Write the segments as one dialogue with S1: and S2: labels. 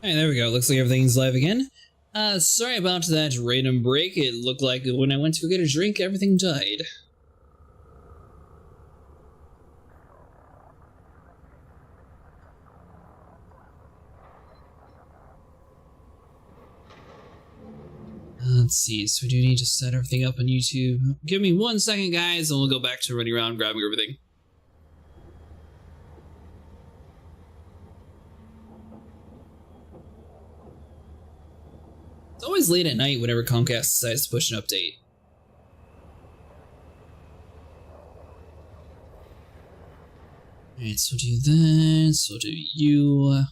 S1: Alright, there we go. Looks like everything's live again. Sorry about that random break. It looked like when I went to go get a drink, everything died. Let's see, so we do need to set everything up on YouTube. Give me 1 second, guys, and we'll go back to running around grabbing everything. It's always late at night whenever Comcast decides to push an update. Alright, so do this, so do you.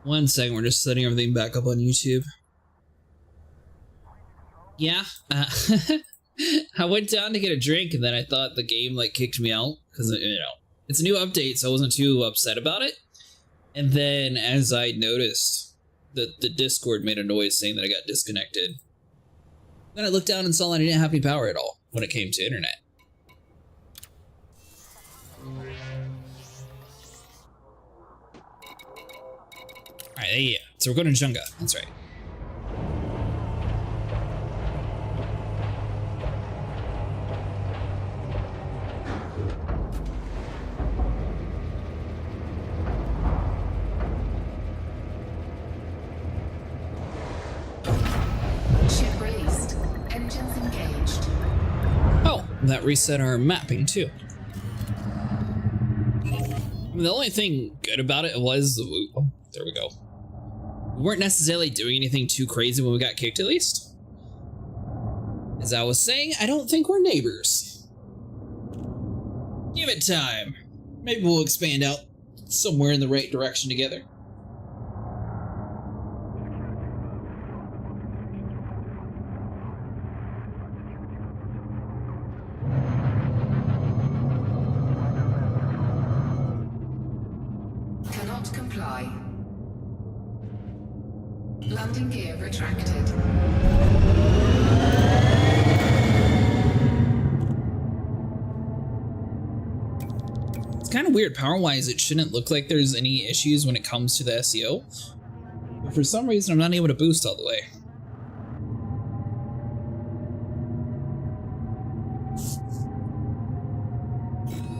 S1: One second, we're just setting everything back up on YouTube. Yeah, I went down to get a drink and then I thought the game like kicked me out because, you know, it's a new update, so I wasn't too upset about it. And then as I noticed that the Discord made a noise saying that I got disconnected, then I looked down and saw that I didn't have any power at all when it came to internet. Alright, yeah, so we're going to Junga, that's right.
S2: Ship released. Engines engaged.
S1: Oh, that reset our mapping too. I mean, the only thing good about it was, oh, there we go. We weren't necessarily doing anything too crazy when we got kicked, at least. As I was saying, I don't think we're neighbors. Give it time. Maybe we'll expand out somewhere in the right direction together.
S2: Cannot comply. Landing gear retracted.
S1: It's kind of weird. Power-wise, it shouldn't look like there's any issues when it comes to the SEO. But for some reason, I'm not able to boost all the way.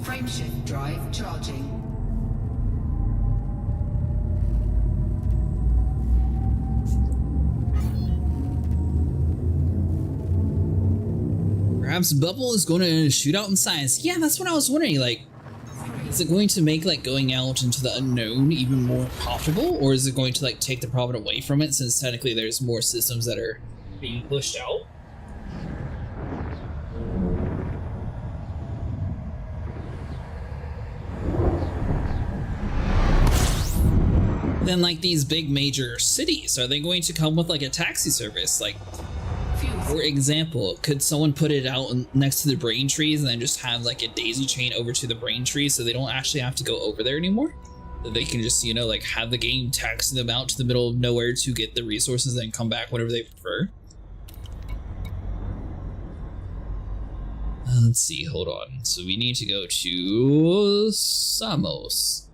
S2: Frameshift drive charging.
S1: Perhaps Bubble is going to shoot out in science. Yeah, that's what I was wondering. Like, is it going to make like going out into the unknown even more profitable, or is it going to like take the profit away from it since technically there's more systems that are being pushed out? Then like these big major cities, are they going to come with like a taxi service? Like, for example, could someone put it out next to the brain trees and then just have like a daisy chain over to the brain trees so they don't actually have to go over there anymore? That they can just, you know, like have the game taxi them out to the middle of nowhere to get the resources and then come back whenever they prefer. Let's see, hold on. So we need to go to Samos.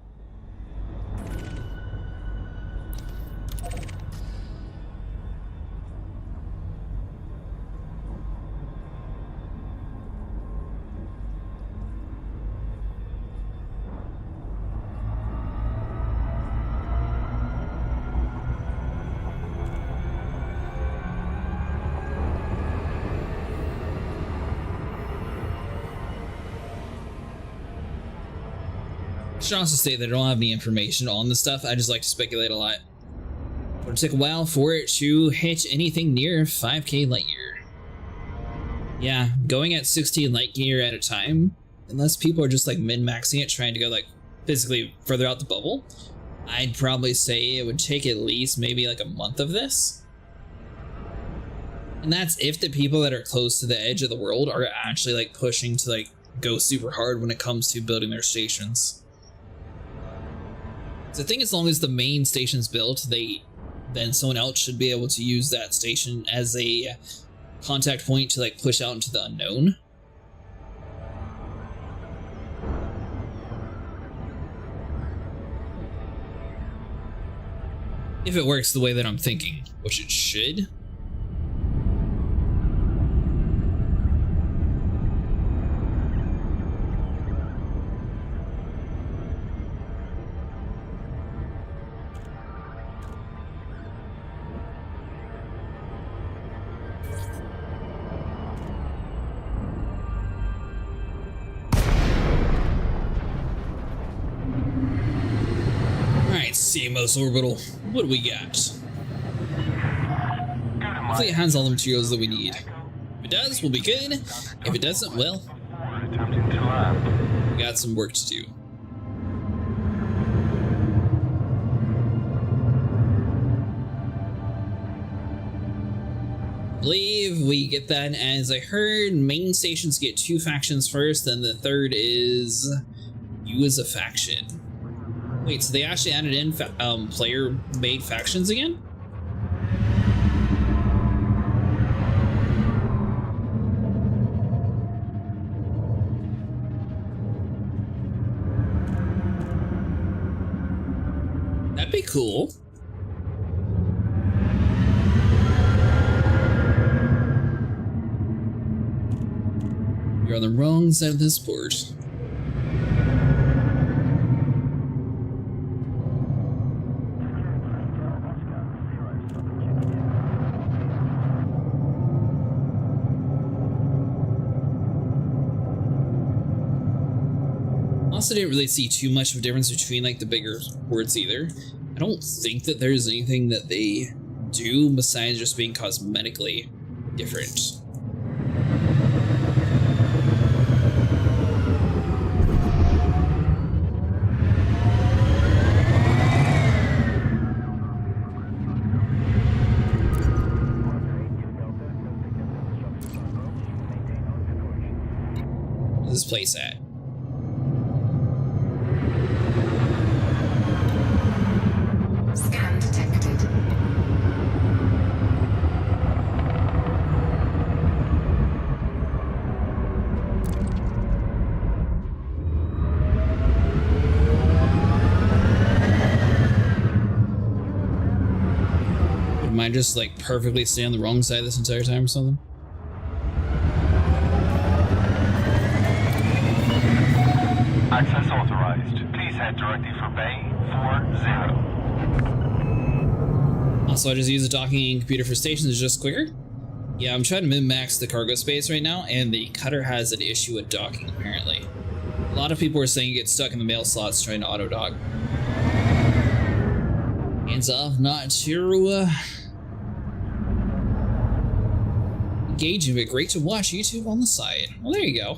S1: I should also state that I don't have any information on the stuff. I just like to speculate a lot. But it took a while for it to hit anything near 5k light year. Yeah, going at 16 light year at a time, unless people are just like min-maxing it, trying to go like physically further out the bubble, I'd probably say it would take at least maybe like a month of this. And that's if the people that are close to the edge of the world are actually like pushing to like go super hard when it comes to building their stations. So I think as long as the main station's built, then someone else should be able to use that station as a contact point to like push out into the unknown. If it works the way that I'm thinking, which it should. CMOS orbital. What do we got? Hopefully it has all the materials that we need. If it does, we'll be good. If it doesn't, well, we got some work to do. I believe we get that, as I heard, main stations get 2 factions first, then the third is you as a faction. Wait, so they actually added in player-made factions again? That'd be cool. You're on the wrong side of this board. Also didn't really see too much of a difference between like the bigger boards either. I don't think that there's anything that they do besides just being cosmetically different. Where's this place at?
S2: Scan detected.
S1: Am I just like perfectly staying on the wrong side this entire time or something?
S3: Access authorized. Please head directly for Bay 40.
S1: Also, I just use the docking computer for stations, it's just quicker. Yeah, I'm trying to min-max the cargo space right now, and the cutter has an issue with docking, apparently. A lot of people are saying you get stuck in the mail slots trying to auto-dock. Hands off, not too, engaging, but great to watch YouTube on the side. Well, there you go.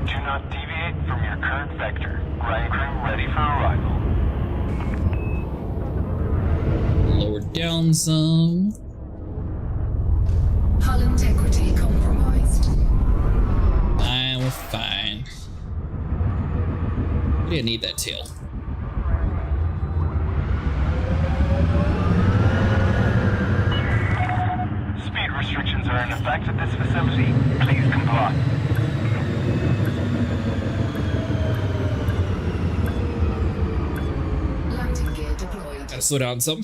S3: Do not deviate from your current vector. Ground crew ready for arrival.
S1: Lower down some.
S2: Hull integrity compromised.
S1: Fine, we're fine. We didn't need that tail.
S3: Speed restrictions are in effect at this facility. Please comply.
S2: Landing gear deployed.
S1: Gotta slow down some.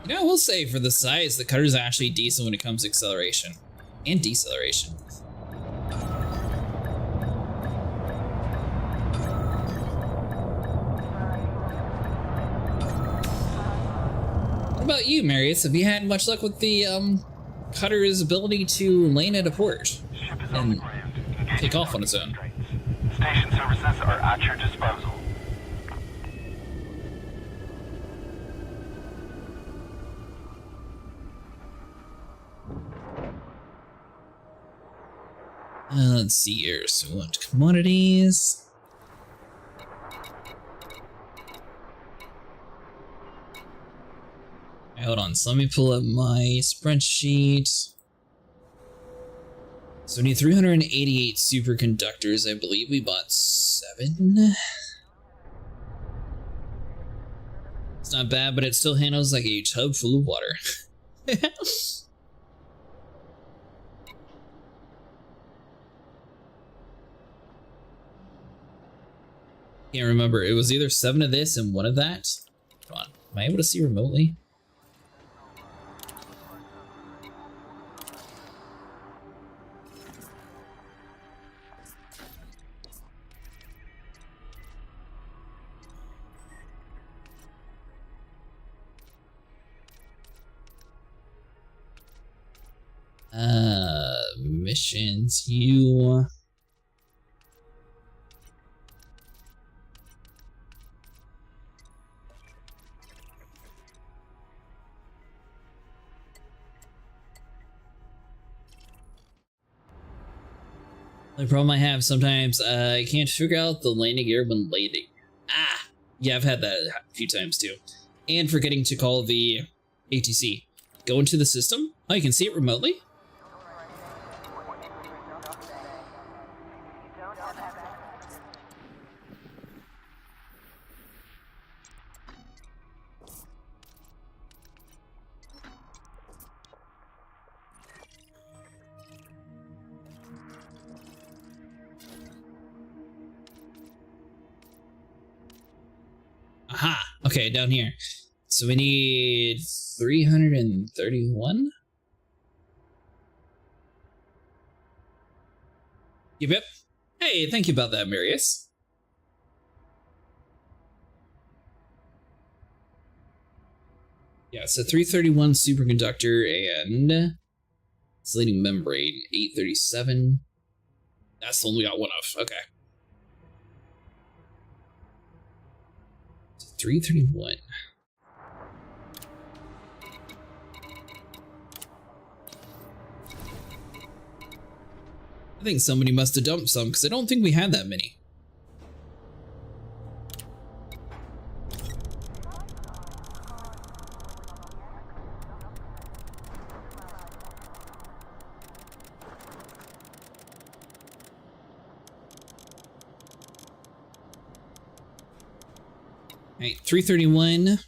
S1: Yeah, I will say for the size, the cutter's actually decent when it comes to acceleration and deceleration. What about you, Marius? Have you had much luck with the cutter's ability to lane at a port
S3: Ship is on the
S1: and
S3: ground.
S1: take off on its own?
S3: Station services are at your disposal.
S1: Let's see here. So we want commodities. Hold on, so let me pull up my spreadsheet. So we need 388 superconductors. I believe we bought 7. It's not bad, but it still handles like a tub full of water. Can't remember. It was either 7 of this and 1 of that. Come on. Am I able to see remotely? Missions, you... The problem I have sometimes, I can't figure out the landing gear when landing. Ah! Yeah, I've had that a few times too. And forgetting to call the ATC. Go into the system. Oh, you can see it remotely? Aha! Okay, down here. So we need 331? Yep. Hey, thank you about that, Marius. Yeah, so 331 superconductor and insulating membrane, 837. That's the one we got one of. Okay. 331. I think somebody must have dumped some because I don't think we had that many. Alright, 331.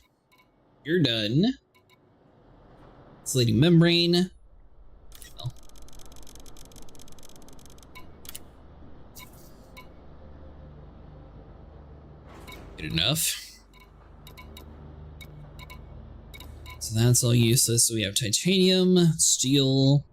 S1: You're done. Insulating membrane. Oh. Good enough. So that's all useless. So we have titanium, steel.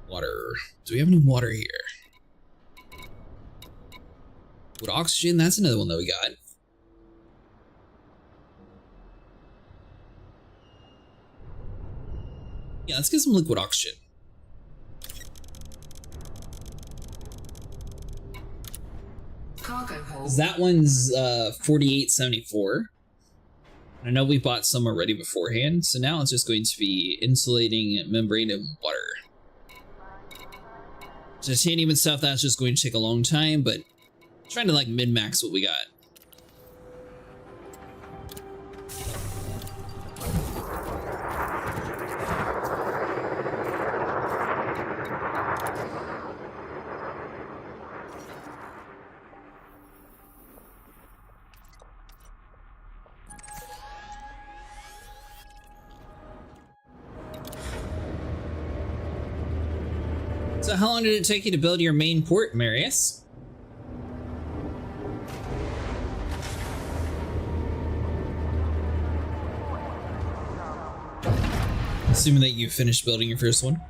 S1: Water. Do we have any water here? Wood oxygen, that's another one that we got. Yeah, let's get some liquid oxygen.
S2: Cargo hold.
S1: That one's 4874. I know we bought some already beforehand, so now it's just going to be insulating membrane and water. Titanium and stuff, that's just going to take a long time, but trying to like min-max what we got. So how long did it take you to build your main port, Marius? Assuming that you finished building your first one.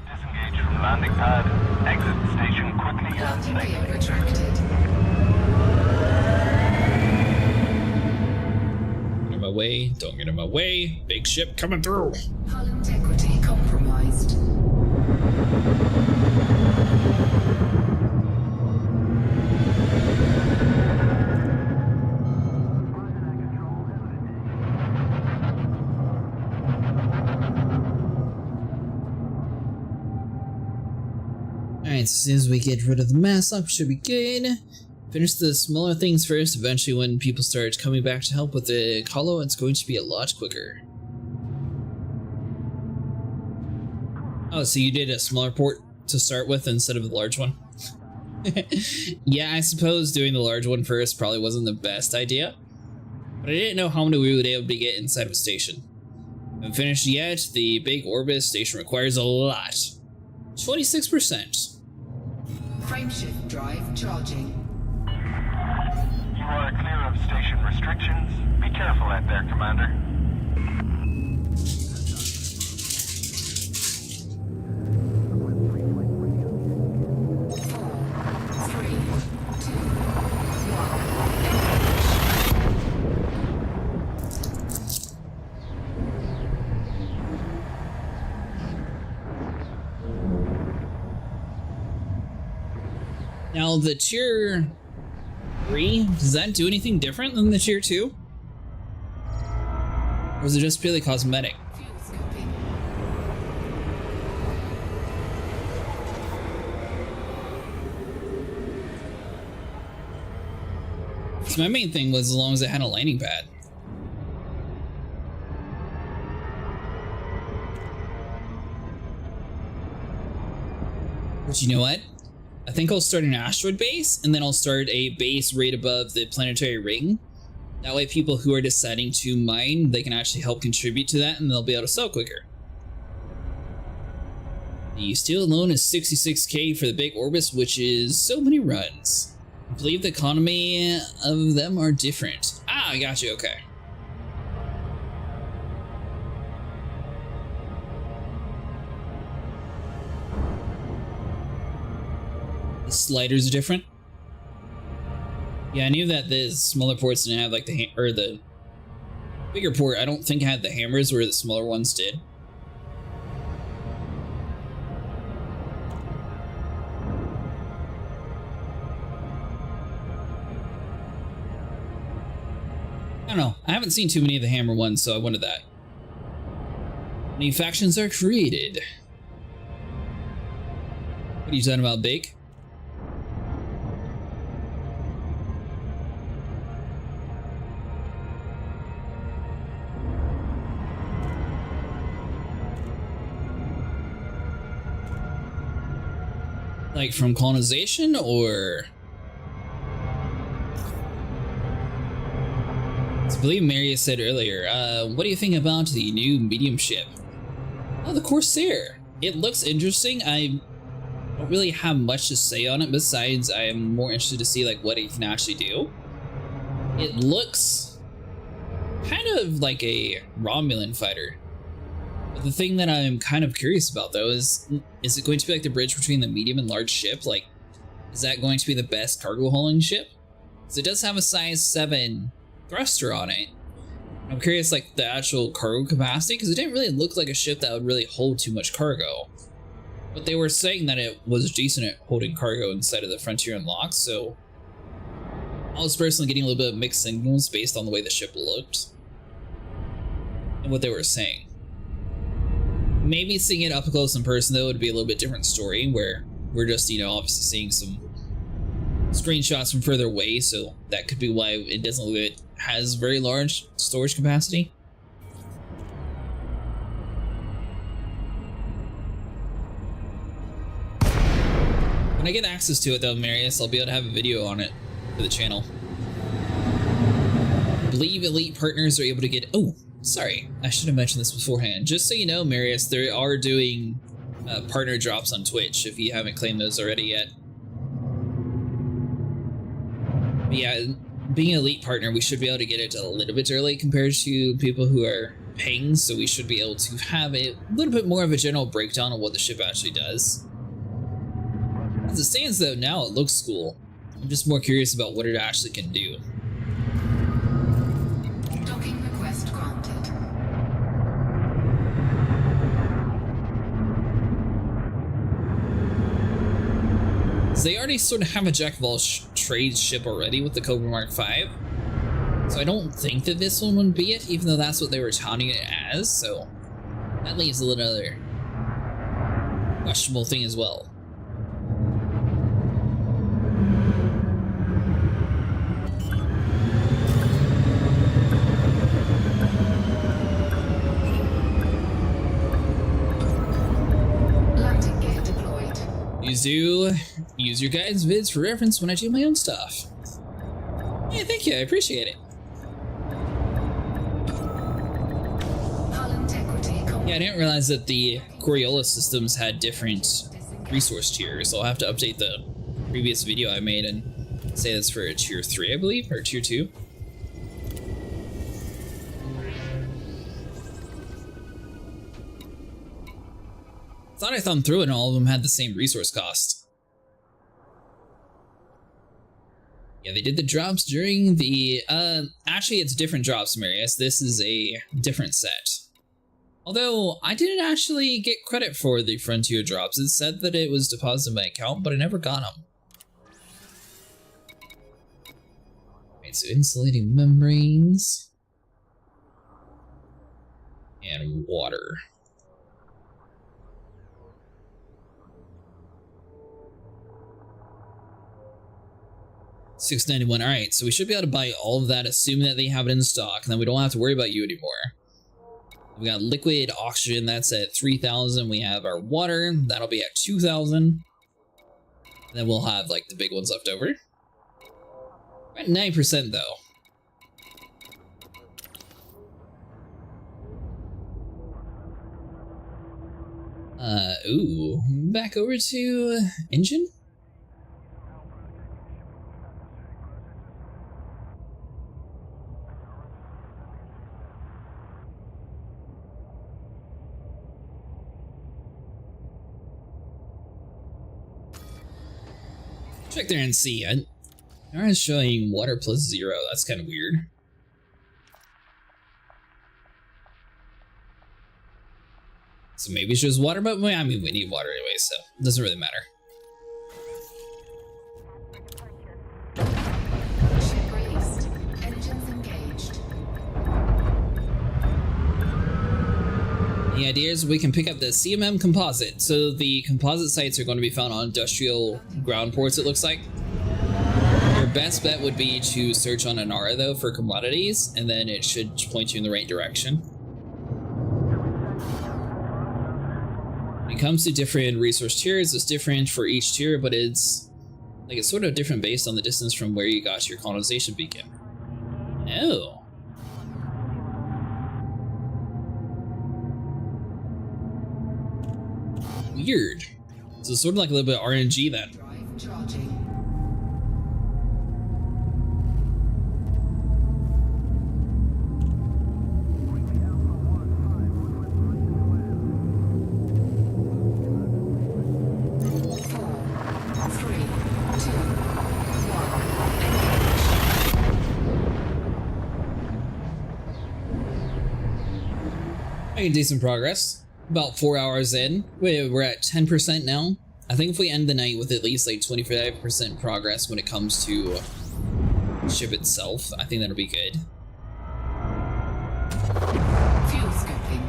S3: Disengage from landing pad. Exit the station quickly and
S2: Landing gear
S3: safely.
S2: retracted.
S1: Get in my way. Don't get in my way. Big ship coming through.
S2: Hull integrity compromised.
S1: Alright, so as soon as we get rid of the mass up, should be good. Finish the smaller things first. Eventually, when people start coming back to help with the colo, it's going to be a lot quicker. Oh, so you did a smaller port to start with instead of the large one? Yeah, I suppose doing the large one first probably wasn't the best idea. But I didn't know how many we would be able to get inside of a station. Haven't finished yet. The big orbit station requires a lot. 26%.
S2: Frameshift drive charging.
S3: You are clear of station restrictions. Be careful out there, Commander.
S2: 4, 3, 2, 1.
S1: Now, the tier 3, does that do anything different than the tier 2? Or is it just purely cosmetic?
S2: Fuel scooping.
S1: So my main thing was as long as it had a landing pad. But you know what? I think I'll start an asteroid base, and then I'll start a base right above the planetary ring. That way people who are deciding to mine, they can actually help contribute to that, and they'll be able to sell quicker. The steel alone is 66k for the big orbits, which is so many runs. I believe the economy of them are different. Ah, I got you, okay. The sliders are different. Yeah, I knew that the smaller ports didn't have like the bigger port. I don't think had the hammers where the smaller ones did. I don't know. I haven't seen too many of the hammer ones, so I wanted that. New factions are created. What are you talking about, Bake? Like from colonization, or? So I believe Marius said earlier, what do you think about the new medium ship? Oh, the Corsair. It looks interesting. I don't really have much to say on it, besides I am more interested to see like what it can actually do. It looks kind of like a Romulan fighter. But the thing that I'm kind of curious about though is it going to be like the bridge between the medium and large ship? Like, is that going to be the best cargo hauling ship? Because it does have a size 7 thruster on it. I'm curious like the actual cargo capacity, because it didn't really look like a ship that would really hold too much cargo. But they were saying that it was decent at holding cargo inside of the Frontier Unlocked, so I was personally getting a little bit of mixed signals based on the way the ship looked and what they were saying. Maybe seeing it up close in person though would be a little bit different story, where we're just, you know, obviously seeing some screenshots from further away, so that could be why it doesn't look like it has very large storage capacity. When I get access to it though, Marius, I'll be able to have a video on it for the channel. I believe elite partners are able to get... Oh, sorry, I should have mentioned this beforehand. Just so you know, Marius, they are doing partner drops on Twitch if you haven't claimed those already yet. But yeah, being an elite partner, we should be able to get it a little bit early compared to people who are paying, so we should be able to have a little bit more of a general breakdown of what the ship actually does. As it stands though, now it looks cool. I'm just more curious about what it actually can do.
S2: Docking request granted.
S1: So they already sort of have a jack of all trades ship already with the Cobra Mark V. So I don't think that this one would be it, even though that's what they were touting it as, so that leaves a little other questionable thing as well. always do. Use your guys' vids for reference when I do my own stuff. Yeah, thank you, I appreciate it. Yeah, I didn't realize that the Coriolis systems had different resource tiers, so I'll have to update the previous video I made and say that's for a tier 3, I believe, or tier 2. Thought I thumbed through it and all of them had the same resource cost. Yeah, they did the drops during the, actually it's different drops, Marius. This is a different set. Although, I didn't actually get credit for the Frontier drops. It said that it was deposited in my account, but I never got them. Right, so insulating membranes. And water. $6.91. Alright, so we should be able to buy all of that, assuming that they have it in stock, and then we don't have to worry about you anymore. We got liquid oxygen, that's at 3,000. We have our water, that'll be at 2,000. And then we'll have like the big ones left over. We're at 9% though. Ooh, back over to engine. Check there and see. Now it's showing water plus 0. That's kind of weird. So maybe it's just water, but I mean, we need water anyway, so it doesn't really matter.
S2: Ship released. Engines engaged.
S1: The idea is we can pick up the CMM composite. So the composite sites are going to be found on industrial ground ports, it looks like. Your best bet would be to search on Inara though for commodities, and then it should point you in the right direction. When it comes to different resource tiers, it's different for each tier, but it's sort of different based on the distance from where you got your colonization beacon. Oh. Weird. So it's sort of like a little bit of RNG then.
S2: Drive charging.
S1: Making decent progress. About 4 hours in. We're at 10% now. I think if we end the night with at least like 25% progress when it comes to ship itself, I think that'll be good.
S2: Fuel scoping.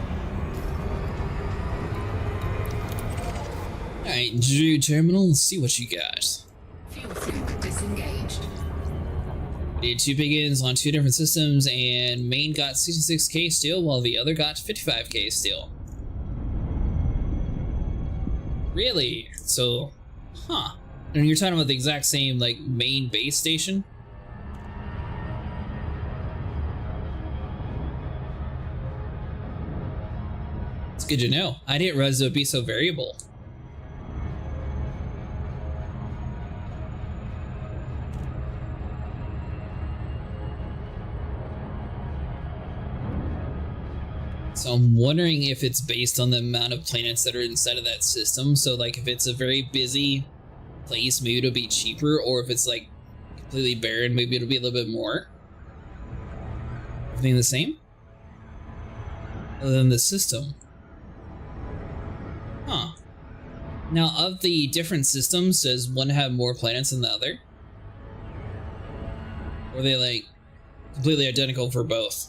S1: Alright, Drew Terminal, let's see what you got.
S2: Fuel scope disengaged.
S1: We did 2 begins on 2 different systems, and main got 66k steel while the other got 55k steel. Really? So, huh. And you're talking about the exact same, like, main base station? It's good to know. I didn't realize it would be so variable. So I'm wondering if it's based on the amount of planets that are inside of that system. So like if it's a very busy place, maybe it'll be cheaper, or if it's like completely barren, maybe it'll be a little bit more. Everything the same? Other than the system. Huh. Now of the different systems, does one have more planets than the other? Or are they like completely identical for both?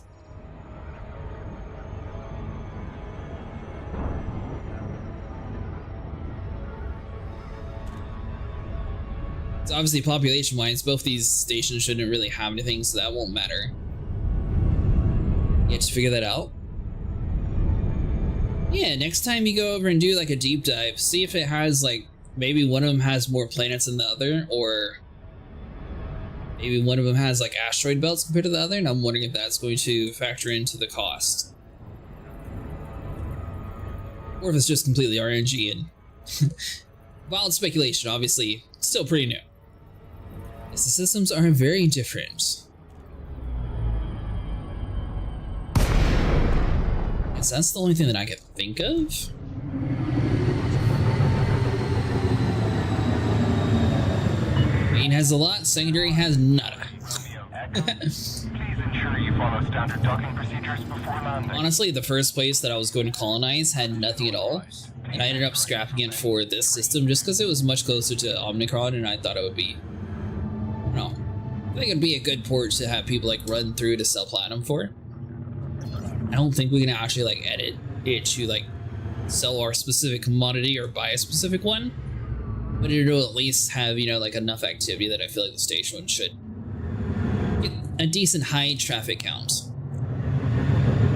S1: So obviously population-wise, both these stations shouldn't really have anything, so that won't matter. You have to figure that out. Yeah, next time you go over and do like a deep dive, see if it has like maybe one of them has more planets than the other, or maybe one of them has like asteroid belts compared to the other, and I'm wondering if that's going to factor into the cost. Or if it's just completely RNG and wild speculation, obviously, still pretty new. Yes, the systems are very different. Yes, that's the only thing that I could think of. Main has a lot, secondary has nada.
S3: Please ensure you follow standard docking procedures before landing.
S1: Honestly, the first place that I was going to colonize had nothing at all, and I ended up scrapping it for this system just because it was much closer to Omnicron, and I thought it would be, I don't know, I think it'd be a good port to have people like run through to sell platinum for. I don't think we can actually like edit it to like sell our specific commodity or buy a specific one, but it'll at least have, you know, like enough activity that I feel like the station should get a decent high traffic count.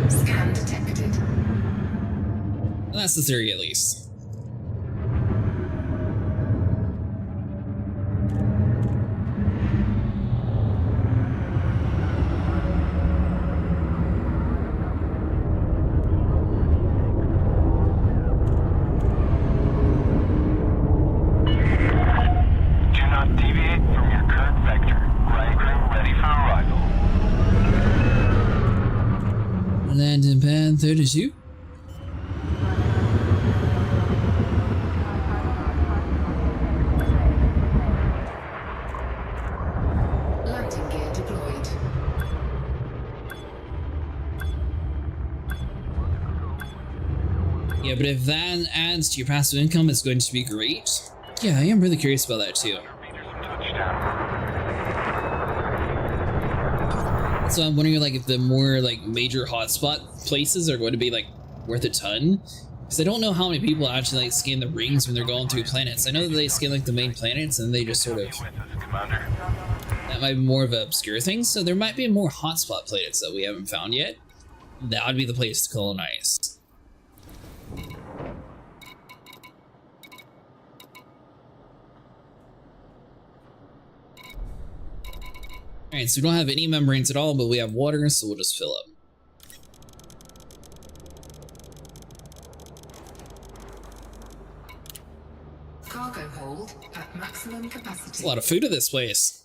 S2: Scan detected.
S1: And that's the theory, at least.
S3: Do not deviate from your current vector. Riot crew ready for arrival.
S1: Landing pad 32.
S2: Landing gear deployed.
S1: Yeah, but if that adds to your passive income, it's going to be great. Yeah, I am really curious about that too.
S3: Meters from touchdown.
S1: So I'm wondering, like, if the more like major hotspot places are going to be like worth a ton, because I don't know how many people actually like scan the rings when they're going through planets. I know that they scan like the main planets, and they just sort of,
S3: With us, Commander.
S1: that might be more of an obscure thing. So there might be more hotspot planets that we haven't found yet. That would be the place to colonize. Alright, so we don't have any membranes at all, but we have water, so we'll just fill up.
S2: Cargo hold at maximum capacity.
S1: There's a lot of food at this place.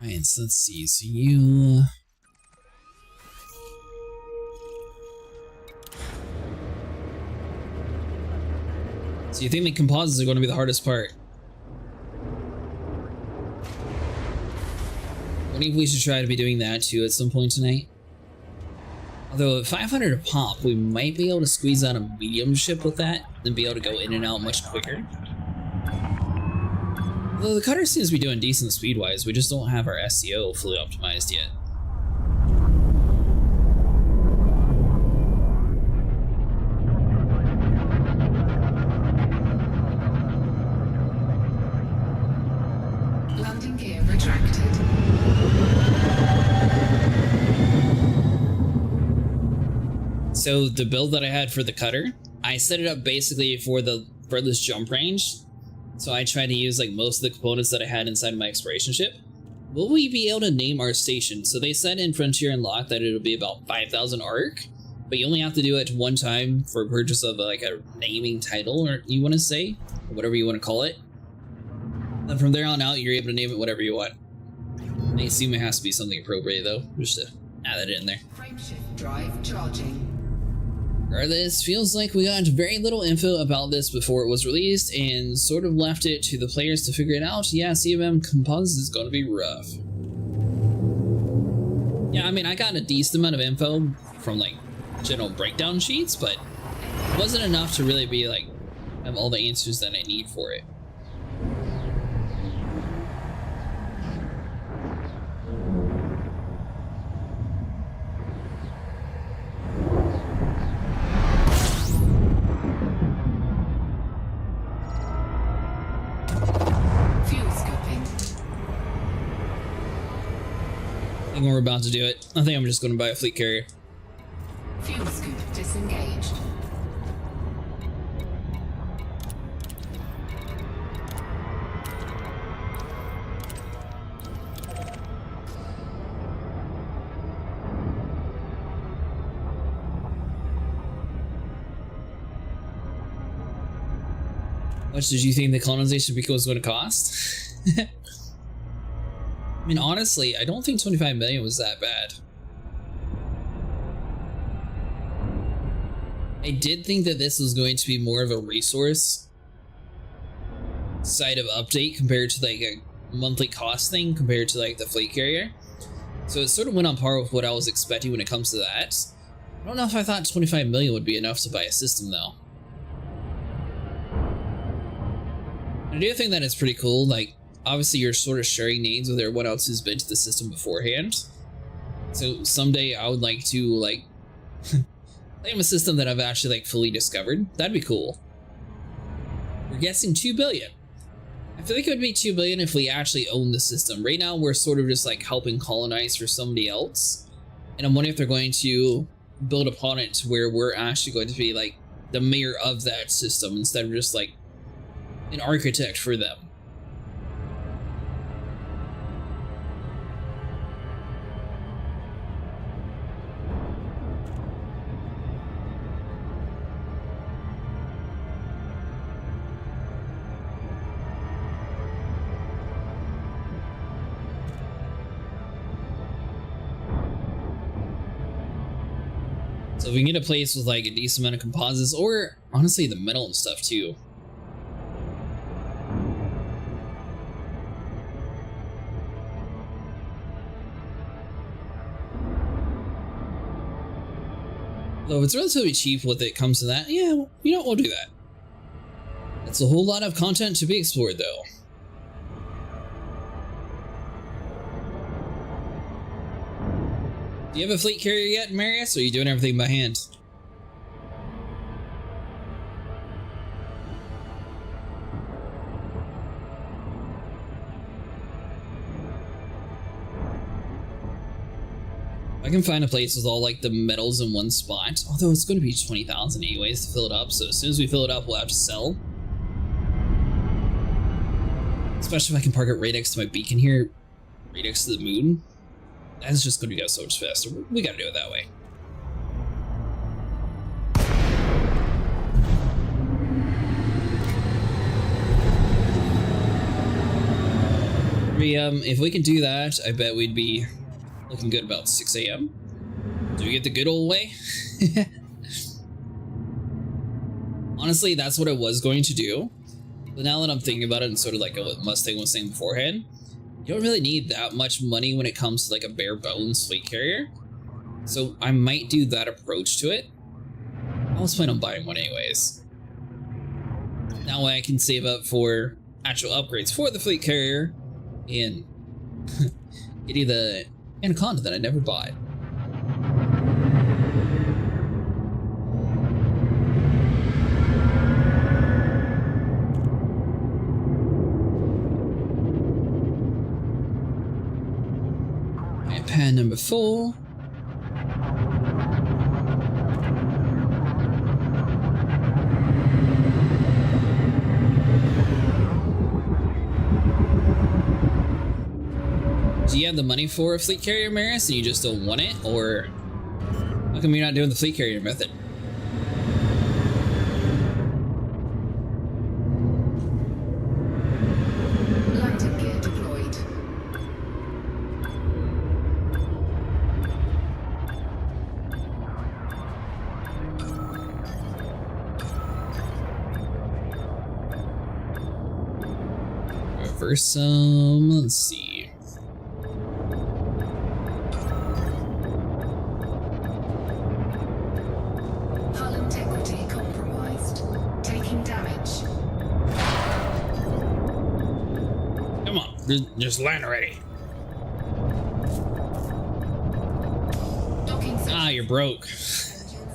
S1: Alright, so let's see. So you... So you think the composites are going to be the hardest part? What if we should try to be doing that too at some point tonight? Although at 500 a pop, we might be able to squeeze out a medium ship with that and be able to go in and out much quicker. Although the cutter seems to be doing decent speed-wise, we just don't have our SEO fully optimized yet.
S2: Landing gear retracted.
S1: So the build that I had for the cutter, I set it up basically for the furthest jump range. So I tried to use like most of the components that I had inside my exploration ship. Will we be able to name our station? So they said in Frontier Unlocked that it'll be about 5,000 ARC, but you only have to do it one time for purchase of like a naming title, or you want to say, or whatever you want to call it. Then from there on out, you're able to name it whatever you want. I assume it has to be something appropriate though, just to add that in there.
S2: Frameshift drive charging.
S1: Regardless, feels like we got very little info about this before it was released and sort of left it to the players to figure it out. Yeah, CMM Composites is going to be rough. Yeah, I mean, I got a decent amount of info from like general breakdown sheets, but it wasn't enough to really be like have all the answers that I need for it. I think we're about to do it. I think I'm just going to buy a fleet carrier. much did you think the colonization vehicle was going to cost? I mean, honestly, I don't think 25 million was that bad. I did think that this was going to be more of a resource side of update compared to like a monthly cost thing compared to like the fleet carrier. So it sort of went on par with what I was expecting when it comes to that. I don't know if I thought 25 million would be enough to buy a system though. I do think that it's pretty cool. Like, obviously you're sort of sharing names with everyone else who's been to the system beforehand. So someday I would like to like claim a system that I've actually like fully discovered. That'd be cool. We're guessing 2 billion. I feel like it would be 2 billion if we actually owned the system. Right now we're sort of just like helping colonize for somebody else. And I'm wondering if they're going to build upon it to where we're actually going to be like the mayor of that system instead of just like an architect for them. So if we can get a place with like a decent amount of composites, or honestly the metal and stuff too. Though it's relatively cheap when it comes to that, yeah, you know, we'll do that. It's a whole lot of content to be explored though. Do you have a fleet carrier yet, Marius, or are you doing everything by hand? I can find a place with all like the metals in one spot, although it's going to be 20,000 anyways to fill it up, so as soon as we fill it up we'll have to sell. Especially if I can park it right next to my beacon here, right next to the moon. That's just going to go so much faster. We got to do it that way. If we can do that, I bet we'd be looking good about 6 a.m. Do we get the good old way? Honestly, that's what I was going to do. But now that I'm thinking about it, and sort of like what Mustang was saying beforehand, you don't really need that much money when it comes to like a bare bones fleet carrier. So I might do that approach to it. I was planning on buying one anyways. That way I can save up for actual upgrades for the fleet carrier and get you the Anaconda that I never bought. Pad number 4. Do you have the money for a fleet carrier, Maris, and you just don't want it? Or how come you're not doing the fleet carrier method?
S2: Landing gear deployed.
S1: Reverse some, let's see.
S2: Hull integrity compromised. Taking damage.
S1: Come on, just land already.
S2: Docking
S1: Ah, you're broke.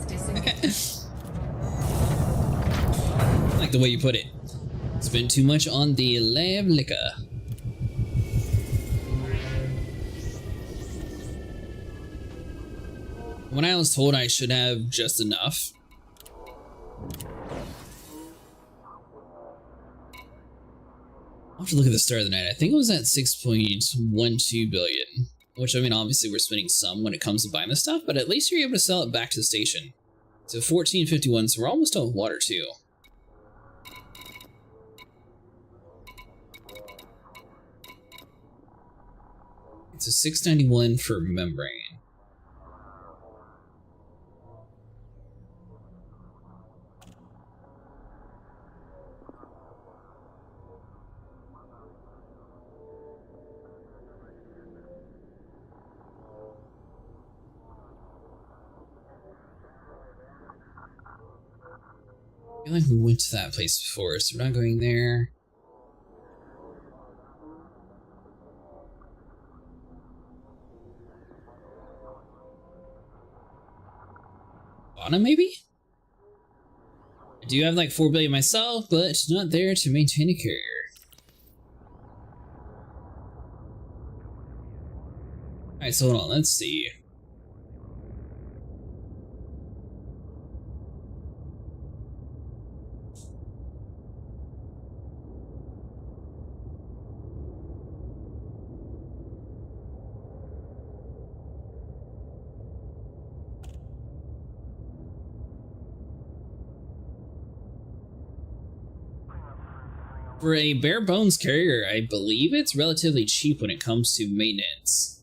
S2: disengaged.
S1: I like the way you put it. Spend too much on the lab liquor. When I was told I should have just enough, I'll have to look at the start of the night. I think it was at 6.12 billion, which I mean, obviously we're spending some when it comes to buying this stuff, but at least you're able to sell it back to the station. So 1451, so we're almost done with water too. So 691 for membrane. I feel like we went to that place before, so we're not going there. Anna, maybe? I do have like 4 billion myself, but not there to maintain a carrier. Alright, so hold on, let's see. For a bare bones carrier, I believe it's relatively cheap when it comes to maintenance.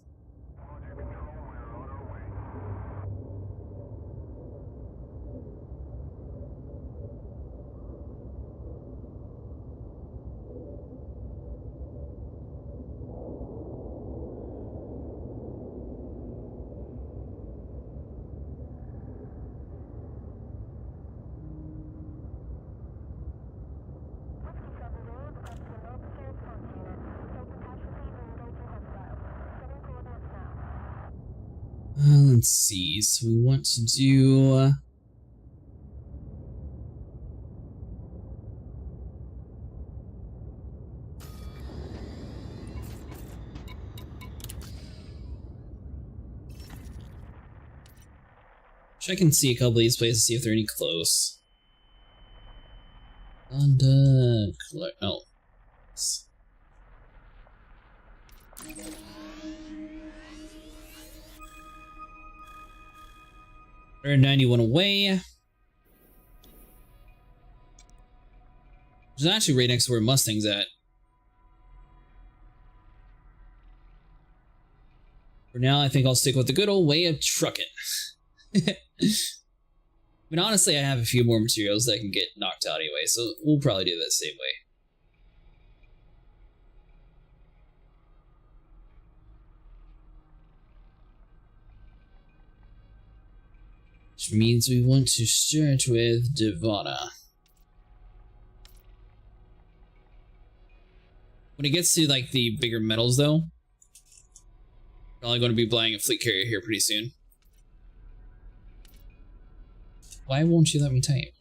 S1: Let's see, so we want to do... check and see a couple of these places, see if they're any close. No. 91 away. Which is actually right next to where Mustang's at. For now, I think I'll stick with the good old way of trucking. I mean, honestly, I have a few more materials that can get knocked out anyway, so we'll probably do that the same way. Which means we want to start with Divana. When it gets to like the bigger metals though, probably going to be buying a fleet carrier here pretty soon. Why won't you let me type?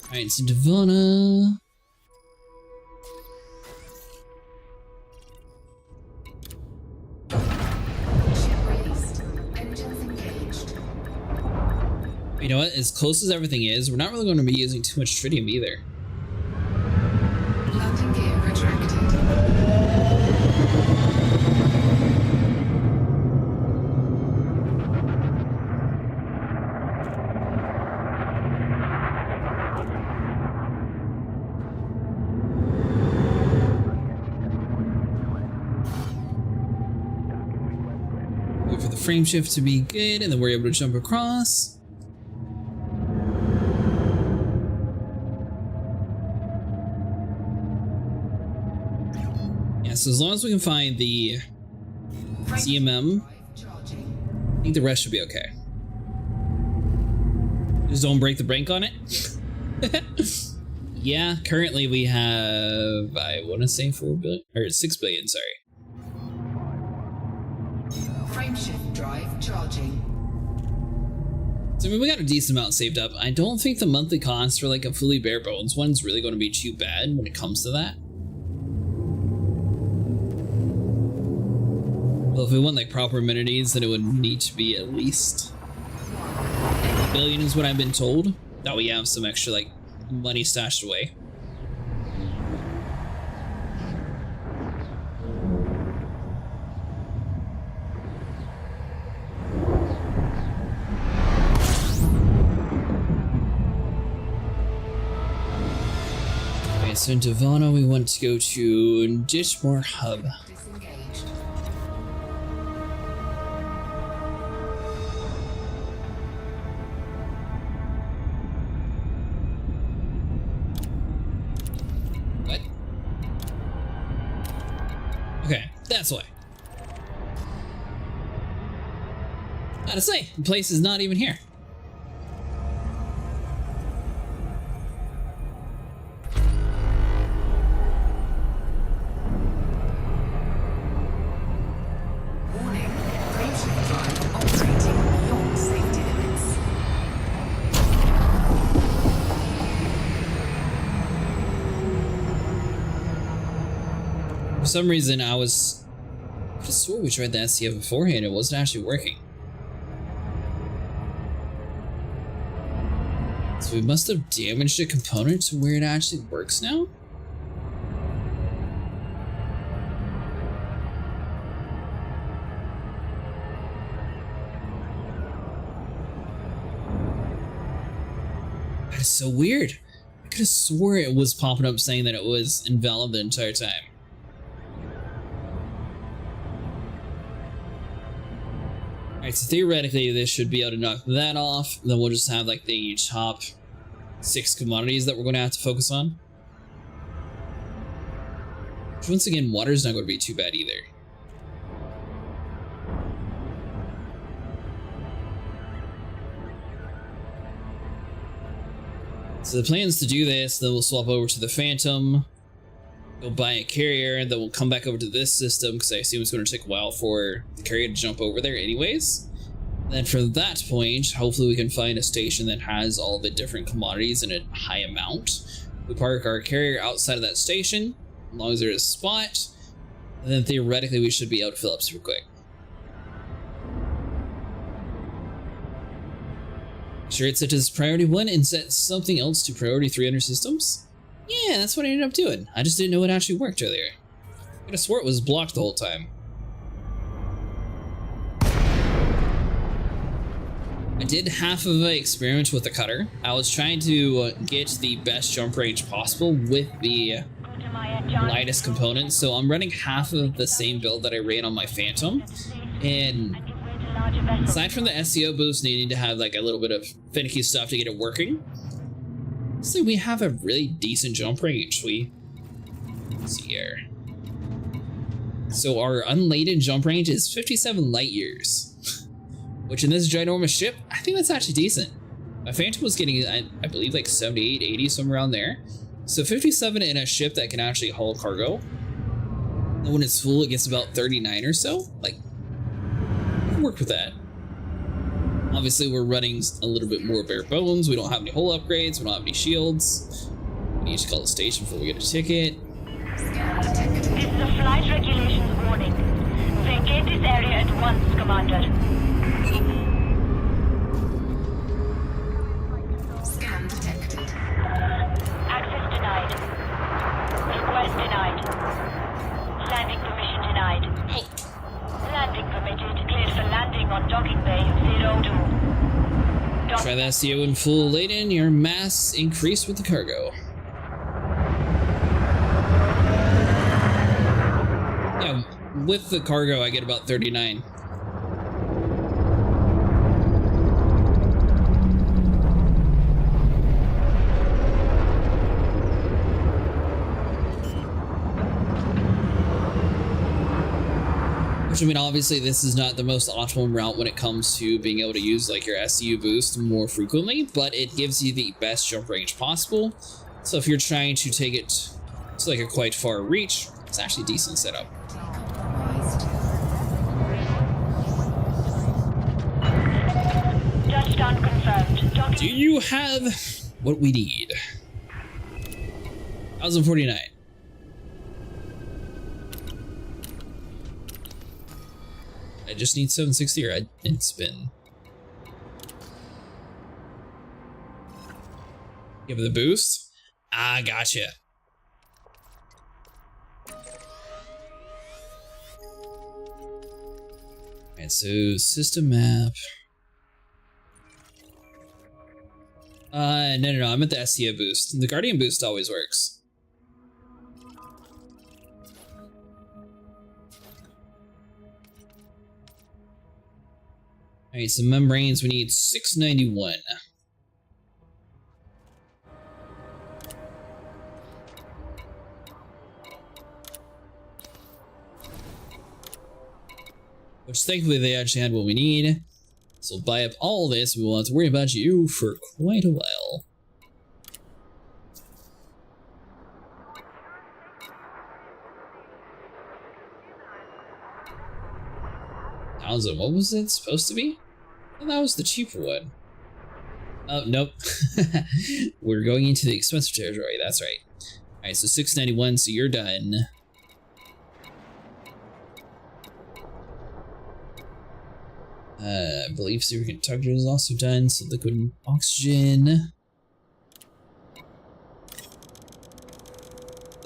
S1: Alright, so Divana. You know what? As close as everything is, we're not really going to be using too much tritium either.
S2: Landing gear retracted.
S1: Wait for the frame shift to be good, and then we're able to jump across. Yeah, so as long as we can find the CMM, I think the rest should be okay. Just don't break the bank on it. Yeah, currently we have, I want to say 4 billion, or 6 billion, sorry.
S2: Frameshift drive charging.
S1: So I mean, we got a decent amount saved up. I don't think the monthly cost for like a fully bare bones one's really going to be too bad when it comes to that. Well, if we want like proper amenities, then it would need to be at least $1 billion is what I've been told. That we have some extra like money stashed away. Alright, so in Davana we want to go to Ditchmore Hub.
S2: Disengaged.
S1: What? Okay, that's why. Gotta say, the place is not even here.
S2: Warning. Creation drive operating beyond safety limits.
S1: For some reason, I just swore we tried the SCO beforehand. It wasn't actually working. So we must have damaged a component to where it actually works now? That is so weird. I could have swore it was popping up saying that it was invalid the entire time. Alright, so theoretically this should be able to knock that off. Then we'll just have like the top 6 commodities that we're going to have to focus on. Which once again, water's not going to be too bad either. So the plan is to do this, then we'll swap over to the Phantom, go buy a carrier, then we'll come back over to this system because I assume it's going to take a while for the carrier to jump over there anyways. Then from that point, hopefully we can find a station that has all the different commodities in a high amount. We park our carrier outside of that station, as long as there's a spot, and then theoretically we should be able to fill up super quick. Sure, it's set as priority 1 and set something else to priority 3 under systems? Yeah, that's what I ended up doing. I just didn't know it actually worked earlier. I could have swore it was blocked the whole time. I did half of an experiment with the cutter. I was trying to get the best jump range possible with the lightest components, so I'm running half of the same build that I ran on my Phantom, and aside from the SEO boost needing to have like a little bit of finicky stuff to get it working, so we have a really decent jump range. Let's see here. So our unladen jump range is 57 light years. Which in this ginormous ship, I think that's actually decent. My Phantom was getting, I believe, like 78, 80, somewhere around there. So 57 in a ship that can actually haul cargo. And when it's full, it gets about 39 or so. Like, I can work with that. Obviously, we're running a little bit more bare bones. We don't have any hull upgrades. We don't have any shields. We need to call the station before we get a ticket.
S2: Scan detected.
S4: This is a flight regulations warning. Vacate this area at once, Commander.
S2: Scan detected.
S4: Access denied. Request denied. Landing permission denied. Landing permitted. Cleared for landing on docking bay 02.
S1: Try that SEO in full laden. Your mass increased with the cargo. Yeah, with the cargo, I get about 39. Which, I mean, obviously this is not the most optimal route when it comes to being able to use like your SEU boost more frequently, but it gives you the best jump range possible. So if you're trying to take it to like a quite far reach, it's actually a decent setup.
S2: Compromised.
S4: Touchdown confirmed. Docking.
S1: Do you have what we need? 1049. I just need 760 or I'd spin. Give it the boost. Ah, gotcha. Alright, so system map. No, I'm at the SEO boost. The Guardian boost always works. Alright, so membranes, we need 691. Which thankfully they actually had what we need. So we'll buy up all this, we won't have to worry about you for quite a while. Townsend, what was it supposed to be? Well, that was the cheaper one. Oh, nope. We're going into the expensive territory, that's right. Alright, so 691, so you're done. I believe superconductor is also done, so liquid oxygen.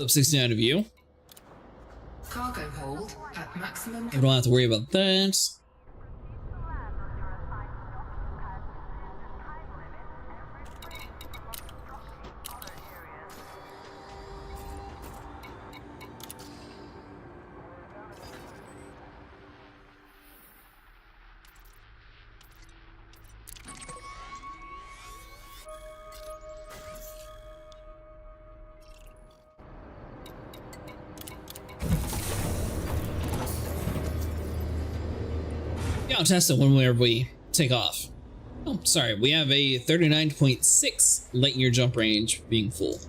S1: Up 69 of you.
S2: Cargo hold at maximum
S1: We don't have to worry about that. Yeah, I'll test it whenever we take off. Oh, sorry, we have a 39.6 light year jump range being full.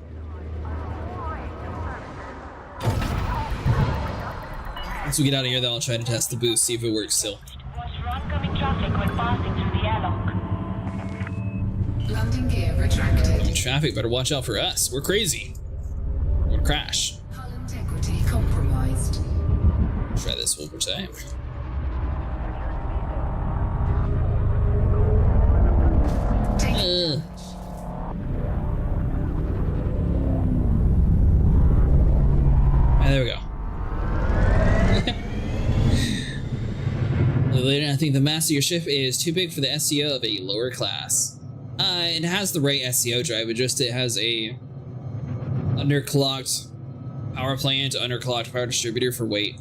S1: Once we get out of here, though, I'll try to test the boost, see if it works still.
S4: Watch for oncoming traffic when passing through the airlock.
S2: landing gear retracted.
S1: Traffic better watch out for us. We're crazy. We're gonna crash.
S2: Hull integrity compromised.
S1: Try this one more time. There we go. I think the mass of your ship is too big for the SEO of a lower class. It has the right SEO drive, it has a underclocked power plant, underclocked power distributor for weight.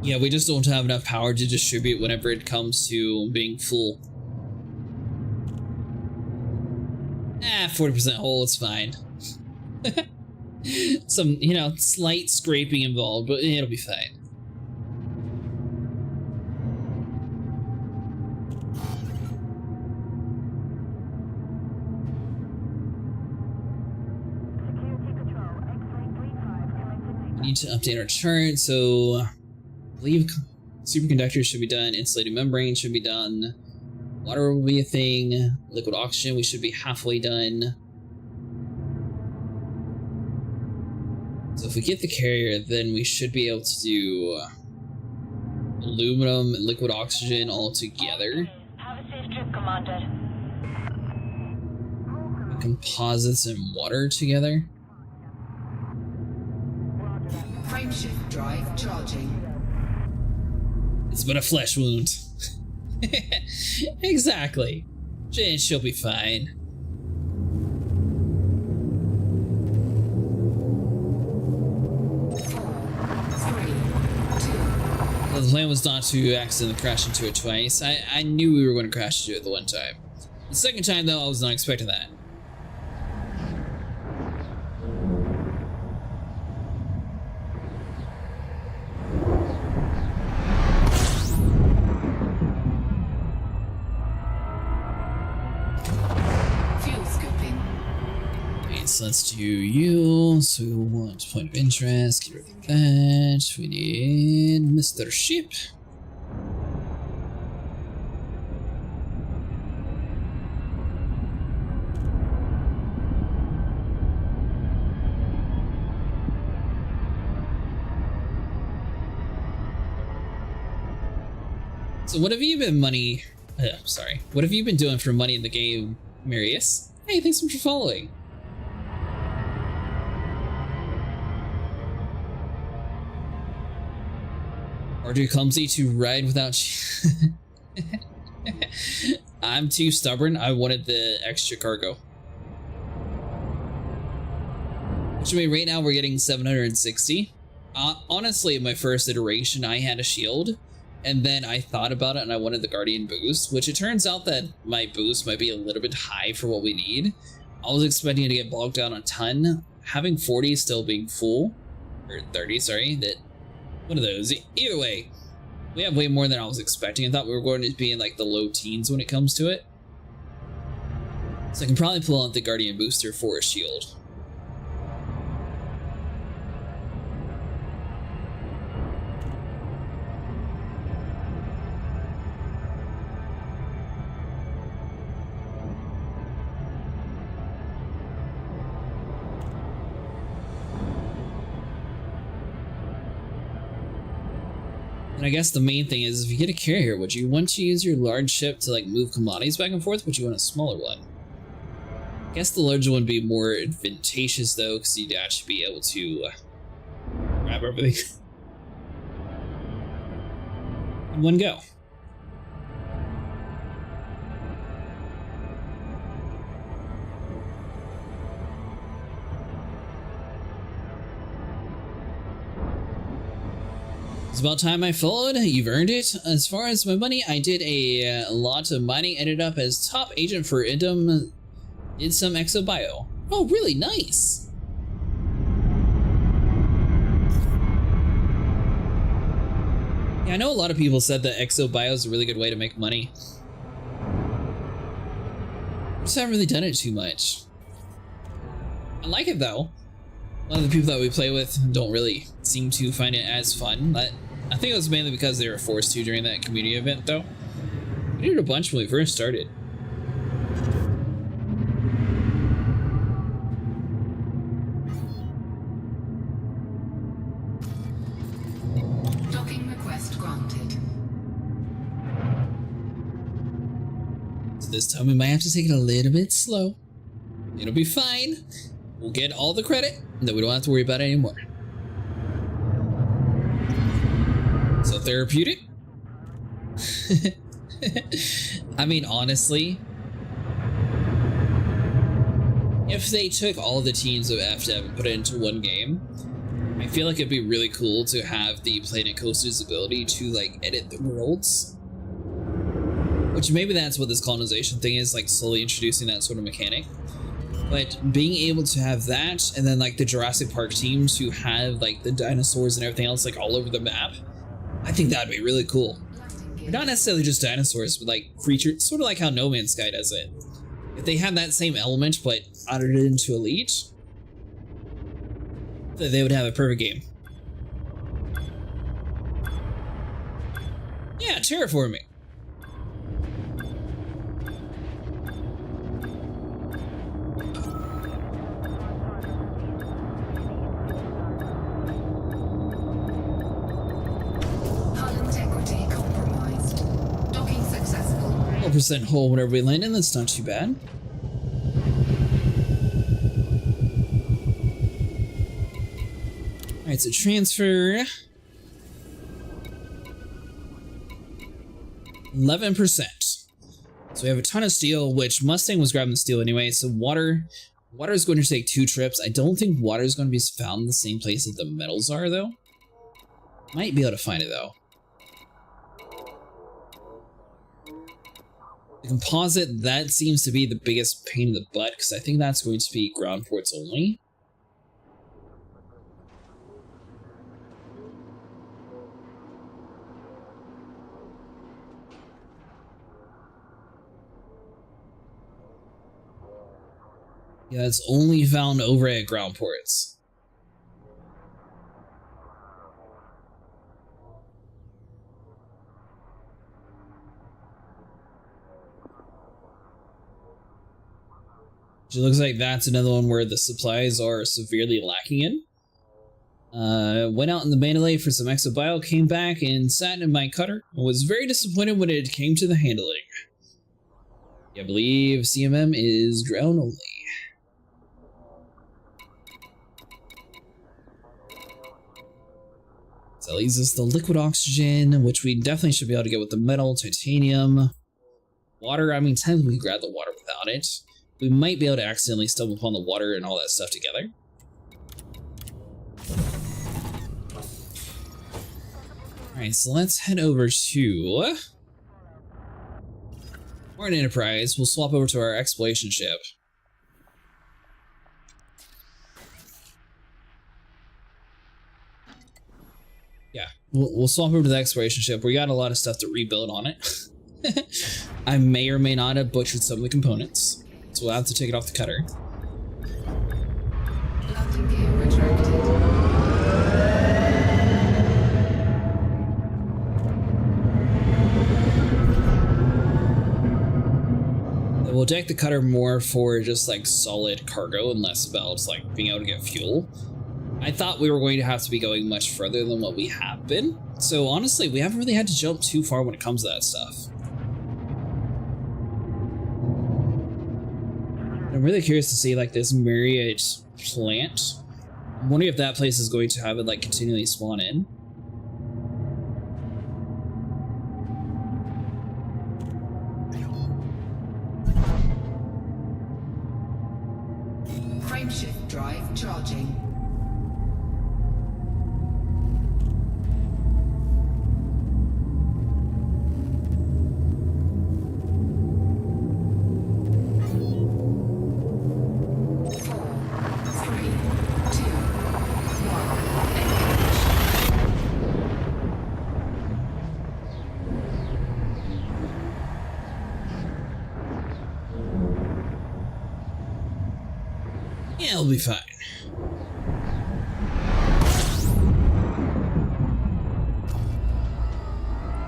S1: Yeah, we just don't have enough power to distribute whenever it comes to being full. 40% hole, it's fine. Some, slight scraping involved, but it'll be fine. We need to update our chart, so I believe superconductors should be done, insulated membrane should be done, water will be a thing, liquid oxygen we should be halfway done. So if we get the carrier, then we should be able to do aluminum and liquid oxygen all together.
S4: Have a safe trip, Commander.
S1: Composites and water together.
S2: Frameshift drive charging.
S1: It's but a flesh wound. Exactly. She'll be fine. The plan was not to accidentally crash into it twice. I knew we were going to crash into it the one time. The second time, though, I was not expecting that.
S2: Fuel scooping.
S1: Okay, so let's do you. So we want point of interest. Get rid of that. We need Mr. Ship. So what have you been what have you been doing for money in the game, Marius? Hey, thanks so much for following. Or too clumsy to ride without I'm too stubborn. I wanted the extra cargo. Which I mean, right now we're getting 760. Honestly, in my first iteration, I had a shield, and then I thought about it and I wanted the Guardian boost, which it turns out that my boost might be a little bit high for what we need. I was expecting it to get bogged down a ton. Having 40 still being full, or 30, sorry, that one of those. Either way, we have way more than I was expecting. I thought we were going to be in like the low teens when it comes to it. So I can probably pull out the Guardian booster for a shield. And I guess the main thing is, if you get a carrier, would you want to use your large ship to like move commodities back and forth? Would you want a smaller one? I guess the larger one would be more advantageous though, because you'd actually be able to grab everything in one go. It's about time I followed. You've earned it. As far as my money, I did a lot of mining. Ended up as top agent for Idom. Did some exobio. Oh, really nice. Yeah, I know a lot of people said that exobio is a really good way to make money. I just haven't really done it too much. I like it though. A lot of the people that we play with don't really seem to find it as fun, but I think it was mainly because they were forced to during that community event, though. We did a bunch when we first started.
S2: Docking request granted.
S1: So this time we might have to take it a little bit slow. It'll be fine. We'll get all the credit, and then we don't have to worry about it anymore. So therapeutic? I mean, honestly, if they took all the teams of FDev and put it into one game, I feel like it'd be really cool to have the Planet Coaster's ability to like edit the worlds. Which maybe that's what this colonization thing is, like slowly introducing that sort of mechanic. But being able to have that, and then like the Jurassic Park teams who have like the dinosaurs and everything else like all over the map, I think that'd be really cool. Or not necessarily just dinosaurs, but like creatures, sort of like how No Man's Sky does it. If they had that same element, but added it into Elite, then they would have a perfect game. Yeah, terraforming. % hull whenever we land in, that's not too bad. Alright, so transfer 11%. So we have a ton of steel, which Mustang was grabbing the steel anyway, so water is going to take 2 trips. I don't think water is going to be found in the same place that the metals are though. Might be able to find it though. The composite, that seems to be the biggest pain in the butt, because I think that's going to be ground ports only. Yeah, it's only found over at ground ports. It looks like that's another one where the supplies are severely lacking in. Went out in the Mandalay for some exobio, came back and sat in my cutter, and was very disappointed when it came to the handling. I believe CMM is ground only. So that leaves us the liquid oxygen, which we definitely should be able to get with the metal, titanium. Water, I mean, technically we can grab the water without it. We might be able to accidentally stumble upon the water and all that stuff together. Alright, so let's head over to Martin Enterprise. We'll swap over to our exploration ship. Yeah, we'll swap over to the exploration ship. We got a lot of stuff to rebuild on it. I may or may not have butchered some of the components, so we'll have to take it off the cutter.
S2: Landing gear retracted.
S1: We'll deck the cutter more for just like solid cargo and less about like being able to get fuel. I thought we were going to have to be going much further than what we have been. So honestly, we haven't really had to jump too far when it comes to that stuff. I'm really curious to see like this myriad plant. I'm wondering if that place is going to have it like continually spawn in.
S2: Frameshift drive charging.
S1: Yeah, it'll be fine.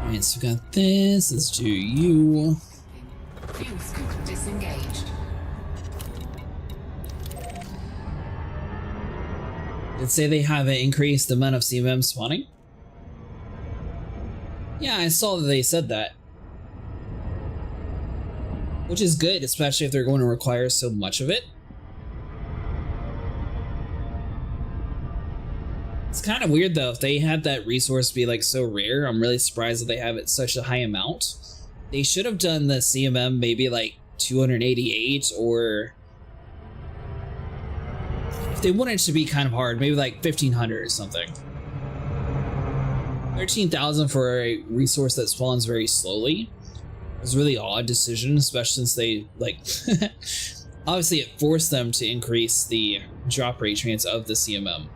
S1: Alright, so we got this. Let's do you.
S2: Fuel scoop disengaged.
S1: Did say they have increased the amount of CMM spawning? Yeah, I saw that they said that. Which is good, especially if they're going to require so much of it. It's kind of weird though, if they had that resource be like so rare, I'm really surprised that they have it such a high amount. They should have done the CMM maybe like 288, or if they wanted it to be kind of hard, maybe like 1500 or something. 13,000 for a resource that spawns very slowly was a really odd decision, especially since they like obviously it forced them to increase the drop rate chance of the CMM.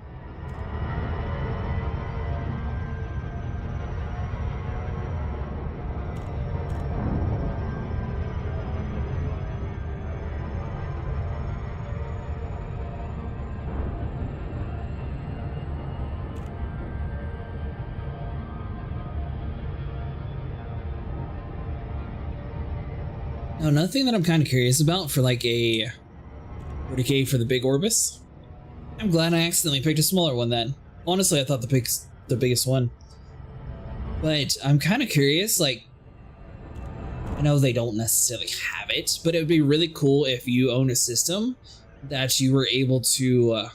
S1: Now, another thing that I'm kind of curious about for like a 40k for the big Orbis, I'm glad I accidentally picked a smaller one then. Honestly, I thought the biggest one. But I'm kind of curious, like, I know they don't necessarily have it, but it would be really cool if you own a system that you were able to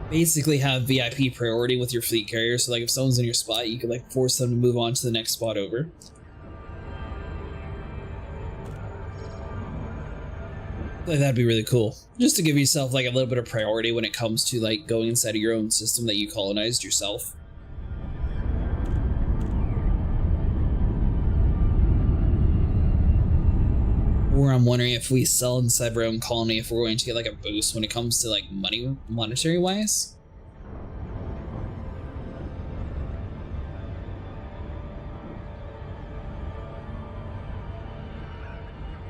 S1: basically have VIP priority with your fleet carrier. So like if someone's in your spot, you could like force them to move on to the next spot over. Like that'd be really cool, just to give yourself like a little bit of priority when it comes to like going inside of your own system that you colonized yourself. Or I'm wondering if we sell inside our own colony, if we're going to get like a boost when it comes to like monetary wise.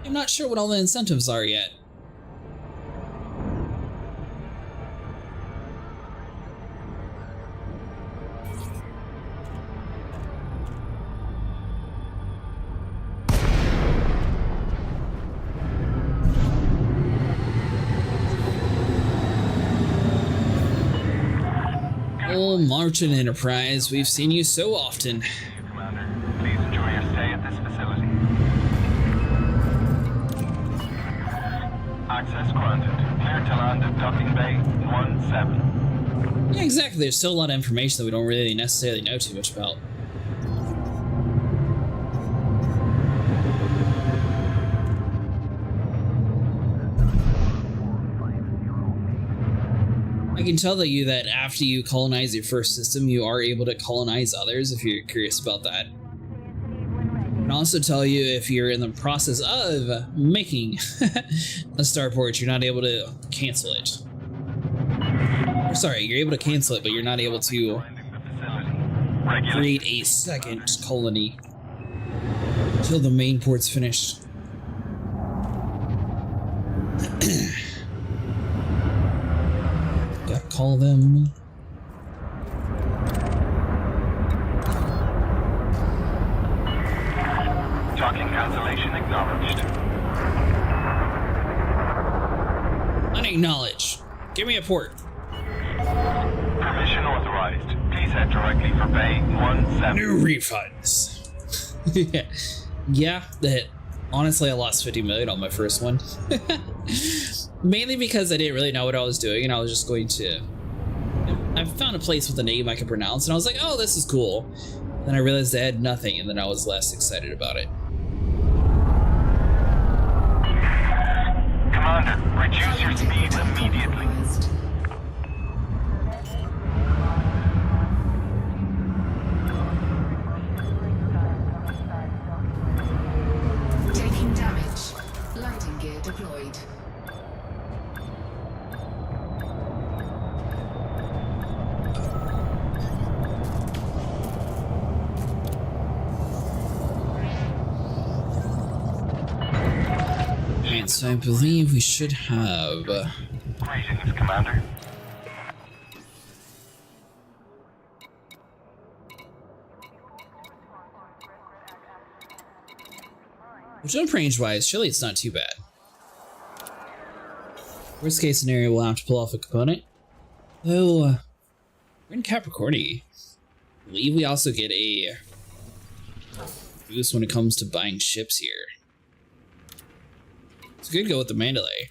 S1: I'm not sure what all the incentives are yet. Oh, Martin Enterprise, we've seen you so often.
S3: Commander, please enjoy your stay at this facility. Access granted. Clear to land at Docking Bay 17.
S1: Yeah, exactly. There's still a lot of information that we don't really necessarily know too much about. I can tell you that after you colonize your first system, you are able to colonize others if you're curious about that. I can also tell you if you're in the process of making a starport, you're not able to cancel it. Or sorry, you're able to cancel it, but you're not able to create a second colony until the main port's finished. Gotta call them.
S3: Docking cancellation acknowledged.
S1: Unacknowledged. Give me a port.
S3: Permission authorized. Please head directly for Bay 17.
S1: New refunds. Yeah, that honestly I lost 50 million on my first one. Mainly because I didn't really know what I was doing and I was just going to... I found a place with a name I could pronounce and I was like, oh, this is cool. Then I realized I had nothing and then I was less excited about it.
S3: Commander, reduce your speed immediately.
S2: Taking damage. Landing gear deployed.
S1: And so I believe we should have...
S3: Greetings, Commander.
S1: jump range wise, surely it's not too bad. Worst case scenario, we'll have to pull off a component. Though, we're in Capricorn-y. I believe we also get a boost when it comes to buying ships here. It's good to go with the Mandalay.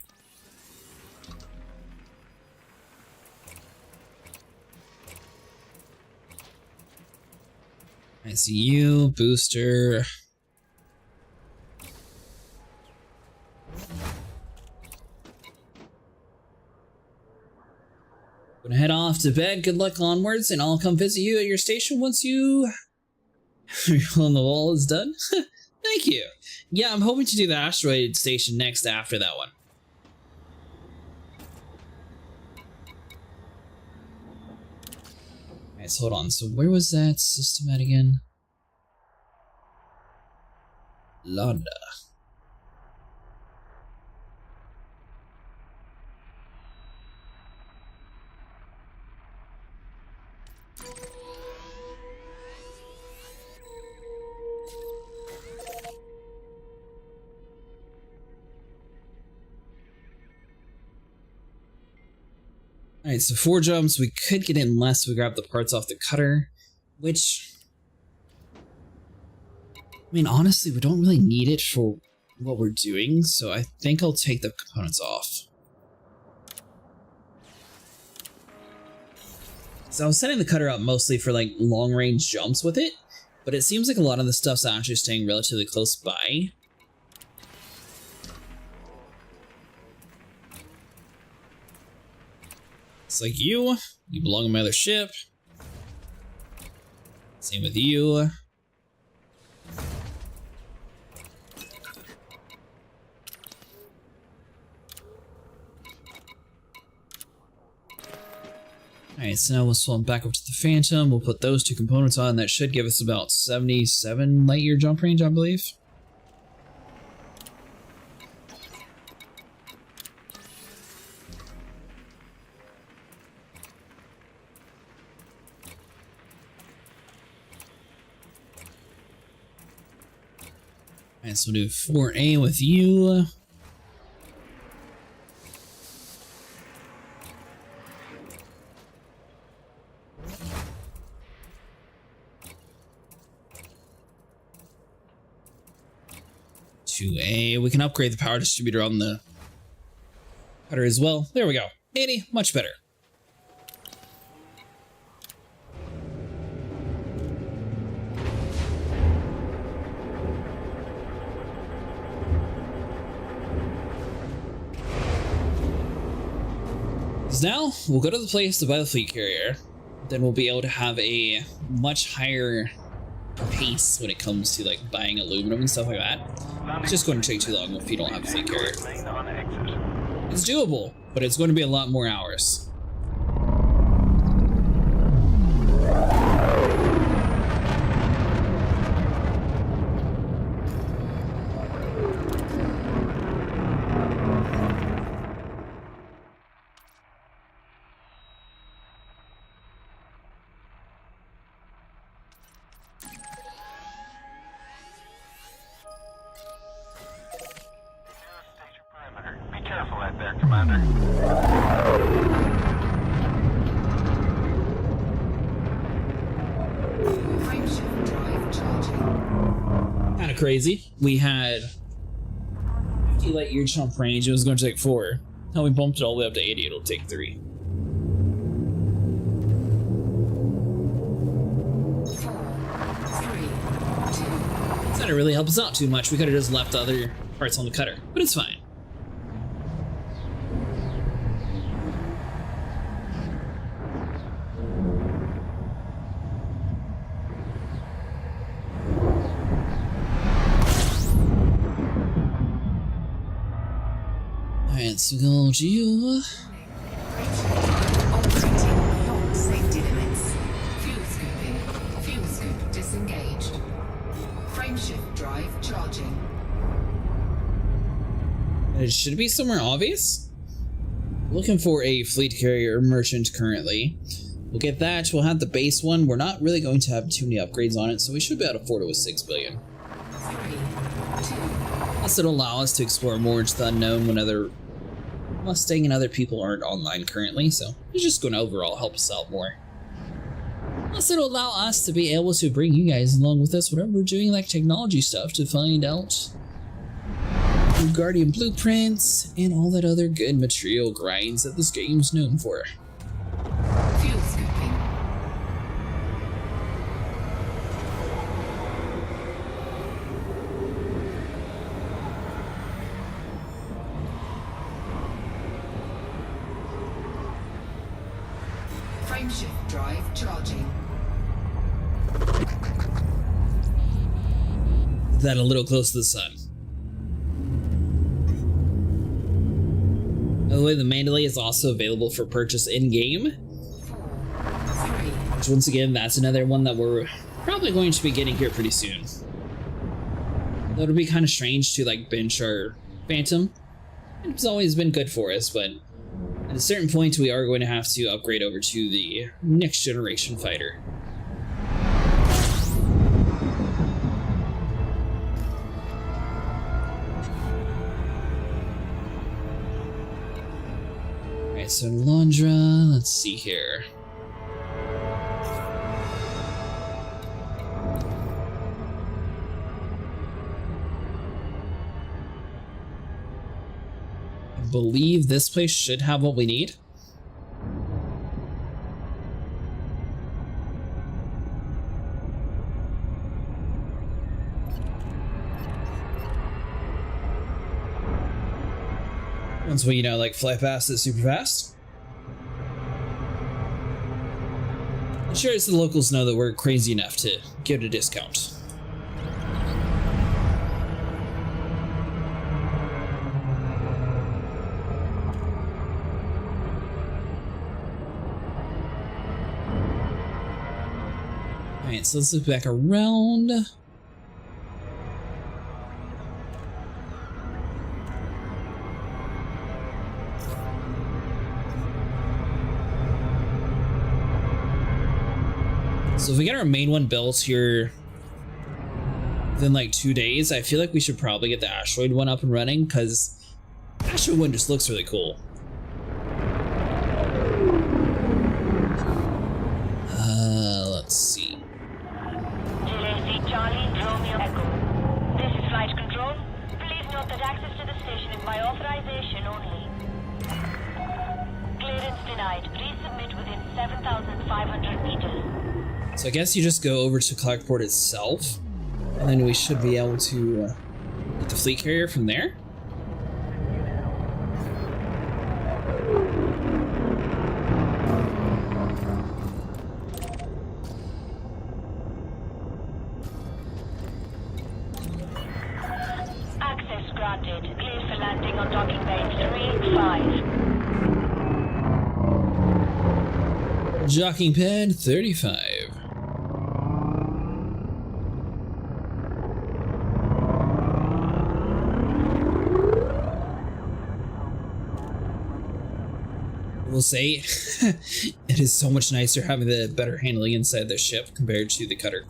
S1: I see you, booster. Gonna head off to bed. Good luck onwards, and I'll come visit you at your station once you on the wall is done. Thank you. Yeah, I'm hoping to do the asteroid station next after that one. Alright, so hold on. So where was that system at again? Landa. Alright, so 4 jumps. We could get in less if we grab the parts off the cutter, which... I mean, honestly, we don't really need it for what we're doing, so I think I'll take the components off. So I was setting the cutter up mostly for, like, long-range jumps with it, but it seems like a lot of the stuff's actually staying relatively close by. It's like you belong on my other ship. Same with you. Alright, so now we'll swim back up to the Phantom. We'll put those 2 components on. That should give us about 77 light year jump range, I believe. Alright, so we'll do 4A with you. We can upgrade the power distributor on the cutter as well. There we go. 80, much better. Because now we'll go to the place to buy the fleet carrier. Then we'll be able to have a much higher pace when it comes to like buying aluminum and stuff like that. It's just going to take too long if you don't have a fleet carrier. It's doable, but it's going to be a lot more hours. Kind of crazy. We had 50 light year jump range. It was going to take 4. Now we bumped it all the way up to 80. It'll take 3.
S2: 4, 3, 2.
S1: That didn't really help us out too much. We could have just left the other parts on the cutter, but it's fine. Alright, so go to you.
S2: Operating beyond safety limits. Fuel scooping. Fuel scoop disengaged. Frameshift drive charging.
S1: It should be somewhere obvious. Looking for a fleet carrier merchant currently. We'll get that. We'll have the base one. We're not really going to have too many upgrades on it, so we should be able to afford it with 6 billion.
S2: 3, 2.
S1: Plus, it'll allow us to explore more into the unknown when other Mustang and other people aren't online currently, so it's just going to overall help us out more. Plus, it'll allow us to be able to bring you guys along with us whenever we're doing like technology stuff to find out new Guardian blueprints and all that other good material grinds that this game's known for.
S2: Fuel scooping. Frameshift drive charging.
S1: That a little close to the sun. By the way, the Mandalay is also available for purchase in-game.
S2: 4, 3.
S1: Which, once again, that's another one that we're probably going to be getting here pretty soon. Though it'll be kind of strange to, like, bench our Phantom. It's always been good for us, but at a certain point, we are going to have to upgrade over to the next generation fighter. Alright, so Londra, let's see here. I believe this place should have what we need. Once we, like, fly past it super fast. I'm sure it's the locals know that we're crazy enough to give it a discount. Alright, so let's look back around. So if we get our main one built here within like 2 days, I feel like we should probably get the asteroid one up and running, because the asteroid one just looks really cool. Let's see.
S4: JLC Charlie Romeo Echo. This is flight control. Please note that access to the station is by authorization only. Clearance denied. Resubmit within 7,500 meters.
S1: So I guess you just go over to Clarkport itself, and then we should be able to get the fleet carrier from there.
S4: landing on docking bay 35.
S1: Docking pad 35. I will say, it is so much nicer having the better handling inside the ship compared to the cutter.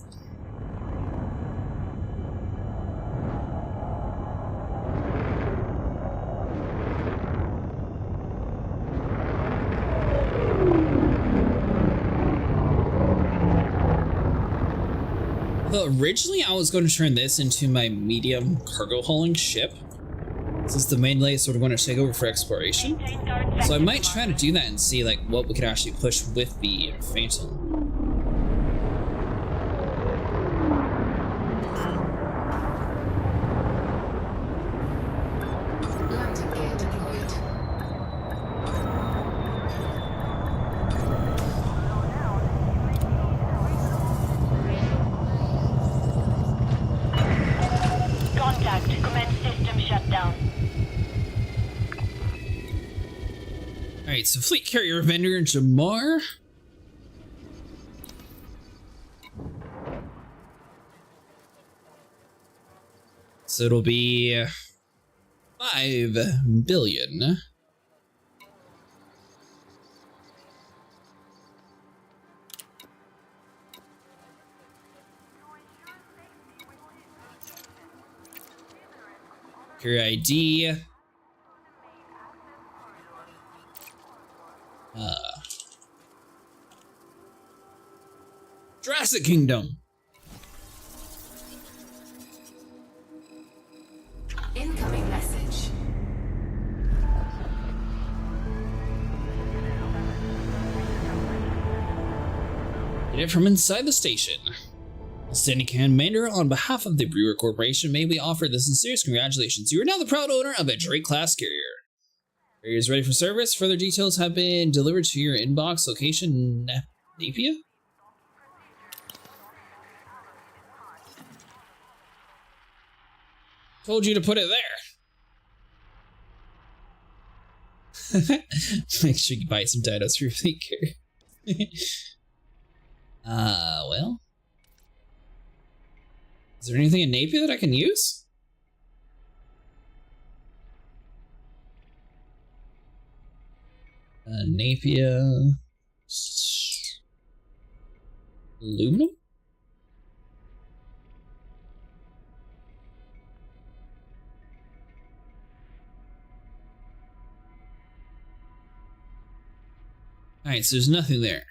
S1: Although originally I was going to turn this into my medium cargo hauling ship, since the main lay sort of going to take over for exploration. So I might try to do that and see like what we could actually push with the Phantom.
S2: Landing gear deployed.
S4: Contact. Commence system shutdown.
S1: Alright, so fleet carrier vendor Jamar. So it'll be 5 billion. Carrier ID. Jurassic Kingdom.
S2: Incoming message.
S1: Get it from inside the station. Standing Commander, on behalf of the Brewer Corporation, may we offer the sincerest congratulations. You are now the proud owner of a Drake-class carrier. Carrier is ready for service. Further details have been delivered to your inbox. Location, Napier? Told you to put it there. Make sure you buy some dinos for your fleet carrier. Well. Is there anything in Napier that I can use? Napier. Aluminum? Alright, so there's nothing there.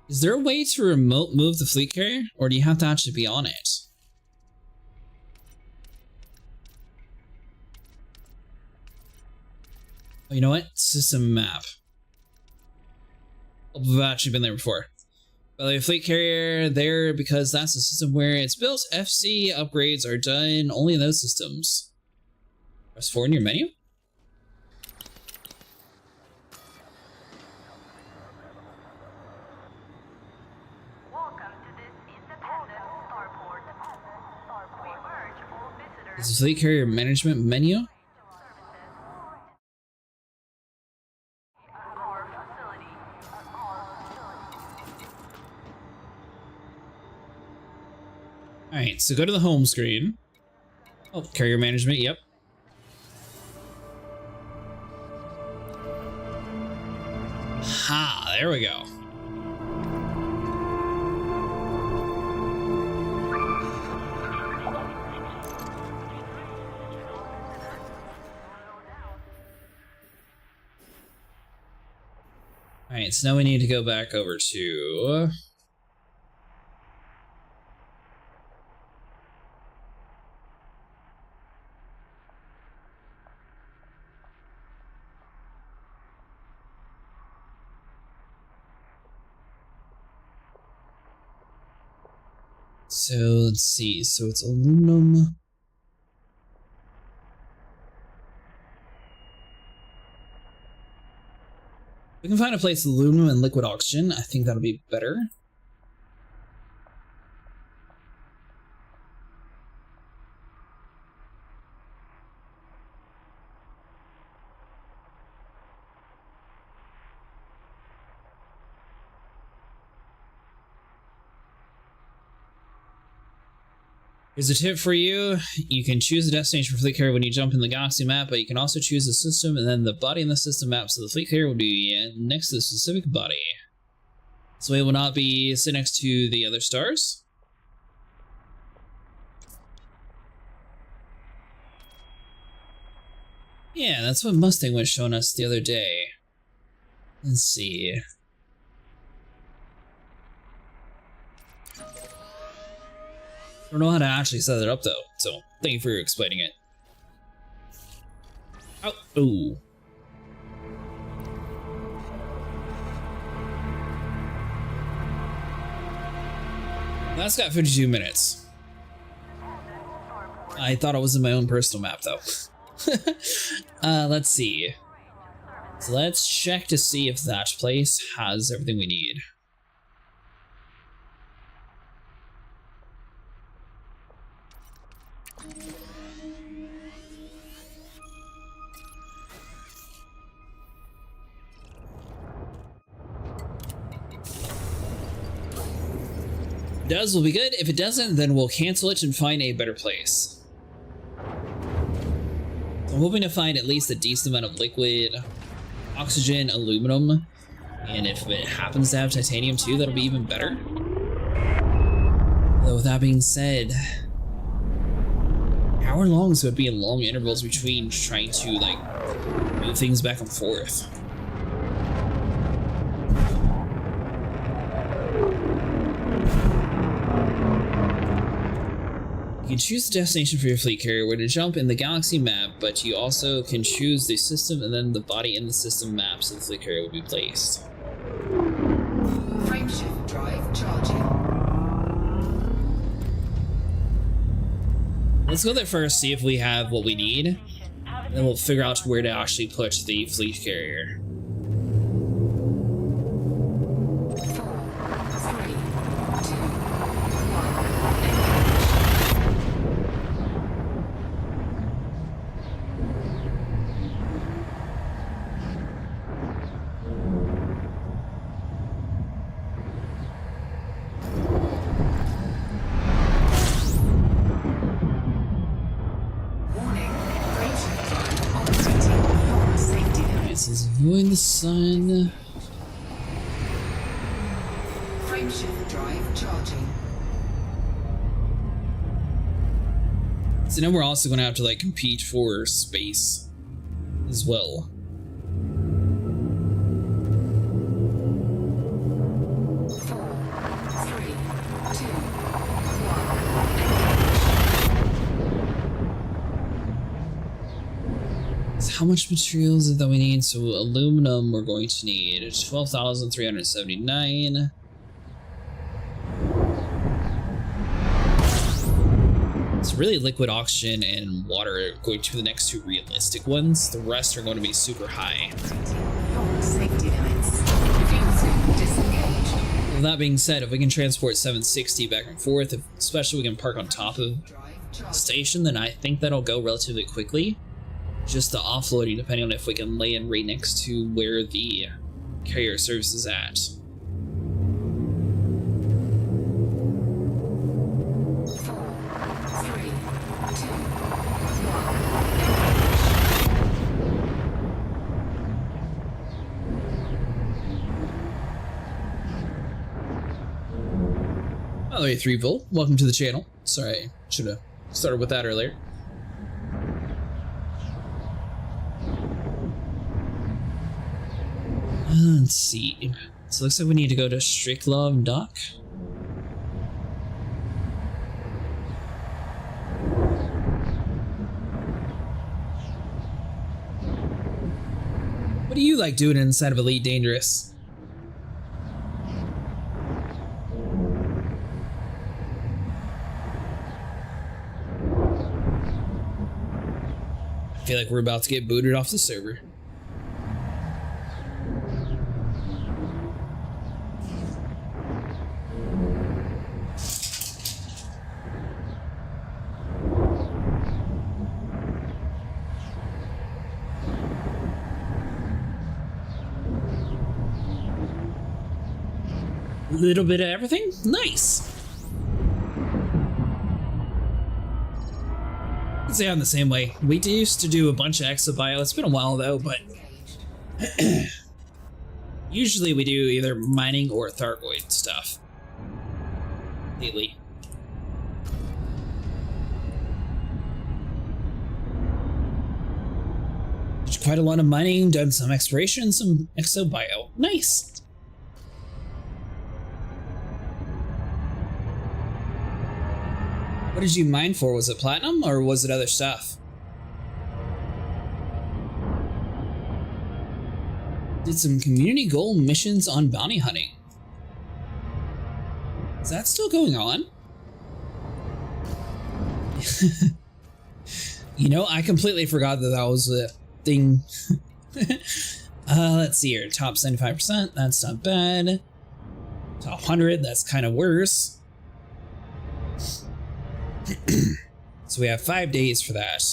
S1: Is there a way to remote move the fleet carrier, or do you have to actually be on it? Oh, you know what? System map. Oh, we've actually been there before. Well, the fleet carrier there because that's the system where it's built. FC upgrades are done only in those systems. Press 4 in your menu. Is the fleet carrier management menu? Alright, so go to the home screen. Oh, carrier management, yep. Ha, there we go. Alright, so now we need to go back over to... So let's see. So it's aluminum. We can find a place with aluminum and liquid oxygen. I think that'll be better. Here's a tip for you. You can choose a destination for fleet carrier when you jump in the galaxy map, but you can also choose a system and then the body in the system map, so the fleet carrier will be next to the specific body. So it will not be sit next to the other stars. Yeah, that's what Mustang was showing us the other day. Let's see. I don't know how to actually set it up though, so thank you for explaining it. Oh, ooh. That's got 52 minutes. I thought it was in my own personal map though. Let's see. So let's check to see if that place has everything we need. If it does, will be good. If it doesn't, then we'll cancel it and find a better place. So I'm hoping to find at least a decent amount of liquid, oxygen, aluminum, and if it happens to have titanium too, that'll be even better. Though with that being said, how long is it be in long intervals between trying to like move things back and forth? You can choose the destination for your fleet carrier where to jump in the galaxy map, but you also can choose the system and then the body in the system map so the fleet carrier will be placed.
S2: Frameshift drive charging.
S1: Let's go there first, see if we have what we need, and then we'll figure out where to actually put the fleet carrier.
S2: 4, 3, 2, 1. Warning. Frameshift drive operating beyond safety limits.
S1: This is avoid the sun.
S2: Frameshift drive charging.
S1: So now we're also going to have to like compete for space as well.
S2: 4, 3, 2, 1.
S1: So how much materials is it that we need? So aluminum we're going to need 12,379. It's really liquid oxygen and water are going to be the next two realistic ones. The rest are going to be super high.
S2: Beyond safety limits. Fuel scoop disengaged.
S1: With that being said, if we can transport 760 back and forth, especially we can park on top of
S2: Drive
S1: the
S2: charging.
S1: station, then I think that'll go relatively quickly. Just the offloading, depending on if we can lay in right next to where the carrier service is at.
S2: 4, 3, 2, 1.
S1: By the way, 3-Volt, welcome to the channel. Sorry, should have started with that earlier. Let's see. So it looks like we need to go to Striklov Dock. What do you like doing inside of Elite Dangerous? feel like we're about to get booted off the server. Little bit of everything? Nice! I'd say I'm the same way. We used to do a bunch of exobio. It's been a while though, but usually we do either mining or Thargoid stuff. Lately. Did quite a lot of mining, done some exploration, some exobio. Nice! What did you mine for? Was it platinum or was it other stuff? Did some community goal missions on bounty hunting. Is that still going on? You know, I completely forgot that that was a thing. Let's see here. Top 75%, that's not bad. Top 100, that's kind of worse. So we have 5 days for that.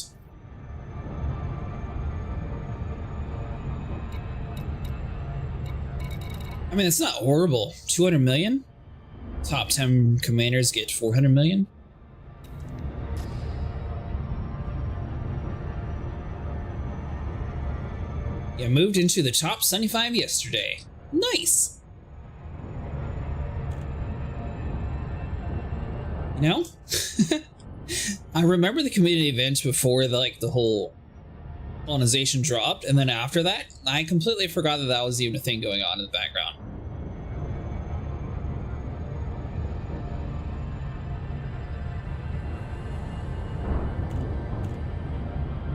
S1: I mean, it's not horrible. 200 million? Top 10 commanders get 400 million? Yeah, moved into the top 75 yesterday. Nice! You know? I remember the community event before the whole colonization dropped, and then after that, I completely forgot that that was even a thing going on in the background.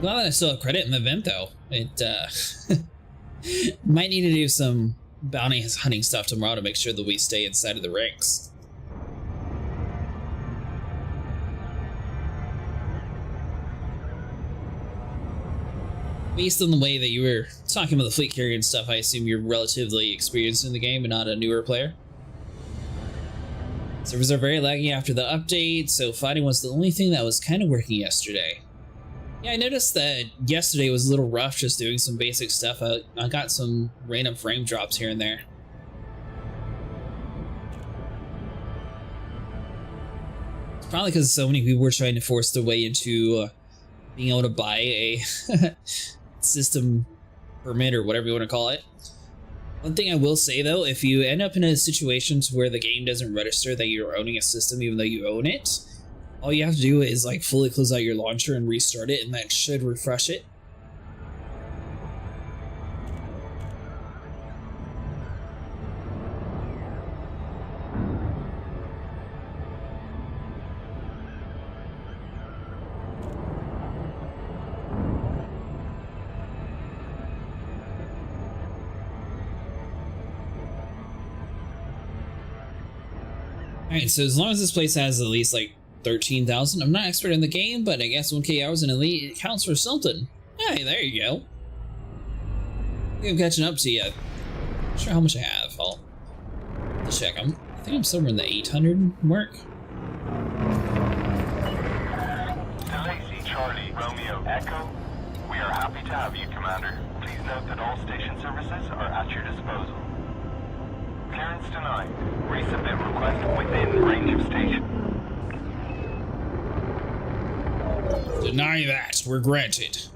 S1: Glad that I still have credit in the event though. It might need to do some bounty hunting stuff tomorrow to make sure that we stay inside of the ranks. Based on the way that you were talking about the fleet carrier and stuff, I assume you're relatively experienced in the game and not a newer player. Servers are very laggy after the update, so fighting was the only thing that was kind of working yesterday. Yeah, I noticed that yesterday was a little rough just doing some basic stuff. I got some random frame drops here and there. It's probably because so many people were trying to force their way into being able to buy a system permit or whatever you want to call it. One thing I will say though, if you end up in a situation where the game doesn't register that you're owning a system even though you own it, all you have to do is like fully close out your launcher and restart it, and that should refresh it. Alright, so as long as this place has at least like 13,000, I'm not expert in the game, but I guess 1k hours in Elite, it counts for something. Hey, there you go. I think I'm catching up to you. Not sure how much I have. I'll check. I think I'm somewhere in the 800 mark.
S3: Odyssey Charlie Romeo Echo, we are happy to have you, Commander. Please note that all station services are at your disposal. Clearance denied. Resubmit request within range of station.
S1: Deny that. We're granted.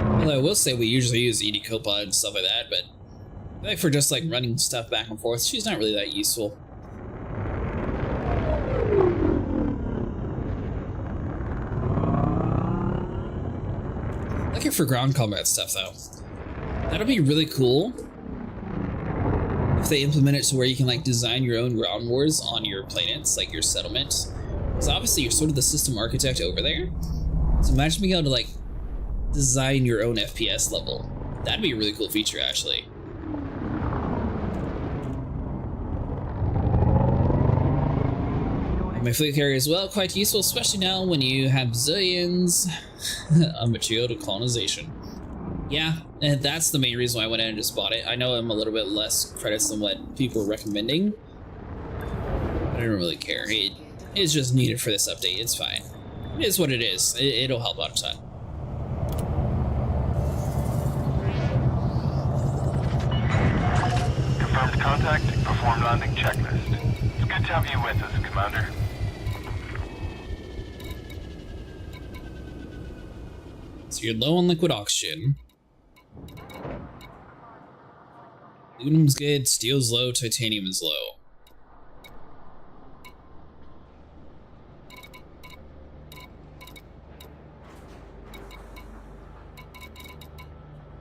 S1: Although I will say we usually use ED Copa and stuff like that, but I feel like for just like running stuff back and forth, she's not really that useful. I like it for ground combat stuff though. That'll be really cool if they implement it to where you can like design your own ground wars on your planets, like your settlement. Because obviously you're sort of the system architect over there. So imagine being able to like design your own FPS level. That'd be a really cool feature actually. My fleet carrier as well, quite useful, especially now when you have zillions of material to colonization. Yeah, and that's the main reason why I went in and just bought it. I know I'm a little bit less credits than what people are recommending. I don't really care. It is just needed for this update. It's fine. It is what it is. It'll help out a ton.
S3: Confirmed contact, perform landing checklist. It's good to have you with us, Commander.
S1: So you're low on liquid oxygen. Aluminum's good, steel's low, titanium is low.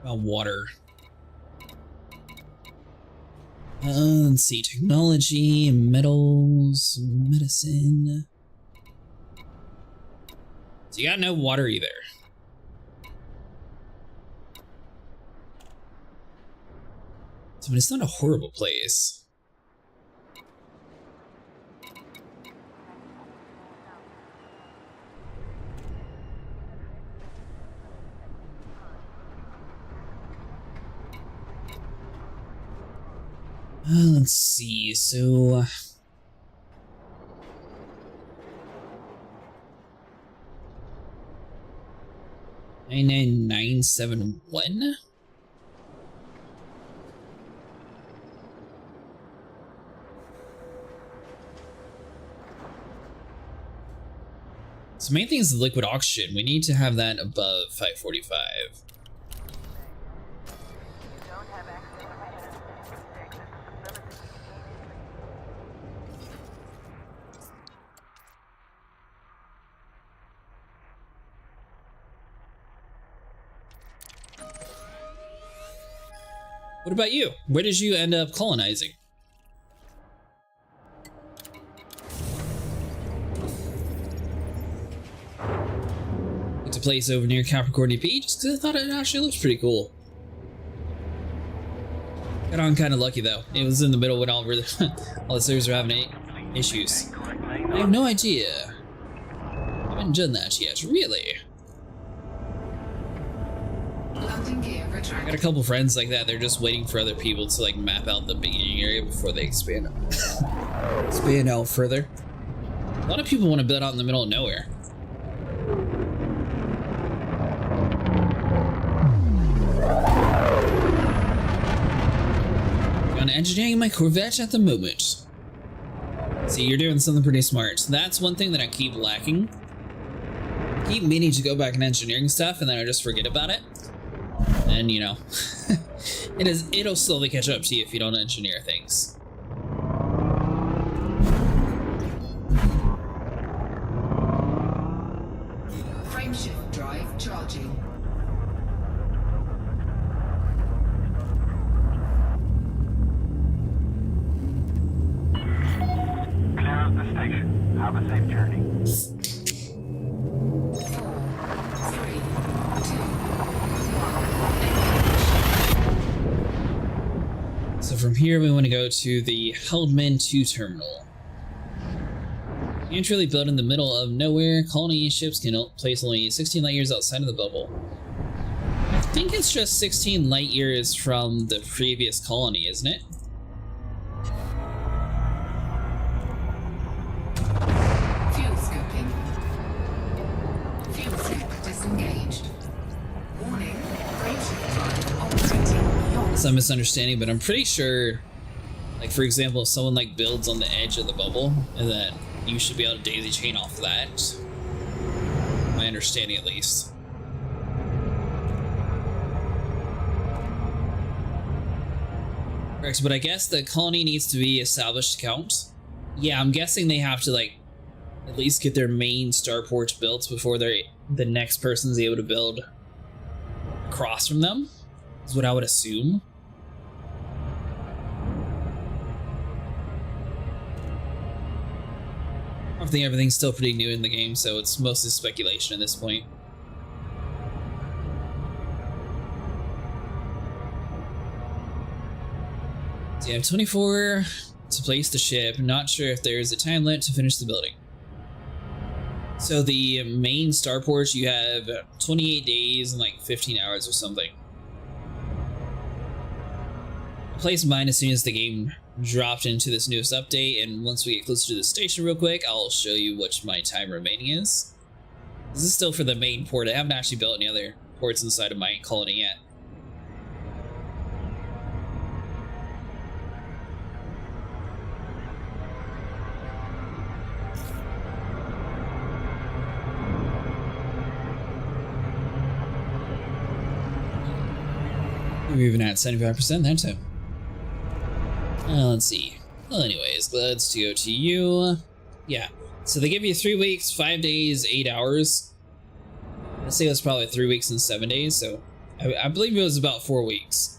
S1: About water. Let's see, technology, metals, medicine. So you got no water either. But it's not a horrible place. Let's see, so... 99971? So main thing is the liquid oxygen. We need to have that above 545. What about you? Where did you end up colonizing? It's a place over near Capricorn DP just because I thought it actually looks pretty cool. Got on kind of lucky though. It was in the middle when all the servers were having issues. I have no idea. I haven't done that yet, really.
S2: Landing gear
S1: I
S2: retracted.
S1: got a couple friends like that. They're just waiting for other people to like map out the beginning area before they expand out further. A lot of people want to build out in the middle of nowhere. I'm engineering my Corvette at the moment. See, you're doing something pretty smart. That's one thing that I keep lacking. I keep meaning to go back and engineering stuff, and then I just forget about it. And you know, it'll slowly catch up to you if you don't engineer things.
S2: Frameshift drive charging.
S3: Clear of the station. Have a safe journey.
S2: 4, 3, 2,
S1: So from here, we want to go to the Heldman 2 terminal. Can't really build in the middle of nowhere. Colony ships can place only 16 light years outside of the bubble. I think it's just 16 light years from the previous colony, isn't it?
S2: fuel scoping. Fuel scoop disengaged. Warning, frameshift drive operating beyond.
S1: It's a misunderstanding, but I'm pretty sure, like for example, if someone like builds on the edge of the bubble, and then you should be able to daisy chain off of that. My understanding, at least. Correct, but I guess the colony needs to be established to count. Yeah, I'm guessing they have to like at least get their main starports built before the next person's able to build across from them. Is what I would assume. I think everything's still pretty new in the game, so it's mostly speculation at this point. So you have 24 to place the ship. Not sure if there's a time limit to finish the building. So the main starports, you have 28 days and like 15 hours or something. I placed mine as soon as the game dropped into this newest update, and once we get closer to the station real quick, I'll show you what my time remaining is. This is still for the main port. I haven't actually built any other ports inside of my colony yet. We're even at 75% that time. Let's see. Well, anyways, let's go to you. Yeah. So they give you 3 weeks, 5 days, 8 hours. I'd say it was probably 3 weeks and 7 days. So I believe it was about 4 weeks.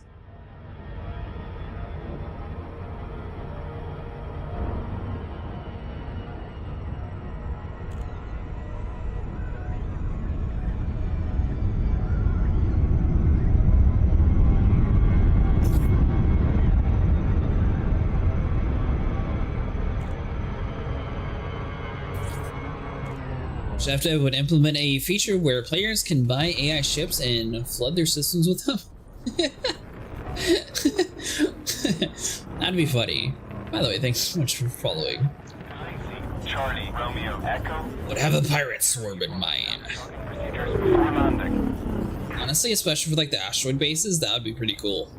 S1: Shafta would implement a feature where players can buy AI ships and flood their systems with them. That'd be funny. By the way, thanks so much for following.
S3: Charlie, Romeo, Echo.
S1: Would have a pirate swarm in mine.
S3: Procedures before landing.
S1: Honestly, especially for like the asteroid bases, that would be pretty cool.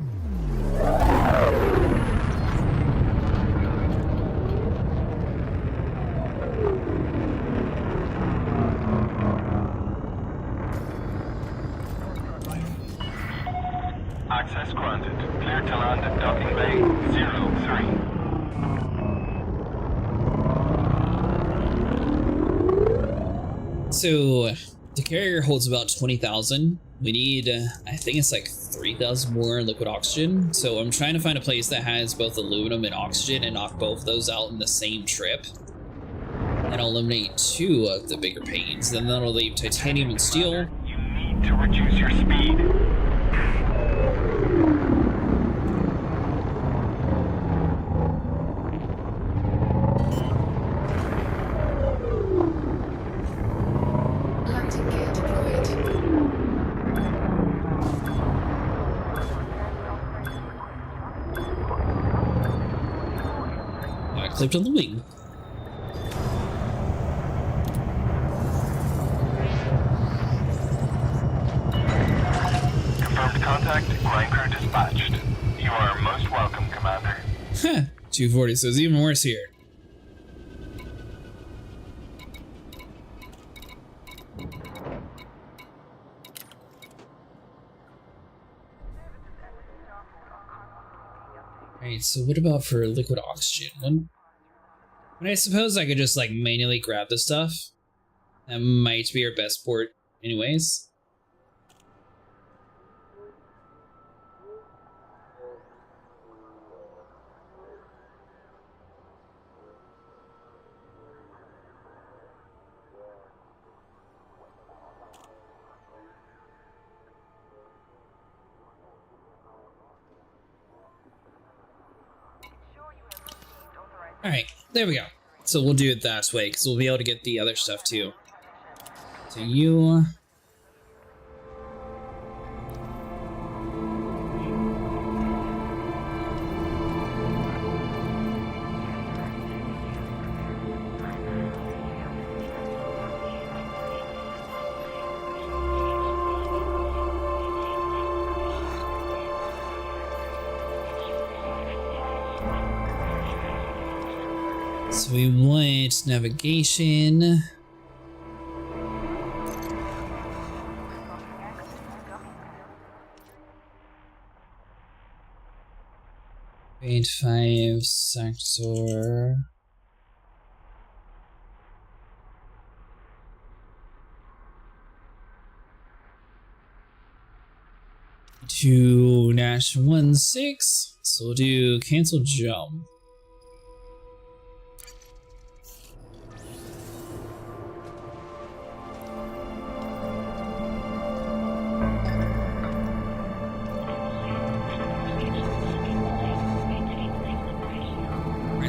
S3: Access granted. Clear to land at docking bay 03.
S1: So the carrier holds about 20,000. We need, I think it's like 3,000 more liquid oxygen. So I'm trying to find a place that has both aluminum and oxygen and knock both of those out in the same trip. And I'll eliminate 2 of the bigger pains. Then that'll leave titanium and steel.
S3: You need to reduce your speed.
S2: Landing gear deployed.
S1: I clipped on the wing.
S3: Confirmed contact. Ground crew dispatched. You are most welcome, Commander.
S1: Huh, 240, so it's even worse here. Alright, so what about for liquid oxygen? I suppose I could just like manually grab the stuff. That might be our best port anyways. Alright, there we go. So we'll do it that way, because we'll be able to get the other stuff too. So you... So we want navigation. Grade 5 sector. To Nash 1-6. So we'll do cancel jump.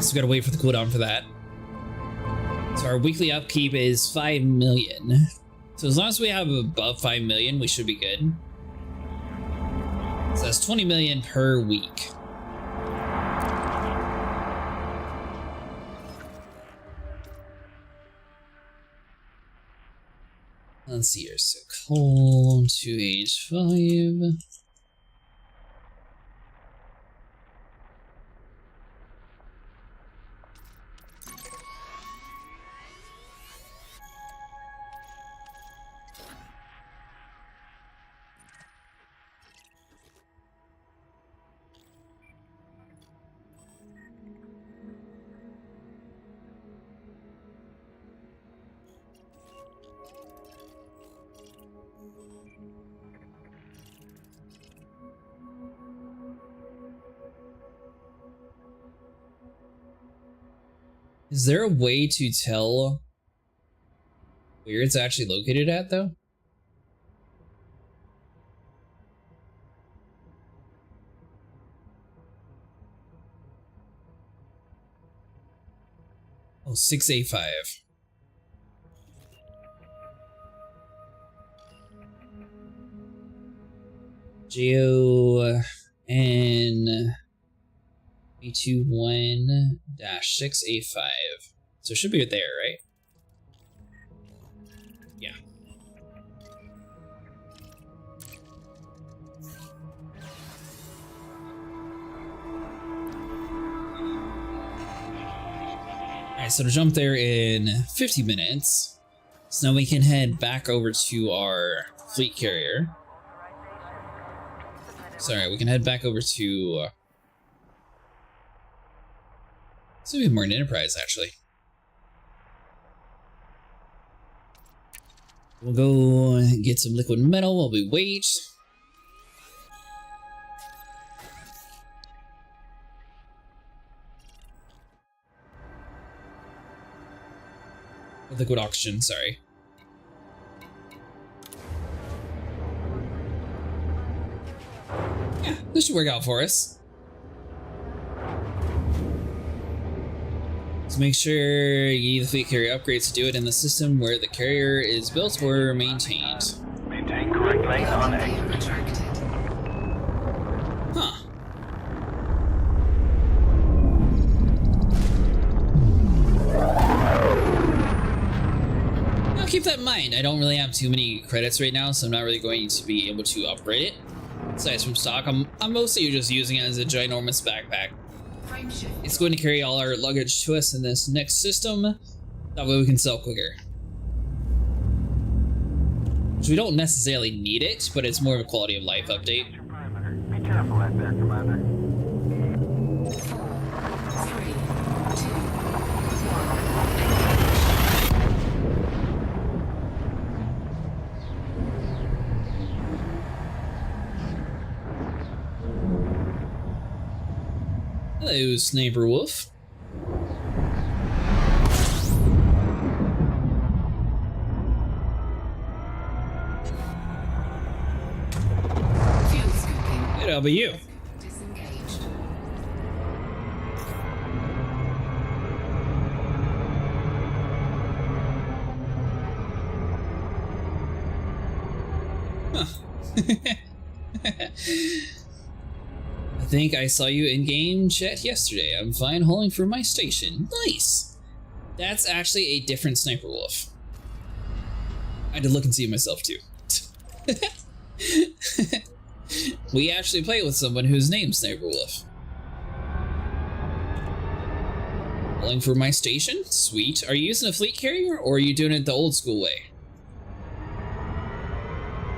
S1: So we gotta wait for the cooldown for that. So our weekly upkeep is 5 million. So as long as we have above 5 million, we should be good. So that's 20 million per week. Let's see here. So coal to age 5. Is there a way to tell where it's actually located at, though? Oh, 685. Geo N 321-685. So it should be there, right? Yeah. Alright, so to jump there in 50 minutes. So now we can head back over to our fleet carrier. Sorry, we can head back over to... This would be more an Enterprise, actually. We'll go get some liquid metal while we wait. Liquid oxygen, sorry. Yeah, this should work out for us. So make sure you need the fleet carrier upgrades to do it in the system where the carrier is built or maintained.
S3: Maintain correct lane on
S2: Building
S3: exit.
S2: layer retracted.
S1: Huh. Now keep that in mind. I don't really have too many credits right now, so I'm not really going to be able to upgrade it. Besides from stock, I'm mostly just using it as a ginormous backpack.
S2: Frame shift.
S1: It's going to carry all our luggage to us in this next system. That way we can sell quicker. Which we don't necessarily need it, but it's more of a quality of life update.
S3: Your perimeter. Be careful out there, Commander.
S2: 4, 3, 2, 1.
S1: Hello, Sniper Wolf.
S2: Fuel scooping.
S1: Good, how about you?
S2: Disengaged.
S1: Huh. I think I saw you in game chat yesterday. I'm fine holding for my station. Nice. That's actually a different Sniper Wolf. I had to look and see it myself too. We actually play with someone whose name's Sniper Wolf. Holding for my station? Sweet. Are you using a fleet carrier or are you doing it the old school way?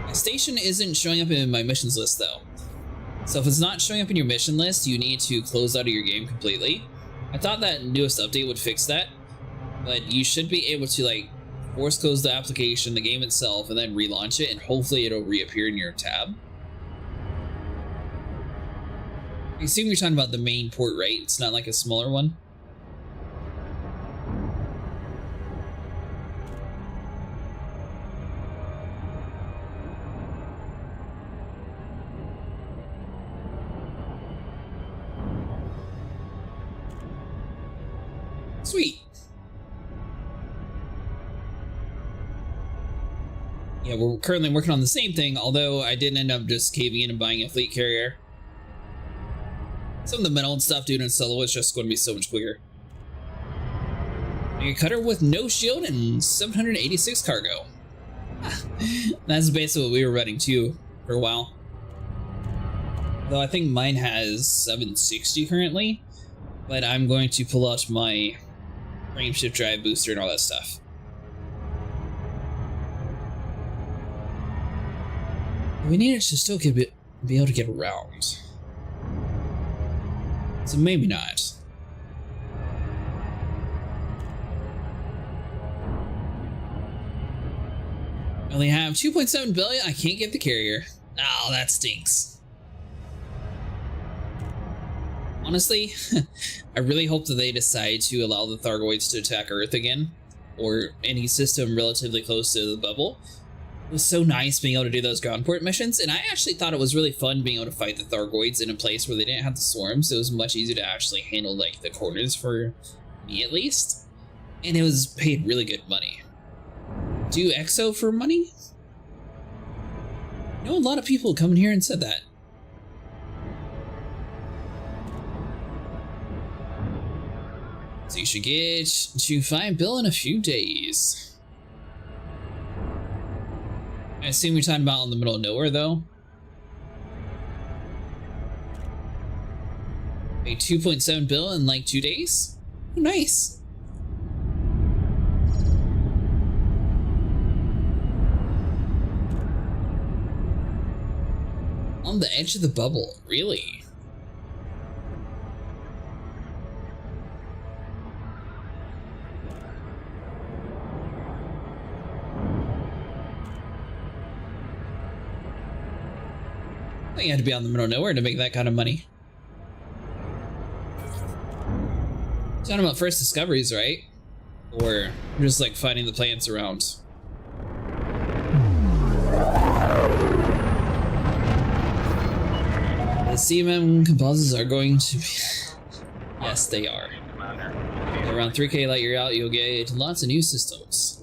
S1: My station isn't showing up in my missions list though. So if it's not showing up in your mission list, you need to close out of your game completely. I thought that newest update would fix that, but you should be able to like force close the application, the game itself, and then relaunch it, and hopefully it'll reappear in your tab. I assume you're talking about the main port, right? It's not like a smaller one. Sweet. Yeah, we're currently working on the same thing, although I did end up just caving in and buying a fleet carrier. Some of the metal and stuff doing in solo is just going to be so much quicker. A cutter with no shield and 786 cargo. That's basically what we were running too for a while. Though I think mine has 760 currently, but I'm going to pull out my frameshift drive booster and all that stuff. We need it to still be able to get around. So maybe not. I only have 2.7 billion. I can't get the carrier. Oh, that stinks. Honestly, I really hope that they decide to allow the Thargoids to attack Earth again, or any system relatively close to the bubble. It was so nice being able to do those ground port missions, and I actually thought it was really fun being able to fight the Thargoids in a place where they didn't have the swarms, so it was much easier to actually handle like the corners for me at least. And it was paid really good money. Do Exo for money? I know a lot of people come in here and said that. So you should get to 5 bill in a few days. I assume you're talking about in the middle of nowhere, though. A 2.7 bill in like 2 days? Oh, nice. On the edge of the bubble, really? I think you had to be out in the middle of nowhere to make that kind of money. It's talking about first discoveries, right? Or just like finding the plants around. The CMM composites are going to be... Yes, they are. Around 3K light year out, you'll get lots of new systems.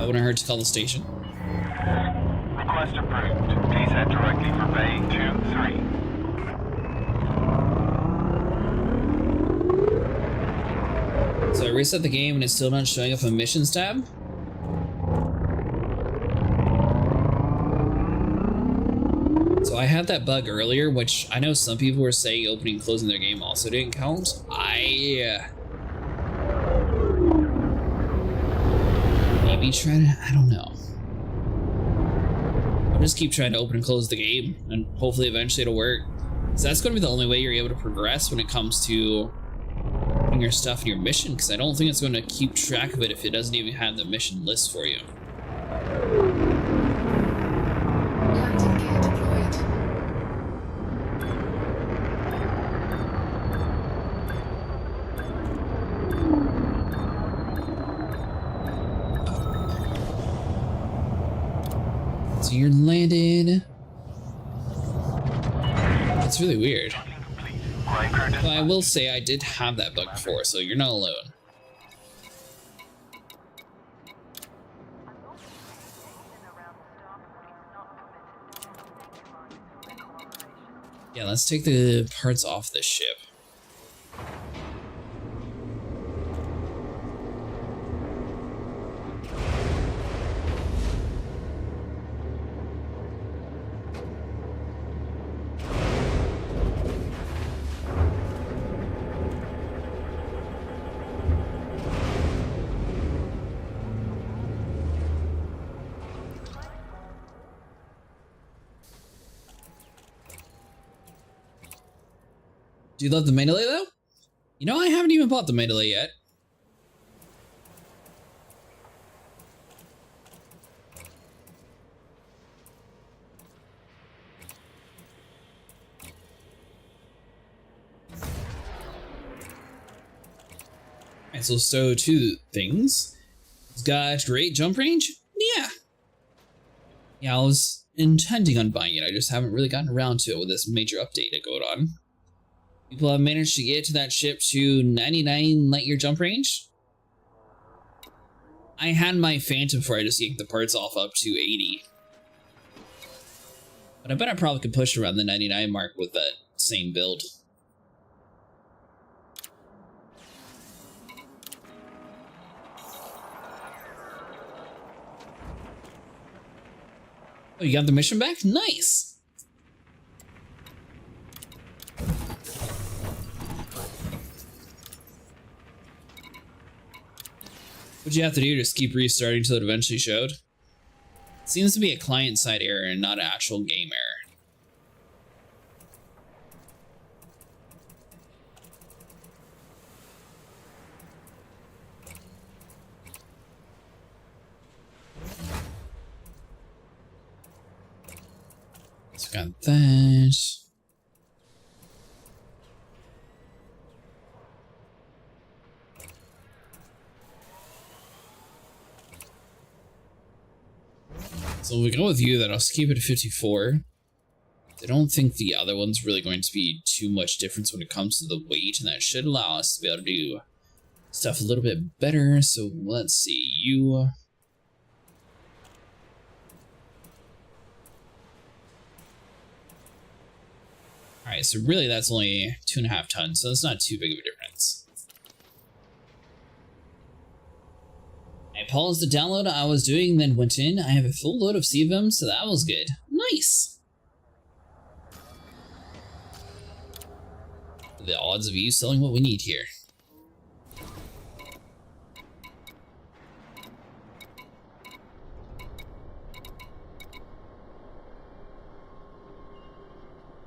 S1: When I heard to call the station.
S3: Request approved. Please head directly for Bay 2-3.
S1: So I reset the game and it's still not showing up a missions tab? So I had that bug earlier, which I know some people were saying opening and closing their game also didn't count. Maybe try to, I don't know. I'll just keep trying to open and close the game and hopefully eventually it'll work. So that's going to be the only way you're able to progress when it comes to putting your stuff in your mission, because I don't think it's going to keep track of it if it doesn't even have the mission list for you.
S2: Landing gear deployed.
S1: So you're landed. That's really weird. But I will say I did have that bug before, so you're not alone. Yeah, let's take the parts off this ship. Do you love the melee though? You know, I haven't even bought the melee yet. Alright, so two things. It's got great jump range? Yeah. Yeah, I was intending on buying it. I just haven't really gotten around to it with this major update going on. People have managed to get to that ship to 99 light year jump range. I had my Phantom before I just yanked the parts off up to 80. But I bet I probably could push around the 99 mark with that same build. Oh, you got the mission back? Nice! What'd you have to do? Just keep restarting until it eventually showed? It seems to be a client-side error and not an actual game error. So got that. So if we go with you, then I'll keep it at 54. I don't think the other one's really going to be too much difference when it comes to the weight, and that should allow us to be able to do stuff a little bit better. So let's see, you... Alright, so really that's only 2.5 tons, so that's not too big of a difference. I paused the download I was doing, then went in. I have a full load of CVM, so that was good. Nice! The odds of you selling what we need here.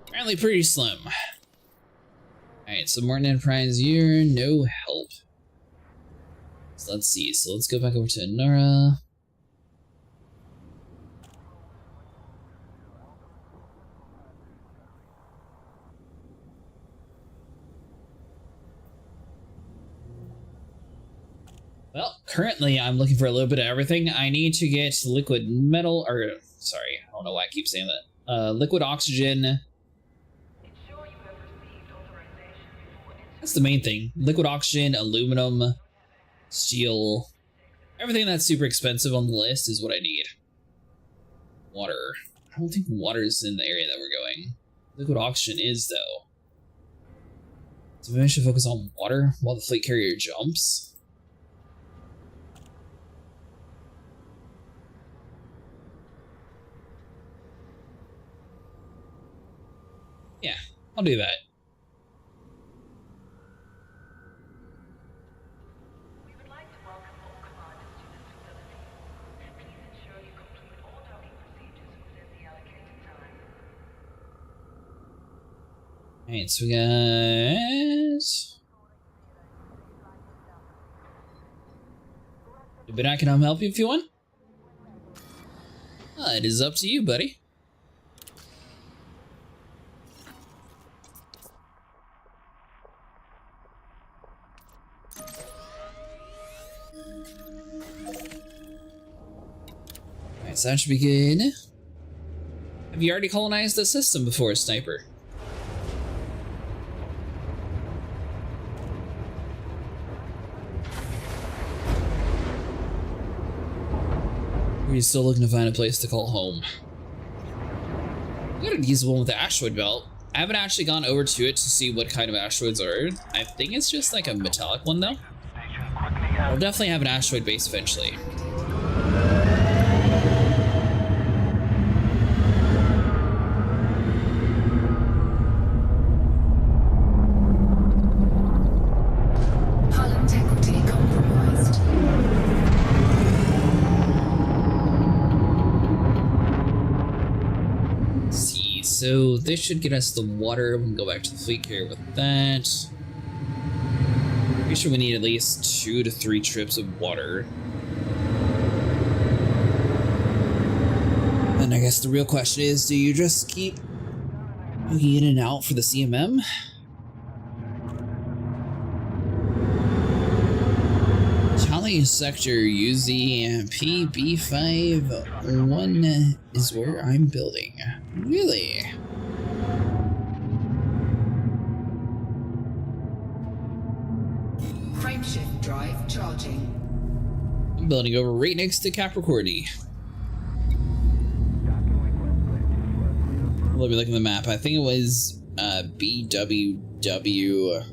S1: Apparently pretty slim. Alright, so Martin Enterprise year, no help. So let's see, so let's go back over to Nara. Well, currently I'm looking for a little bit of everything. I need to get liquid metal, or sorry, I don't know why I keep saying that. Liquid oxygen. That's the main thing. Liquid oxygen, aluminum, steel. Everything that's super expensive on the list is what I need. Water. I don't think water is in the area that we're going. Liquid oxygen is, though. So maybe I should focus on water while the fleet carrier jumps. Yeah, I'll do that. Alright, so we got... But I can help you if you want. It is up to you, buddy. Alright, so that should be good. Have you already colonized the system before, Sniper? Or are you still looking to find a place to call home? We got a decent one with the asteroid belt. I haven't actually gone over to it to see what kind of asteroids are. I think it's just like a metallic one, though. I'll definitely have an asteroid base eventually. So this should get us the water. We can go back to the fleet carrier with that. Pretty sure we need at least 2 to 3 trips of water. And I guess the real question is, do you just keep moving in and out for the CMM? Nice sector UZP B51 is where I'm building. Really?
S2: Frameshift drive charging.
S1: I'm building over right next to Capricorni. Let me look at the map. I think it was BWW.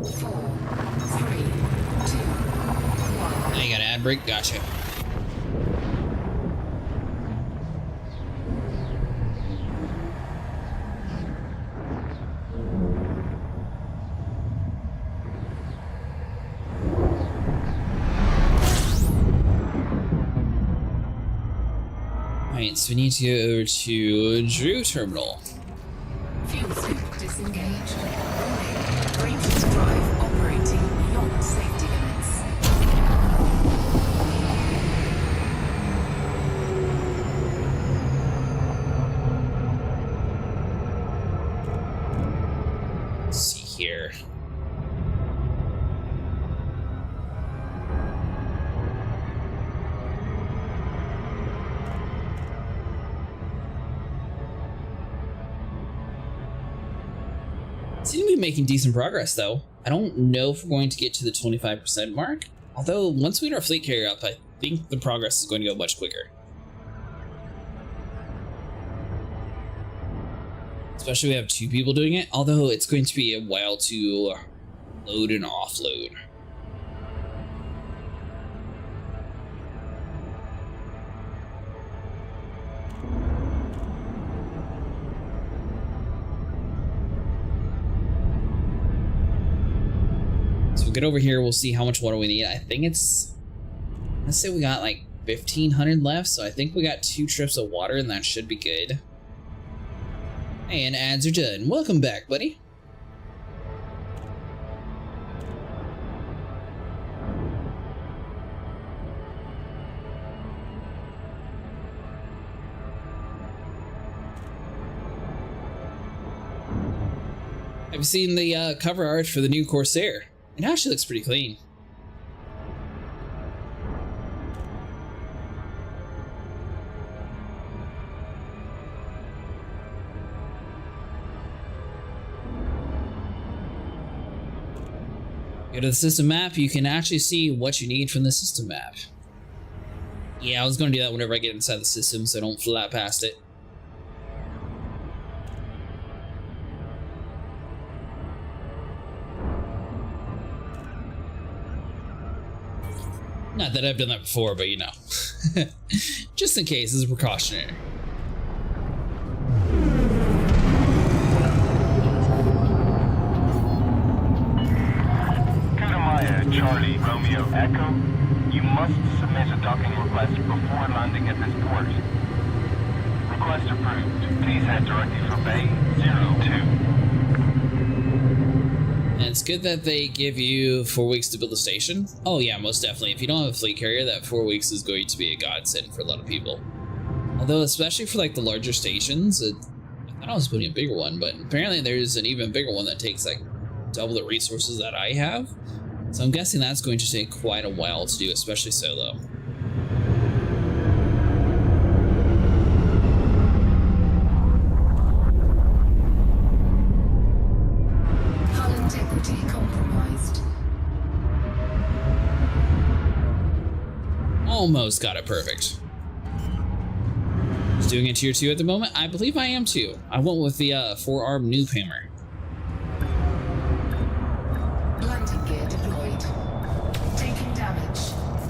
S2: 4, 3, 2, 1.
S1: I got an ad break. Gotcha. Alright, so we need to go to Drew Terminal.
S2: Fuel scoop disengaged. Warning. Frameshift drive operating beyond safety limits.
S1: Let's see here. Seem to be making decent progress, though. I don't know if we're going to get to the 25% mark. Although, once we get our fleet carrier up, I think the progress is going to go much quicker. Especially if we have 2 people doing it, although it's going to be a while to load and offload. So we'll get over here, we'll see how much water we need. I think it's, let's say we got like 1,500 left, so I think we got 2 trips of water and that should be good. And ads are done. Welcome back, buddy. Have you seen the cover art for the new Corsair? It actually looks pretty clean. Go to the system map, you can actually see what you need from the system map. Yeah, I was going to do that whenever I get inside the system, so I don't flat past it. Not that I've done that before, but you know. Just in case, as a precautionary.
S3: Charlie Romeo Echo, you must submit a docking request before landing at this port. Request approved. Please head directly for Bay 02.
S1: And it's good that they give you 4 weeks to build a station. Oh yeah, most definitely. If you don't have a fleet carrier, that 4 weeks is going to be a godsend for a lot of people. Although, especially for like the larger stations, I thought I was putting a bigger one, but apparently there's an even bigger one that takes like double the resources that I have. So I'm guessing that's going to take quite a while to do, especially solo.
S2: Hull integrity compromised.
S1: Almost got it perfect. Just doing a tier 2 at the moment. I believe I am too. I went with the 4-arm noob hammer.
S2: Landing gear deployed. Taking damage.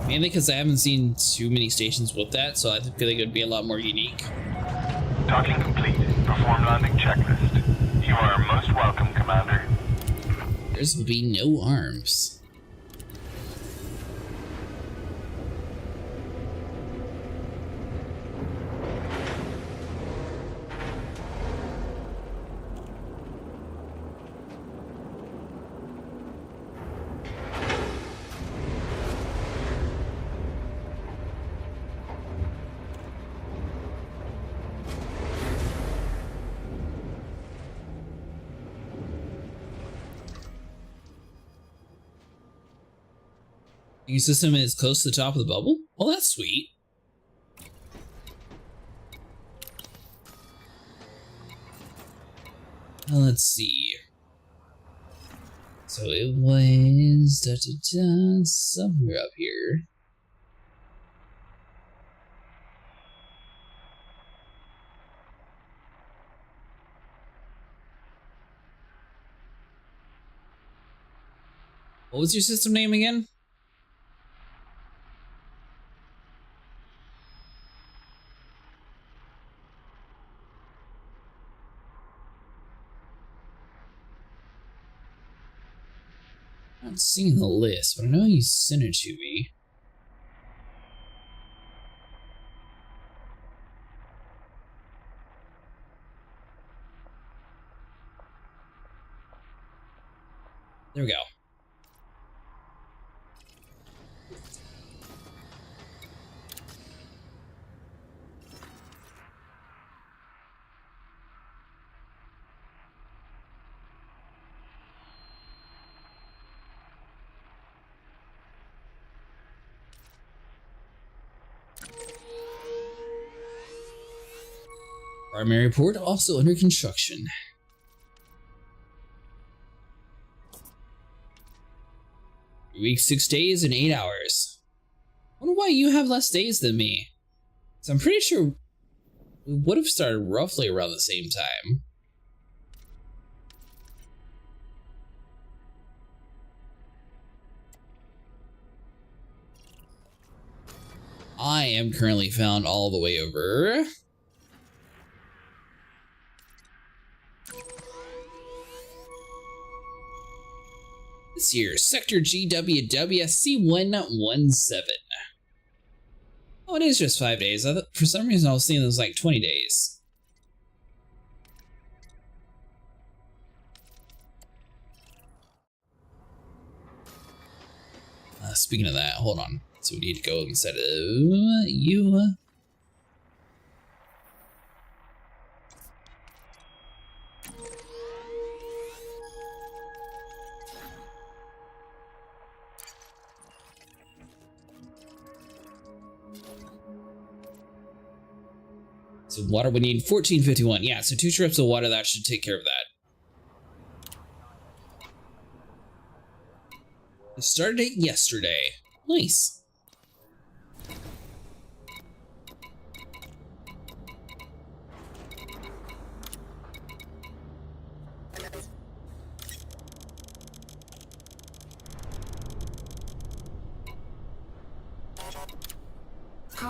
S1: Mainly because I haven't seen too many stations with that, so I feel like it would be a lot more unique.
S3: Docking complete. Perform landing checklist. You are most welcome, Commander.
S1: There's will be no arms. Your system is close to the top of the bubble? Well, that's sweet. Let's see. So it was somewhere up here. What was your system name again? I'm not seeing the list, but I know you sent it to me. There we go. Primary port also under construction. Week 6 days and 8 hours. I wonder why you have less days than me. So I'm pretty sure we would have started roughly around the same time. I am currently found all the way over. This year, Sector GWWSC117. Oh, it is just 5 days. For some reason, I was thinking it was like 20 days. Speaking of that, hold on. So we need to go instead of you. So water, we need 1451. Yeah, so 2 trips of water, that should take care of that. I started it yesterday. Nice.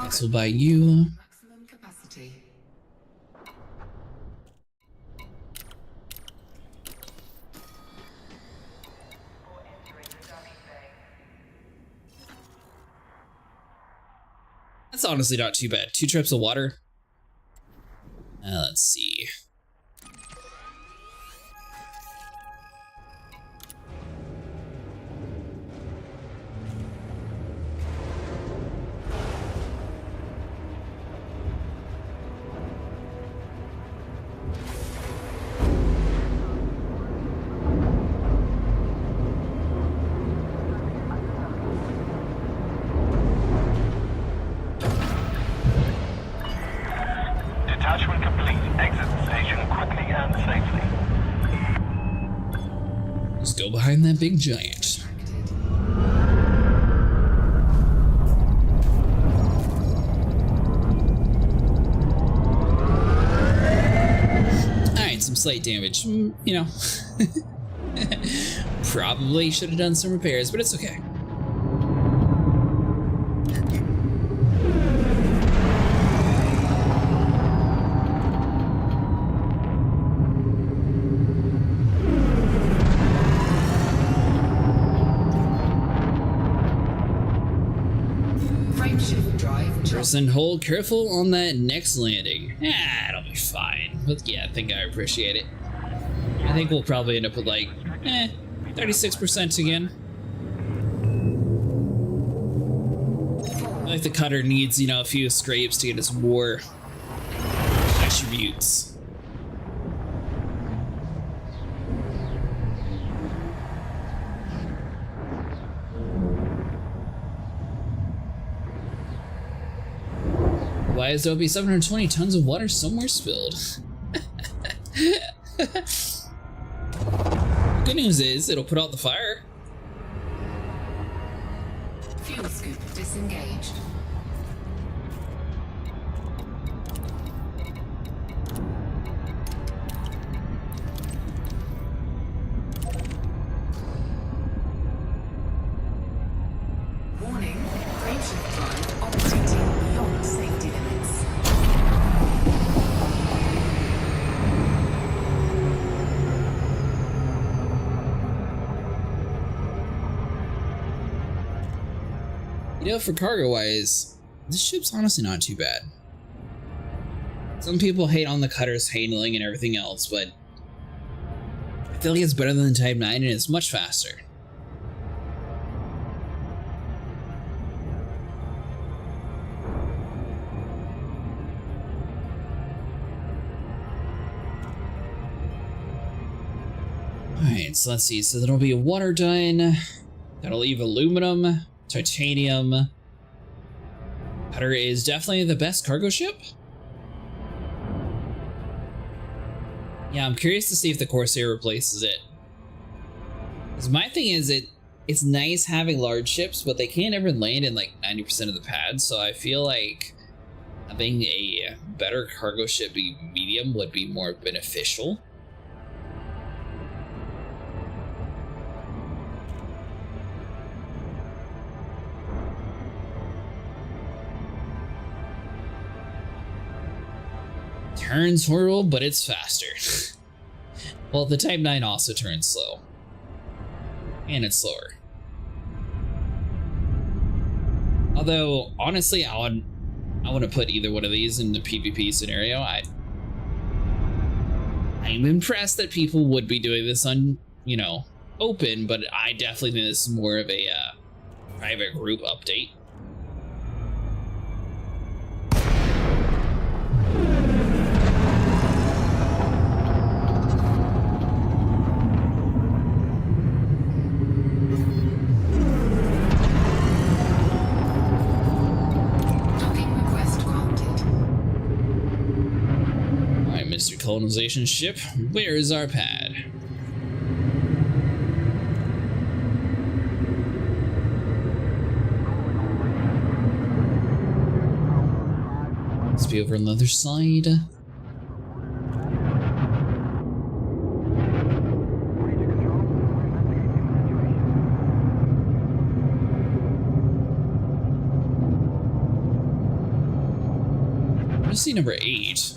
S1: This will buy you.
S2: Maximum capacity.
S1: That's honestly not too bad. 2 trips of water. Let's see.
S3: Detachment complete. Exit the station quickly and safely.
S1: Just go behind that big giant. Alright, some slight damage. You know. Probably should have done some repairs, but it's okay. And hold careful on that next landing. It'll be fine. But yeah, I think I appreciate it. I think we'll probably end up with like 36% again. Like the cutter needs, you know, a few scrapes to get its war attributes. Otherwise, there will be 720 tons of water somewhere spilled. Good news is, it'll put out the fire.
S2: Fuel scoop disengaged. Warning, frameshift drive operating beyond safety limits.
S1: You know, for cargo-wise, this ship's honestly not too bad. Some people hate on the cutter's handling and everything else, but I feel like it's better than the Type 9 and it's much faster. Alright, so let's see. So there'll be a water done. That'll leave aluminum, titanium. Cutter is definitely the best cargo ship. Yeah, I'm curious to see if the Corsair replaces it. Because my thing is, it's nice having large ships, but they can't ever land in like 90% of the pads, so I feel like having a better cargo ship be medium would be more beneficial. Turns horrible, but it's faster. Well, the Type 9 also turns slow. And it's slower. Although, honestly, I want to put either one of these in the PvP scenario. I'm impressed that people would be doing this on, you know, open, but I definitely think this is more of a private group update. Colonization ship, where is our pad? Let's be over on the other side. I see number 8.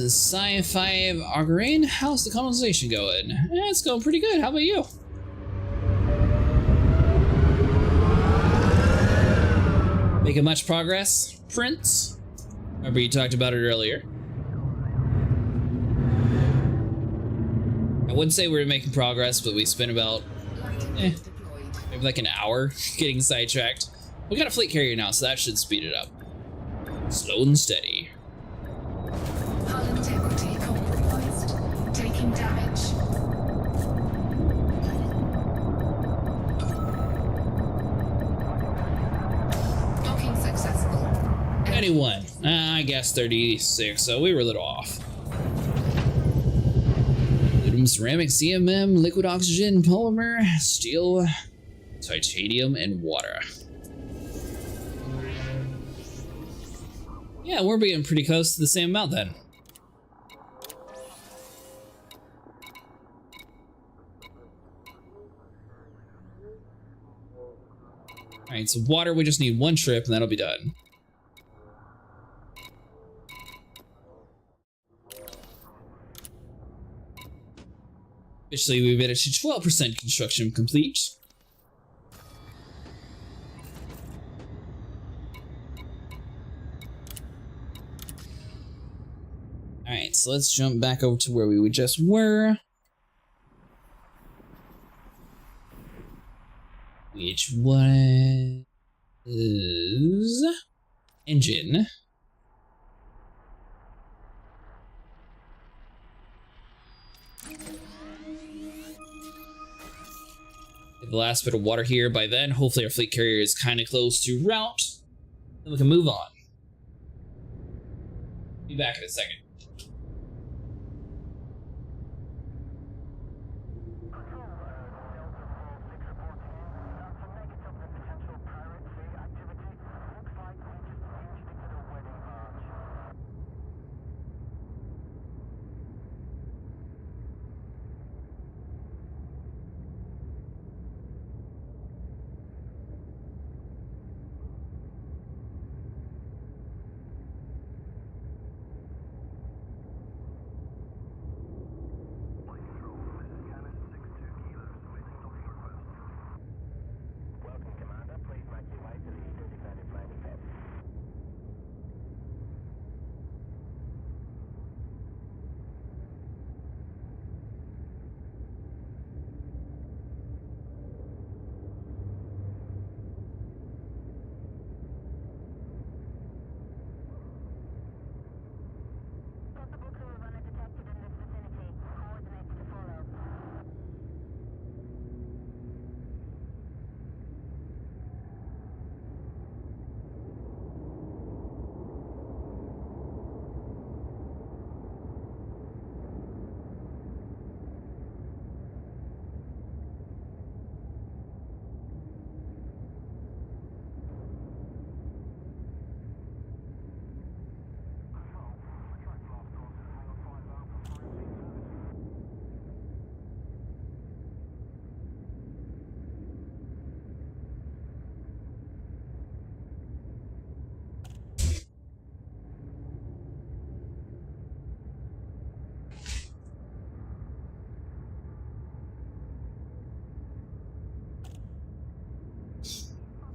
S1: Sci-Fi Augurin, how's the colonization going? It's going pretty good. How about you? Making much progress, Prince? Remember you talked about it earlier. I wouldn't say we were making progress, but we spent about maybe like an hour getting sidetracked. We got a fleet carrier now, so that should speed it up. Slow and steady.
S2: Integrity compromised. Taking damage. Docking successful.
S1: 91. I guess 36, so we were a little off. Aluminum, ceramic, CMM, liquid oxygen, polymer, steel, titanium, and water. Yeah, we're being pretty close to the same amount then. Alright, so water, we just need one trip and that'll be done. Officially, we've made it to 12% construction complete. Alright, so let's jump back over to where we just were. Which was engine. The last bit of water here. By then, hopefully our fleet carrier is kind of close to route. Then we can move on. Be back in a second.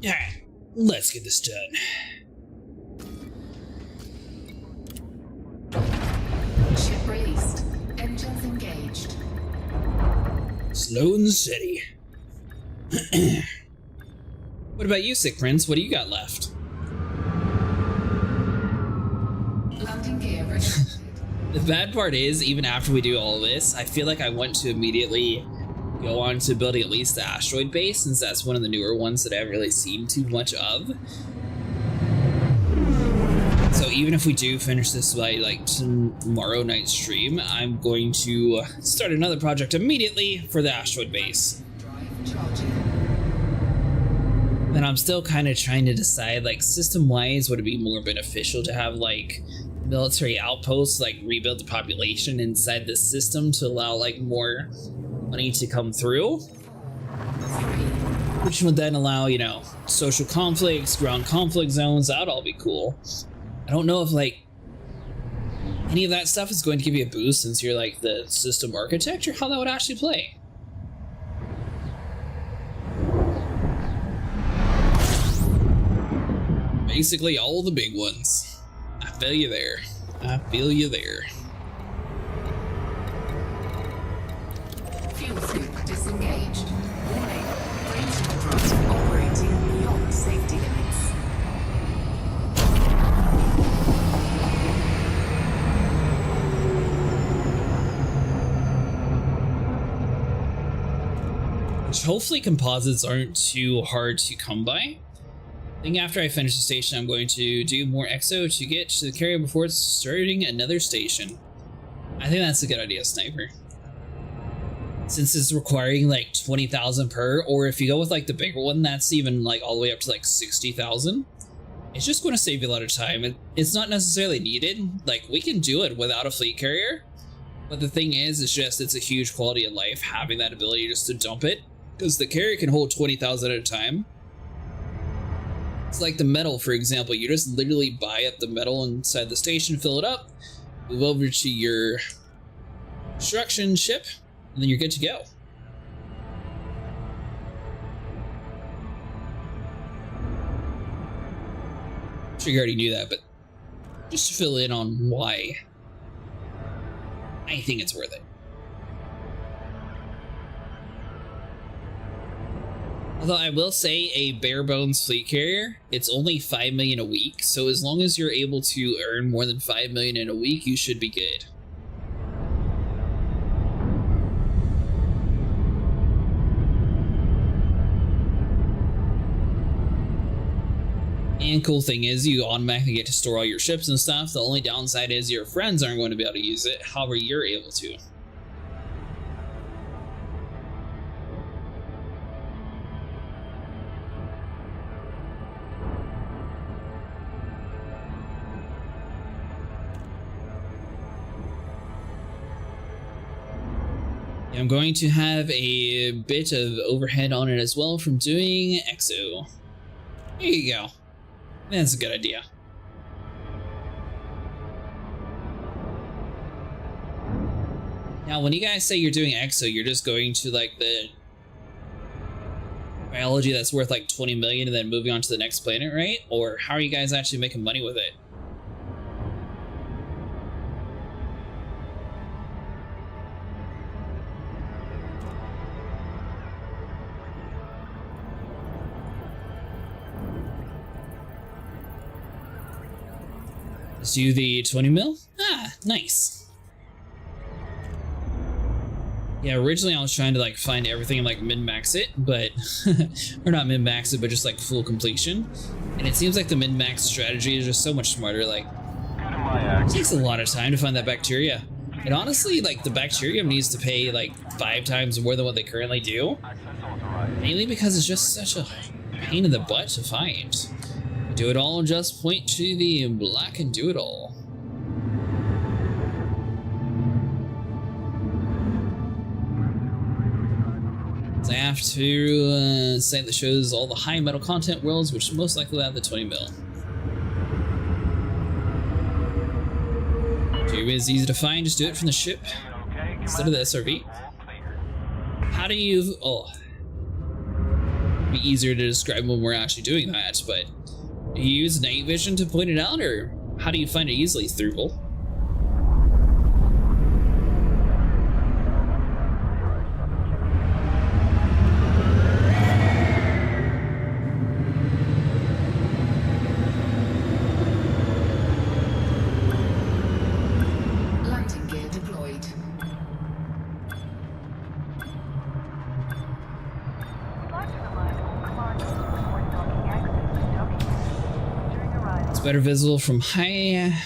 S1: Alright, let's get this done.
S2: Ship released. Engines engaged.
S1: Sloan City. What about you, Sick Prince? What do you got left?
S2: Landing gear ready.
S1: The bad part is, even after we do all this, I feel like I want to immediately go on to building at least the asteroid base, since that's one of the newer ones that I haven't really seen too much of. So even if we do finish this by like tomorrow night's stream, I'm going to start another project immediately for the asteroid base.
S2: Drive charging.
S1: And I'm still kind of trying to decide, like, system-wise, would it be more beneficial to have like military outposts, like rebuild the population inside the system to allow like more money to come through, which would then allow, you know, social conflicts, ground conflict zones. That'd all be cool. I don't know if like any of that stuff is going to give you a boost since you're like the system architect, or how that would actually play. Basically all the big ones. I feel you there. I feel you there.
S2: Fuel scoop disengaged. Warning. Brain drive operating beyond safety limits.
S1: Which hopefully composites aren't too hard to come by. I think after I finish the station, I'm going to do more exo to get to the carrier before it's starting another station. I think that's a good idea, Sniper. Since it's requiring like 20,000 per, or if you go with like the bigger one, that's even like all the way up to like 60,000. It's just going to save you a lot of time. It's not necessarily needed. Like, we can do it without a fleet carrier. But the thing is, it's just, it's a huge quality of life having that ability just to dump it. Because the carrier can hold 20,000 at a time. It's like the metal, for example. You just literally buy up the metal inside the station, fill it up, move over to your construction ship, and then you're good to go. I'm sure you already knew that, but just to fill in on why I think it's worth it. Although I will say, a bare bones fleet carrier, it's only 5 million a week, so as long as you're able to earn more than 5 million in a week, you should be good. And cool thing is you automatically get to store all your ships and stuff. The only downside is your friends aren't going to be able to use it. However, you're able to. I'm going to have a bit of overhead on it as well from doing EXO. There you go. That's a good idea. Now, when you guys say you're doing EXO, you're just going to like the biology that's worth like 20 million and then moving on to the next planet, right? Or how are you guys actually making money with it? Let's do the 20 mil. Ah, nice. Yeah, originally I was trying to like find everything and like min-max it, but or not min-max it, but just like full completion. And it seems like the min-max strategy is just so much smarter. Like, it takes a lot of time to find that bacteria. And honestly, like the bacterium needs to pay like 5 times more than what they currently do. Mainly because it's just such a pain in the butt to find. Do it all, just point to the black and do it all. So I have to site that shows all the high metal content worlds, which most likely will have the 20 mil. Tube is easy to find, just do it from the ship instead of the SRV. How do you... Oh. It'd be easier to describe when we're actually doing that, but... Do you use night vision to point it out, or how do you find it easily, Thruble?
S2: Landing gear deployed.
S1: Better visible from high.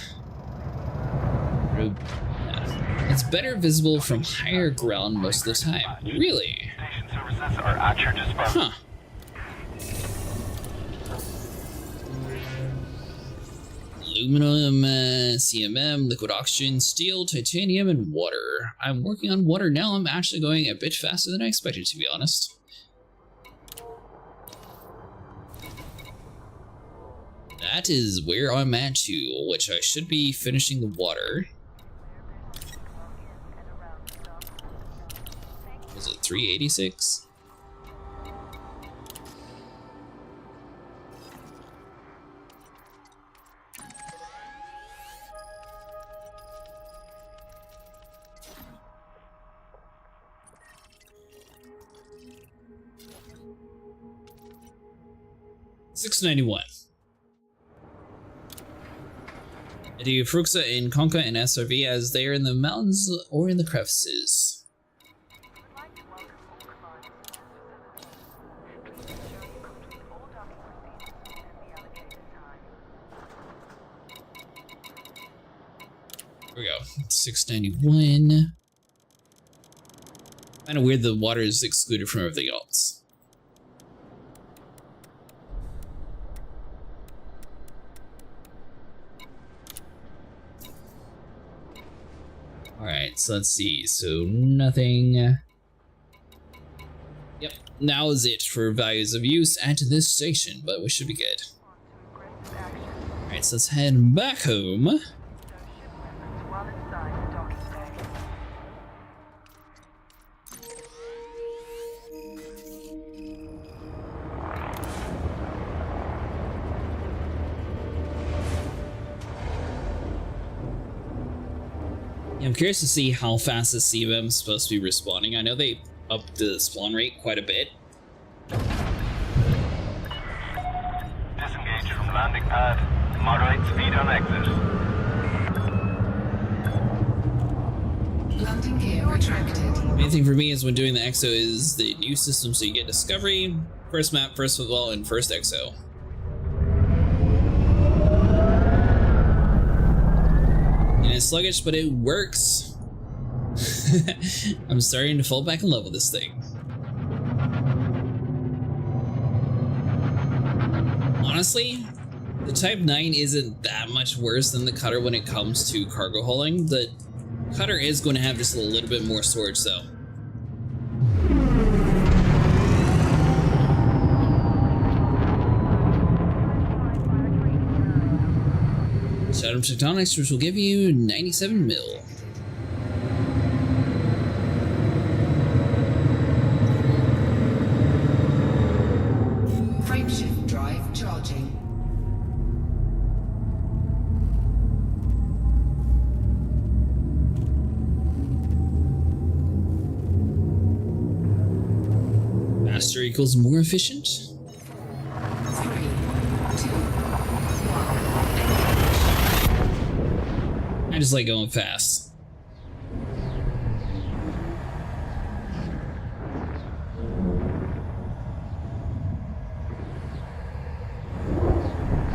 S1: It's better visible from higher ground most of the time. Really?
S3: Station services are at your disposal.
S1: Huh. Aluminum, CMM, liquid oxygen, steel, titanium, and water. I'm working on water now. I'm actually going a bit faster than I expected, to be honest. That is where I'm at too, which I should be finishing the water. Was it 386? $691. I do Fruxa in Conca and SRV as they are in the mountains or in the crevices. Here we go. 691. Kind of weird the water is excluded from everything else. Alright, so let's see. So nothing. Yep, now is it for values of use at this station, but we should be good. Alright, so let's head back home. I'm curious to see how fast the CVM is supposed to be respawning. I know they upped the spawn rate quite a bit.
S3: Disengage from landing pad. Moderate speed on exit.
S2: Landing gear retracted.
S1: The main thing for me is when doing the EXO is the new system, so you get Discovery, first map, first football, and first EXO. sluggish, but it works. I'm starting to fall back in love with this thing. Honestly, the Type 9 isn't that much worse than the Cutter when it comes to cargo hauling. The Cutter is going to have just a little bit more storage though. Shadow Tectonics, which will give you 97 mil.
S2: Frameshift drive charging.
S1: Faster equals more efficient.
S2: 3, 2, 1.
S1: I just like going fast.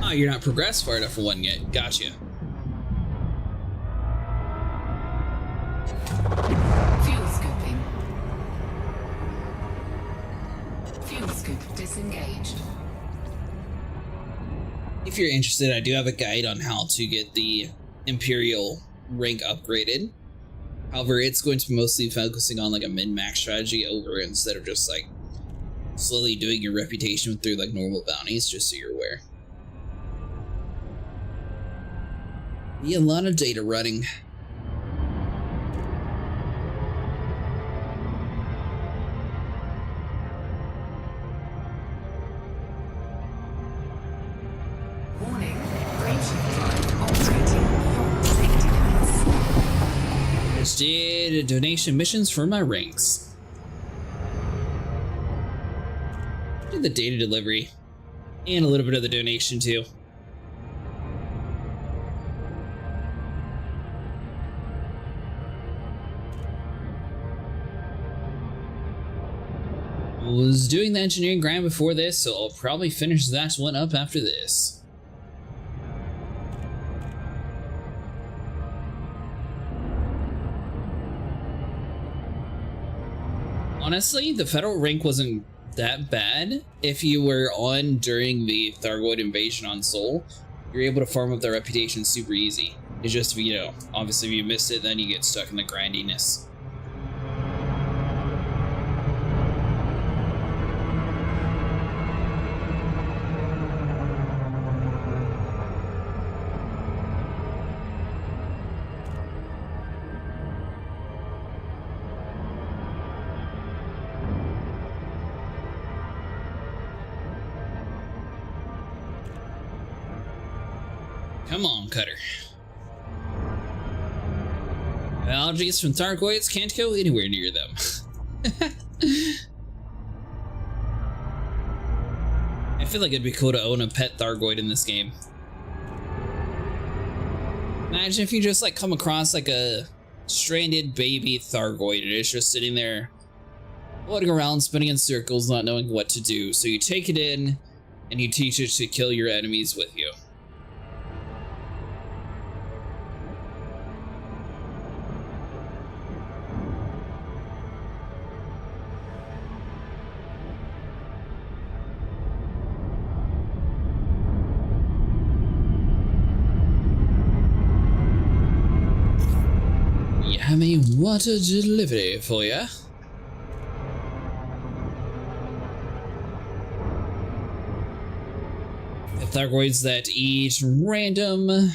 S1: Oh, you're not progressed far enough for one yet. Gotcha.
S2: Fuel scooping. Fuel scoop disengaged.
S1: If you're interested, I do have a guide on how to get the Imperial rank upgraded. However, it's going to be mostly focusing on like a min-max strategy over instead of just like slowly doing your reputation through like normal bounties, just so you're aware. Be a lot of data running.
S2: Warning. Frameshift drive operating beyond safety limits.
S1: Just did donation missions for my ranks. Did the data delivery and a little bit of the donation too. Was doing the engineering grind before this, so I'll probably finish that one up after this. Honestly, the federal rank wasn't that bad. If you were on during the Thargoid invasion on Sol, you're able to farm up their reputation super easy. It's just, you know, obviously if you missed it, then you get stuck in the grindiness. Come on, Cutter. Biologies from Thargoids can't go anywhere near them. I feel like it'd be cool to own a pet Thargoid in this game. Imagine if you just like come across like a stranded baby Thargoid and it's just sitting there floating around, spinning in circles, not knowing what to do. So you take it in and you teach it to kill your enemies with you. Have a water delivery for ya. The Thargoids that eat random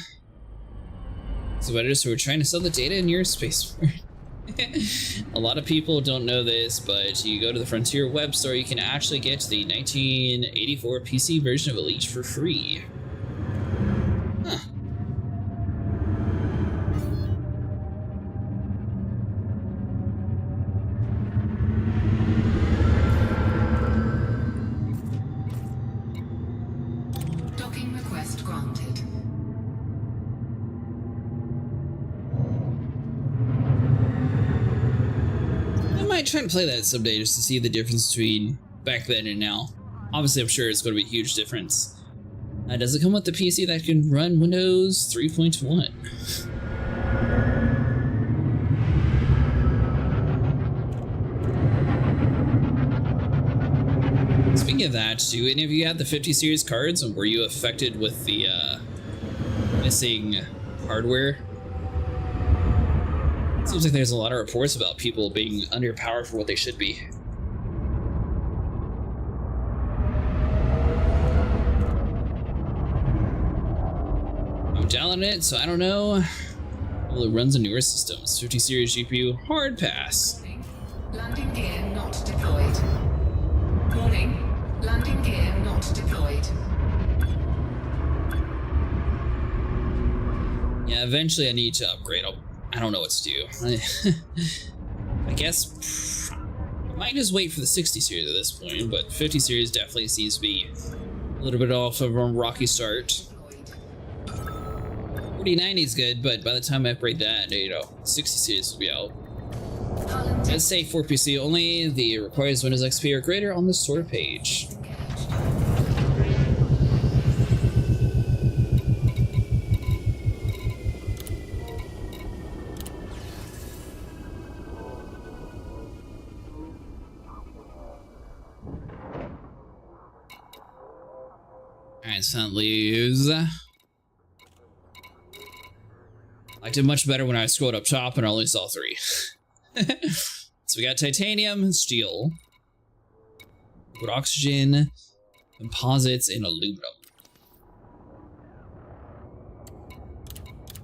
S1: sweaters, so we're trying to sell the data in your spaceport. A lot of people don't know this, but you go to the Frontier web store, you can actually get the 1984 PC version of Elite for free. Huh.
S2: Docking request granted.
S1: I might try to play that someday just to see the difference between back then and now. Obviously, I'm sure it's going to be a huge difference. Does it come with the PC that can run Windows 3.1? Speaking of that, do any of you have the 50 series cards, and were you affected with the missing hardware? Seems like there's a lot of reports about people being underpowered for what they should be. I'm down on it, so I don't know. Well, it runs on newer systems. 50 series GPU, hard pass.
S2: Landing gear not deployed. Warning. Landing gear not deployed.
S1: Yeah, eventually I need to upgrade. I don't know what to do. I guess I might just wait for the 60 series at this point, but 50 series definitely seems to be a little bit off of a rocky start. 4090 is good, but by the time I upgrade that, 60 series will be out. Let's say for PC only, the requires Windows XP or greater on the store page. Alright, so that leaves. I did much better when I scrolled up top and I only saw 3. So we got titanium, steel, liquid oxygen, composites, and aluminum.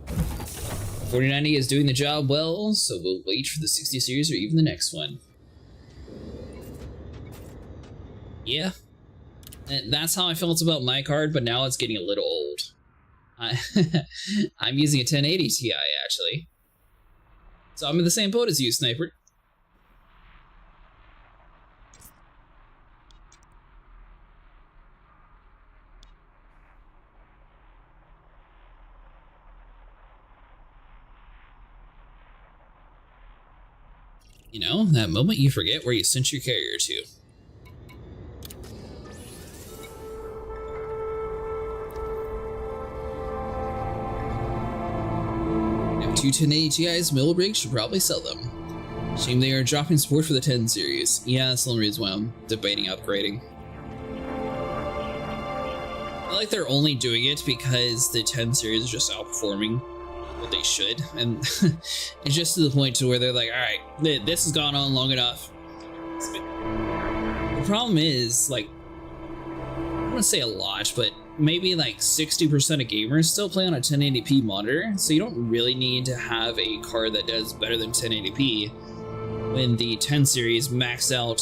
S1: $4090 is doing the job well, so we'll wait for the 60 series or even the next one. Yeah. And that's how I felt about my card, but now it's getting a little old. I'm using a 1080 Ti, actually. So I'm in the same boat as you, Sniper. You know, that moment you forget where you sent your carrier to. Two 1080 Ti's middle rig should probably sell them. Shame they are dropping support for the 10 series. Yeah, that's the only reason why I'm debating upgrading. I feel like they're only doing it because the 10 series is just outperforming what they should, and it's just to the point to where they're like, alright, this has gone on long enough. The problem is, like, I don't want to say a lot, but maybe like 60% of gamers still play on a 1080p monitor, so you don't really need to have a card that does better than 1080p when the 10 series maxed out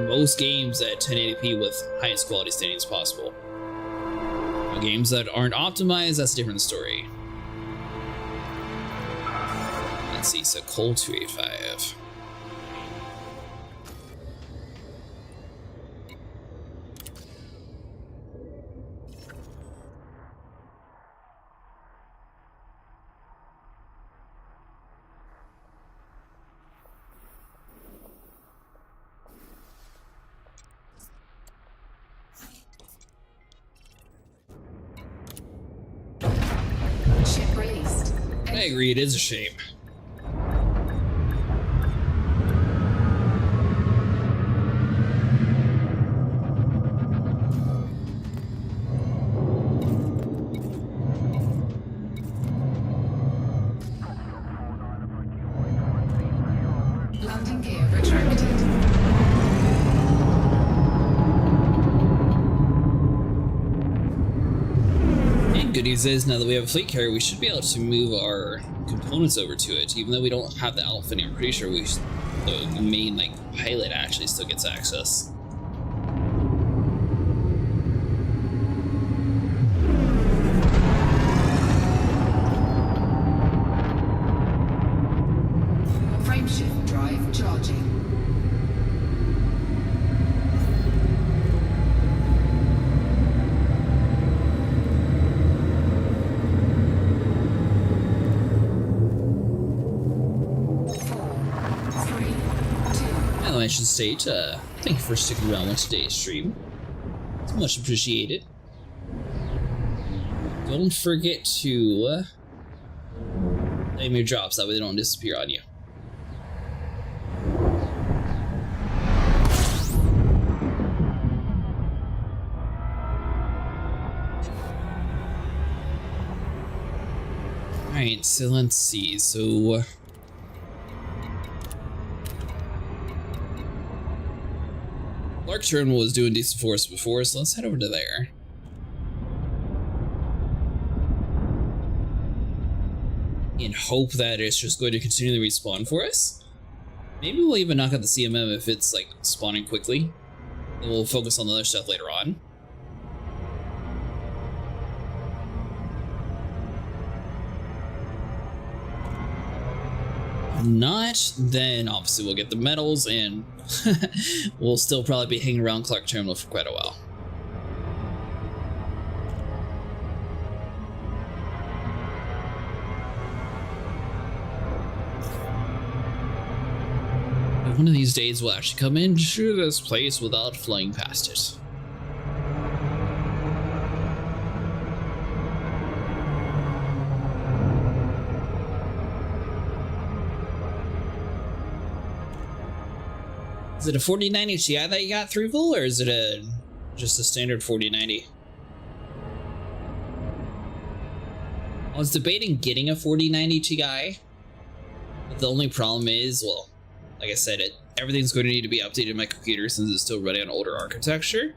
S1: most games at 1080p with highest quality standings possible. Now, games that aren't optimized, that's a different story. Let's see, so Coal 285.
S2: Ship released.
S1: I agree, it is a shame.
S2: Landing gear retracted.
S1: And good news is, now that we have a fleet carrier, we should be able to move our components over to it. Even though we don't have the outfitting, I'm pretty sure the main pilot actually still gets access.
S2: Frameshift drive charging.
S1: I should state, thank you for sticking around with today's stream. It's much appreciated. Don't forget to claim your drops, that way they don't disappear on you. Alright, so let's see. So Clark Terminal was doing decent for us before, so let's head over to there. And hope that it's just going to continually respawn for us. Maybe we'll even knock out the CMM if it's like spawning quickly. Then we'll focus on the other stuff later on. Not, then obviously we'll get the medals and we'll still probably be hanging around Clark Terminal for quite a while. But one of these days we'll actually come into this place without flying past it. Is it a 4090 Ti that you got through, Vol, or is it just a standard 4090? I was debating getting a 4090 Ti, but the only problem is, well, like I said, everything's going to need to be updated in my computer since it's still running on older architecture.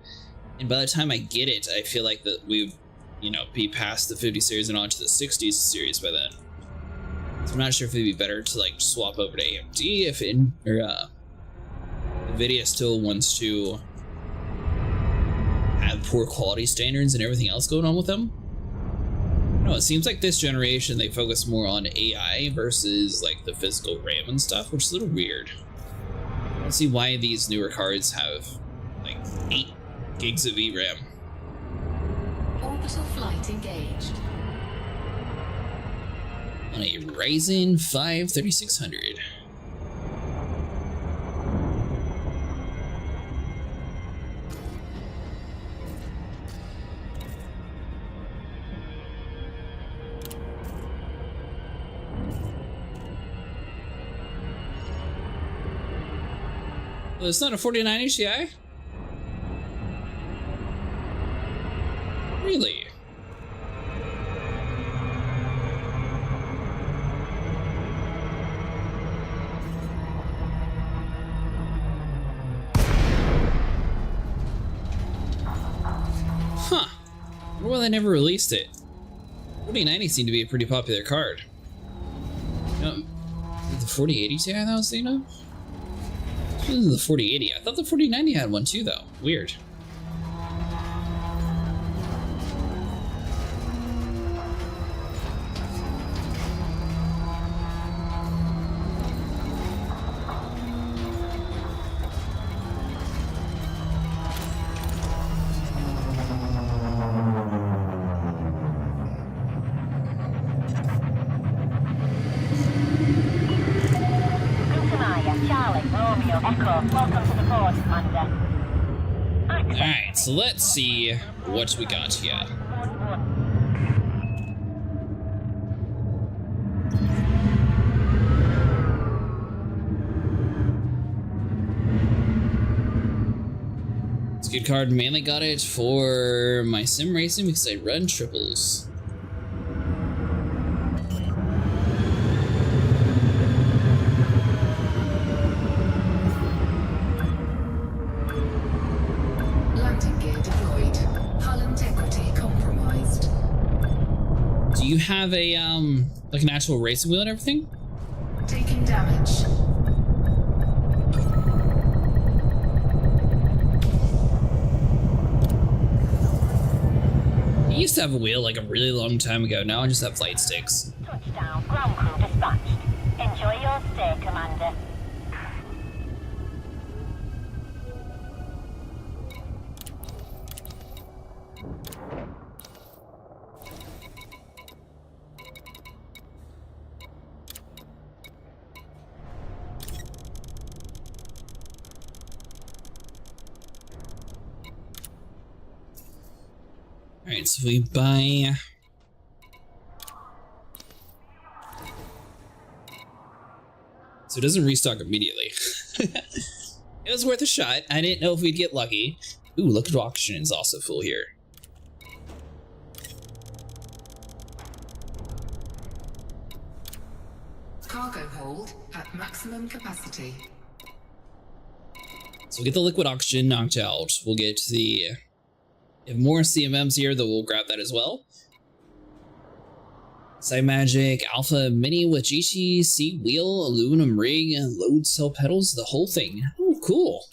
S1: And by the time I get it, I feel like that we would, be past the 50 series and onto the 60s series by then. So I'm not sure if it'd be better to like swap over to AMD if NVIDIA still wants to have poor quality standards and everything else going on with them. No, it seems like this generation they focus more on AI versus like the physical RAM and stuff, which is a little weird. I don't see why these newer cards have like 8 gigs of VRAM.
S2: Orbital flight engaged.
S1: On a Ryzen 5 3600. Well, it's not a 4090 Ti? Really? Huh. I wonder why they never released it. 4090 seemed to be a pretty popular card. The 4080 Ti that I was thinking of? This is the 4080. I thought the 4090 had one too, though. Weird. Alright, so let's see what we got here. It's a good card. Mainly got it for my sim racing because I run triples. Do you have a like an actual racing wheel and everything?
S2: Taking damage.
S1: I used to have a wheel like a really long time ago. Now I just have light sticks.
S4: Touchdown, ground crew dispatched. Enjoy your stay, Commander.
S1: Alright, so we buy... So it doesn't restock immediately. It was worth a shot. I didn't know if we'd get lucky. Ooh, look at oxygen is also full here.
S2: manifold at maximum capacity.
S1: So we'll get the liquid oxygen knocked out. We'll get the... If more CMMs here, then we'll grab that as well. Side Magic, Alpha Mini with GT, seat wheel, aluminum rig, load cell pedals, the whole thing. Oh, cool.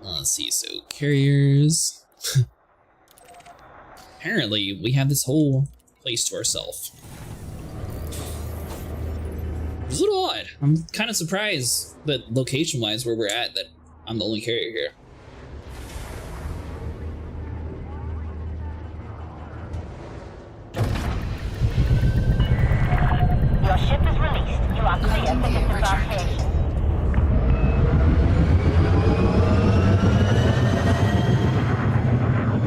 S1: Let's see, so carriers. Apparently, we have this whole place to ourselves. It's a little odd. I'm kind of surprised that location-wise where we're at, that I'm the only carrier here.
S4: Your ship is released. You are clear for
S2: Landing gear
S4: disembarkation.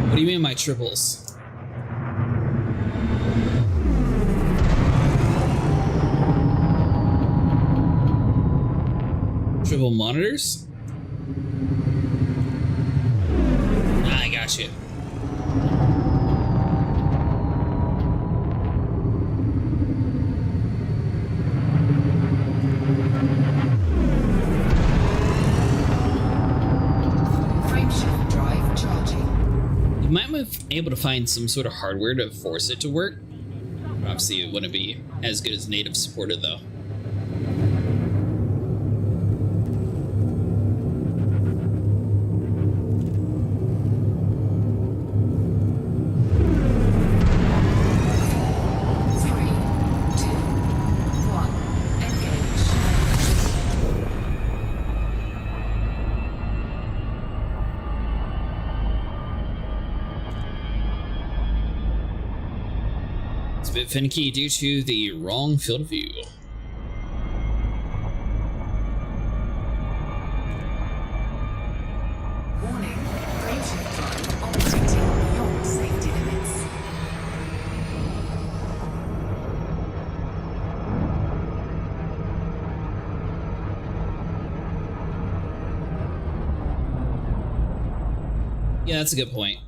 S1: What do you mean by triples? Triple monitors? Ah, I got you.
S2: Frameshift drive charging.
S1: You might be able to find some sort of hardware to force it to work. Obviously, it wouldn't be as good as native supported, though. A bit finicky due to the wrong field of view.
S2: Warning, frameshift drive operating beyond safety limits.
S1: Yeah, that's a good point.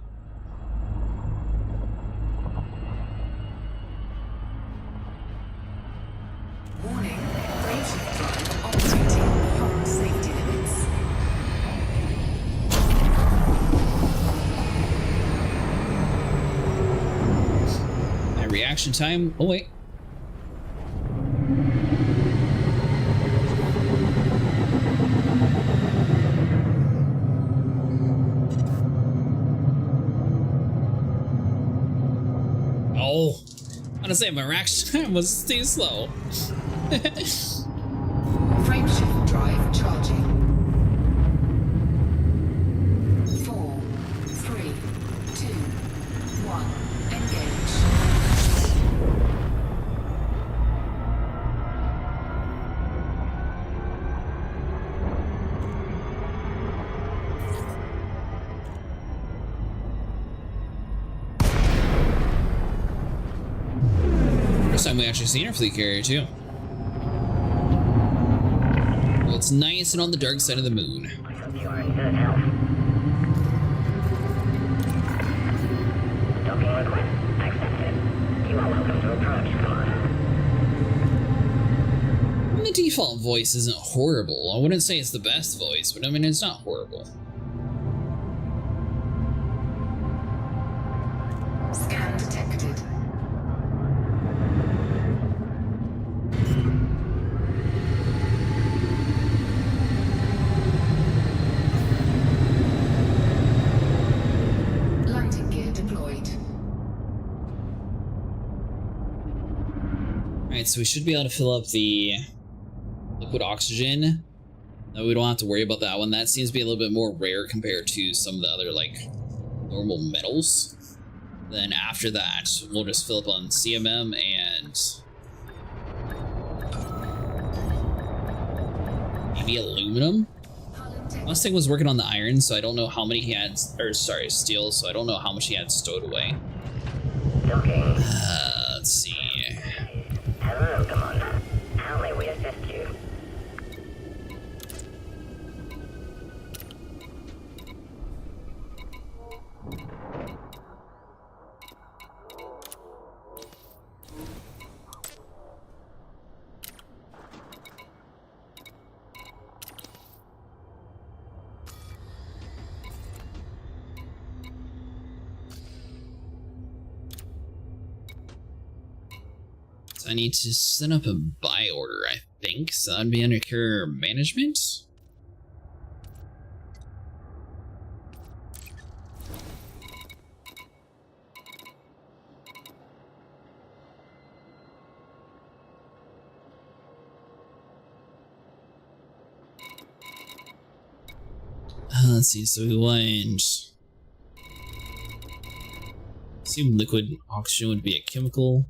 S2: Warning, frameshift drive operating beyond safety limits.
S1: My reaction time. Oh, wait. Oh, I'm gonna say my reaction time was too slow.
S2: Frameshift drive charging. 4, 3, 2, 1, engage.
S1: First time we actually seen our fleet carrier, too. Well, it's nice and on the dark side of the moon.
S4: I hope you are in good health. Docking request accepted. You are welcome to approach, Commander.
S1: The default voice isn't horrible. I wouldn't say it's the best voice, but I mean, it's not horrible.
S2: Scan detected. Landing gear deployed.
S1: Alright, so we should be able to fill up the liquid oxygen. No, we don't have to worry about that one. That seems to be a little bit more rare compared to some of the other, like, normal metals. Then after that, we'll just fill up on CMM and maybe aluminum. Mustang was working on the iron, so I don't know how many he had, or sorry, steel, so I don't know how much he had stowed away.
S4: Docking.
S1: Let's see.
S4: Hello, Commander. How may we assist you?
S1: So I need to set up a buy order, I think. So that'd be under carrier management. Let's see, so we want... assume liquid oxygen would be a chemical.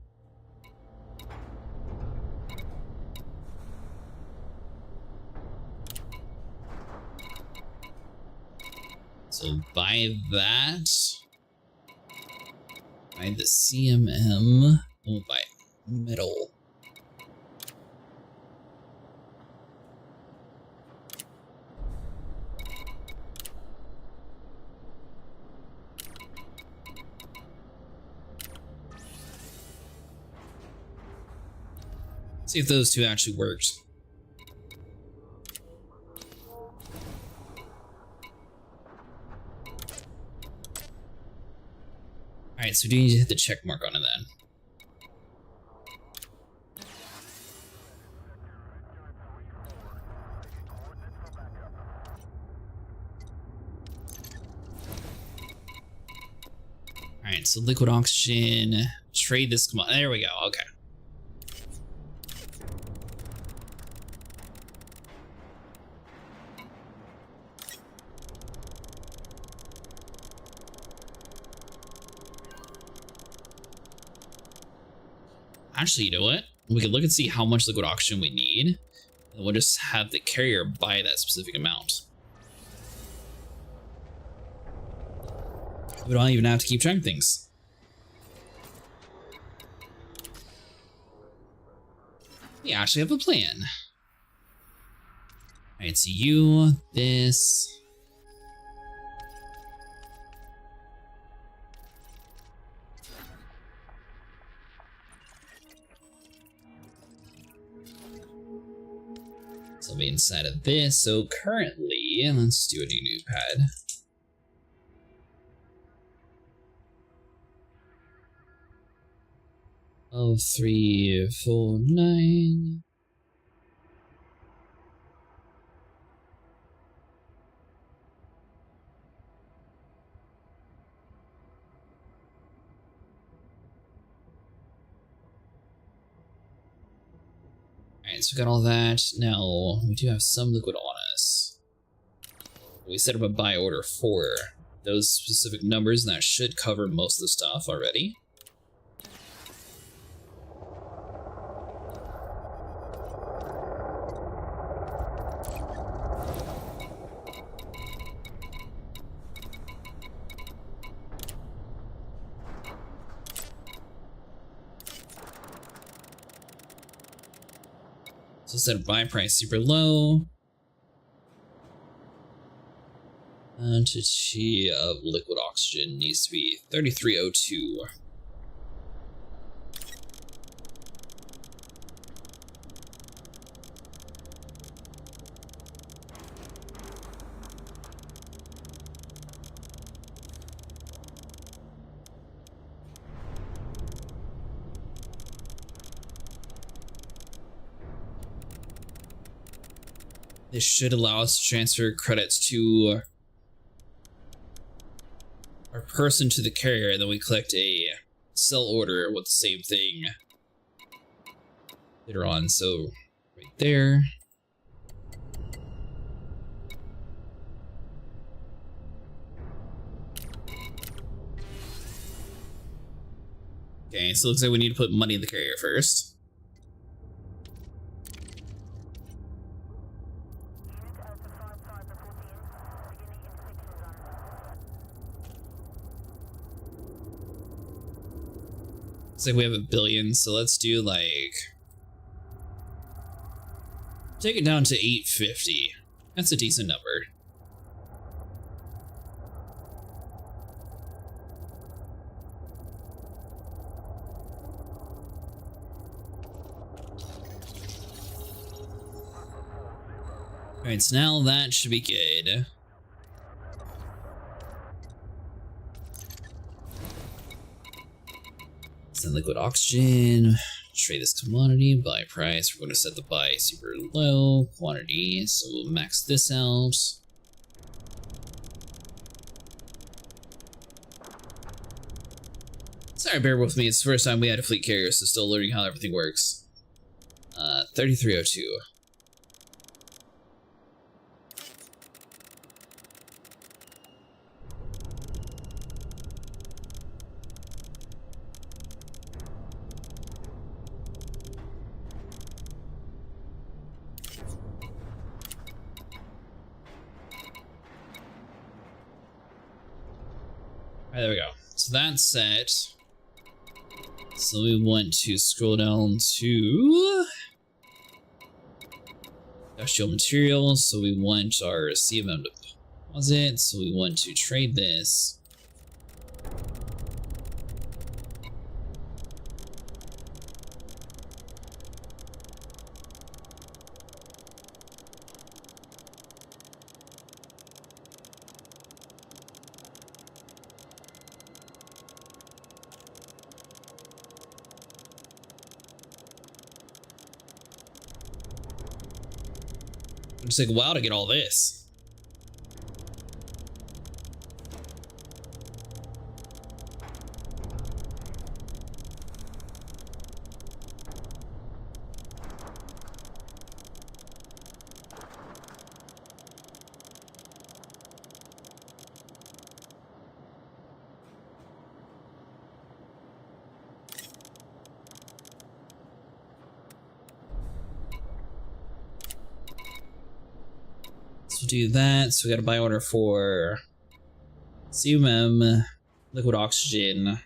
S1: So buy that. Buy the CMM. We'll buy metal. See if those two actually worked. Alright, so do you need to hit the check mark on it then? Alright, so liquid oxygen, trade this commodity. There we go, okay. Actually, you know what? We can look and see how much liquid oxygen we need, and we'll just have the carrier buy that specific amount. We don't even have to keep track of things. We actually have a plan. Alright, so you, this... So I'll be inside of this. So currently, let's do a new pad. Oh, 3, 4, 9. Alright, so we got all that. Now, we do have some liquid on us. We set up a buy order for those specific numbers, and that should cover most of the stuff already. So set buy price super low. Quantity of liquid oxygen needs to be 3302. This should allow us to transfer credits to our person to the carrier, and then we collect a sell order with the same thing later on. So right there. Okay, so it looks like we need to put money in the carrier first. Looks like we have 1 billion, so let's do like... take it down to 850. That's a decent number. Alright, so now that should be good. Send liquid oxygen. Trade this commodity, buy price. We're going to set the buy super low quantity, so we'll max this out. Sorry, bear with me. It's the first time we had a fleet carrier, so still learning how everything works. 3302. Alright, there we go. So that's set. So we want to scroll down to industrial materials. So we want our CMM deposit. So we want to trade this. I'm just like, wow, to get all this. So do that. So we got a buy order for CMM, liquid oxygen.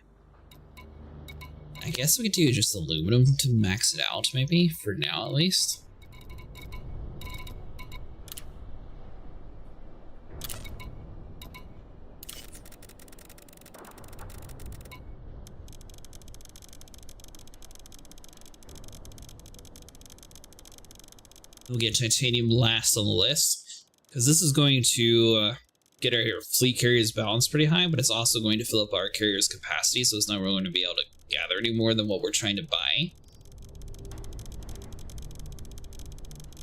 S1: I guess we could do just aluminum to max it out, maybe, for now at least. We'll get titanium last on the list, because this is going to get our fleet carriers balanced pretty high, but it's also going to fill up our carrier's capacity, so it's not really going to be able to gather any more than what we're trying to buy.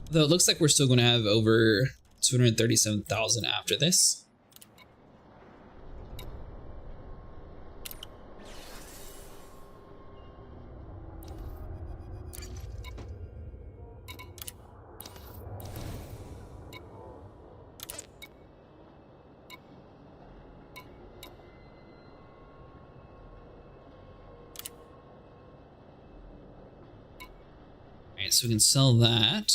S1: Though it looks like we're still going to have over 237,000 after this. Alright, so we can sell that.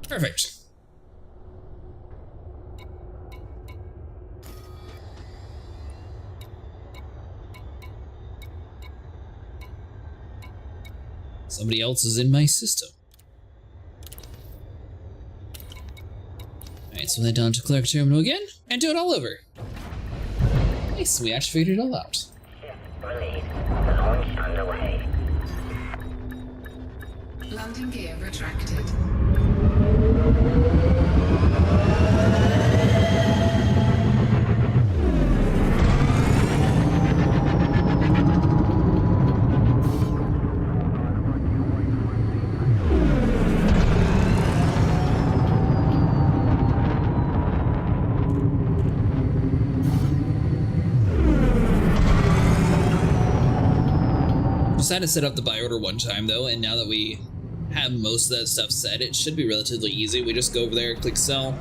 S1: Perfect. Somebody else is in my system. Alright, so head down to clerk terminal again and do it all over. Nice, we actually figured it all out.
S4: Release. Launch underway.
S2: Landing gear retracted.
S1: Decided to set up the buy order one time though, and now that we have most of that stuff set, it should be relatively easy. We just go over there, click sell,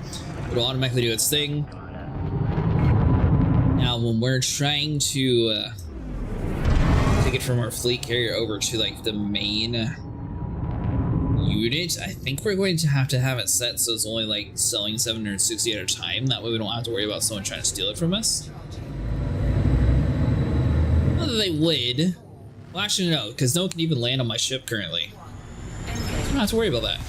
S1: it'll automatically do its thing. Now when we're trying to take it from our fleet carrier over to like the main unit, I think we're going to have it set so it's only like selling 760 at a time. That way we don't have to worry about someone trying to steal it from us. Not that they would. Well, actually no, because no one can even land on my ship currently. I don't have to worry about that.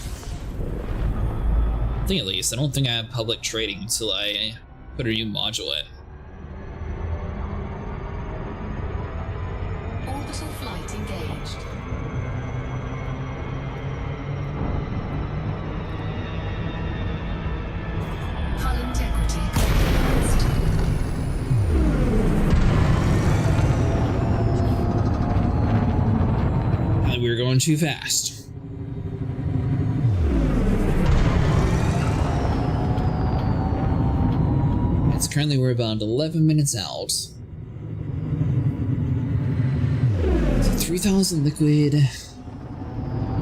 S1: I think at least. I don't think I have public trading until I put a new module in.
S2: Orbital flight engaged.
S1: going too fast. It's currently we're about 11 minutes out. So 3,000 liquid,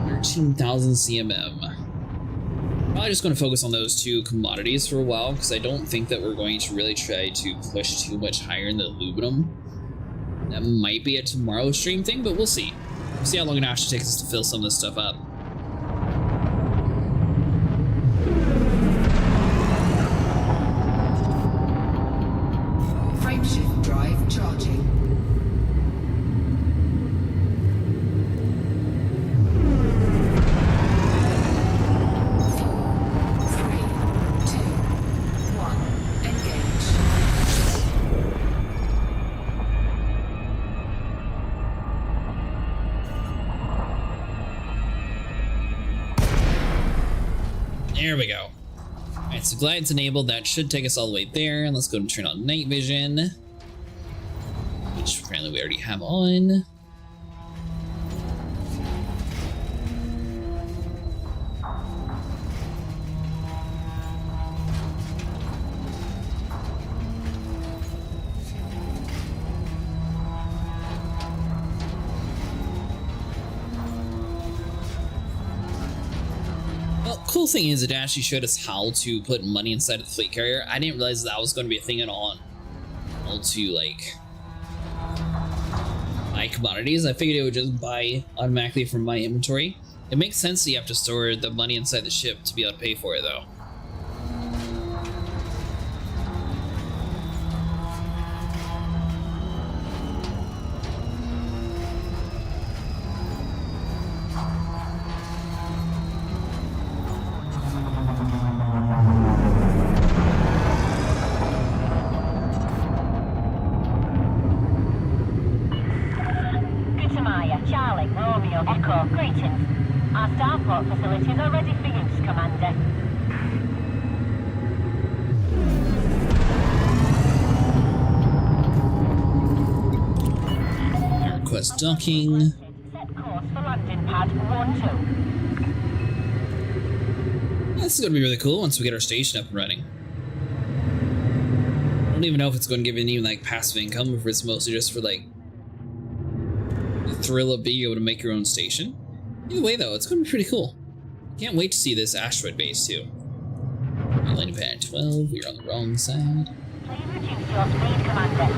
S1: 13,000 CMM. Probably just going to focus on those two commodities for a while because I don't think that we're going to really try to push too much higher in the aluminum. That might be a tomorrow stream thing, but we'll see. We'll see how long it actually takes us to fill some of this stuff up.
S2: Frameshift drive charging. 4, 3, 2, 1, engage.
S1: There we go. Alright, so glide's enabled. That should take us all the way there. And let's go and turn on night vision, which apparently we already have on. Well, cool thing is it actually showed us how to put money inside of the fleet carrier. I didn't realize that was going to be a thing at all. How to like buy commodities. I figured it would just buy automatically from my inventory. It makes sense that you have to store the money inside the ship to be able to pay for it though.
S4: Charlie, Romeo, Echo, greetings. Our starport facilities are ready for use, Commander.
S1: Request docking.
S4: Set course for landing pad 1-2.
S1: This is going to be really cool once we get our station up and running. I don't even know if it's going to give any like passive income, or if it's mostly just for like the thrill of being able to make your own station. Either way though, it's going to be pretty cool. Can't wait to see this asteroid base too. Landing pad 12, we're on the wrong side.
S4: Please reduce your speed, Commander.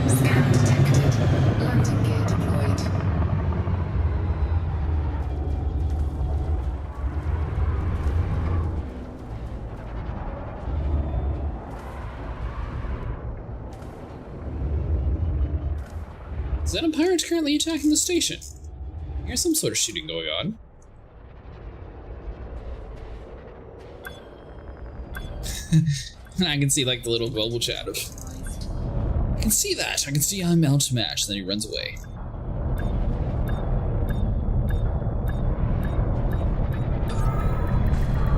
S2: Scan detected. Landing gear deployed.
S1: Xenon pirates currently attacking the station. Here's some sort of shooting going on. I can see like the little global chat of, I can see that. I can see I'm outmatched. Then he runs away.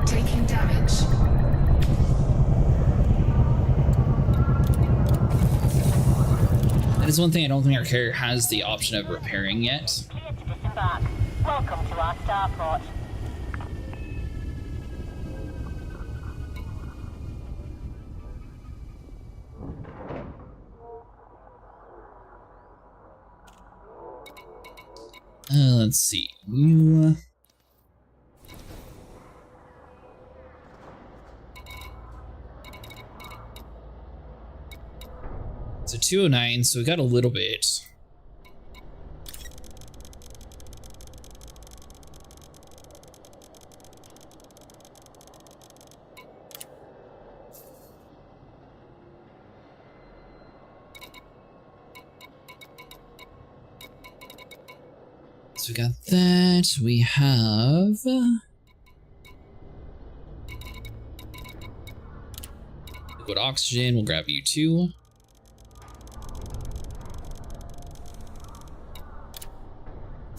S2: Taking damage.
S1: That is one thing I don't think our carrier has the option of repairing yet.
S4: Clear to disembark. Welcome to our starport.
S1: Let's see. You. It's a 209, so we got a little bit. So we got that. We have. Liquid oxygen. We'll grab you too.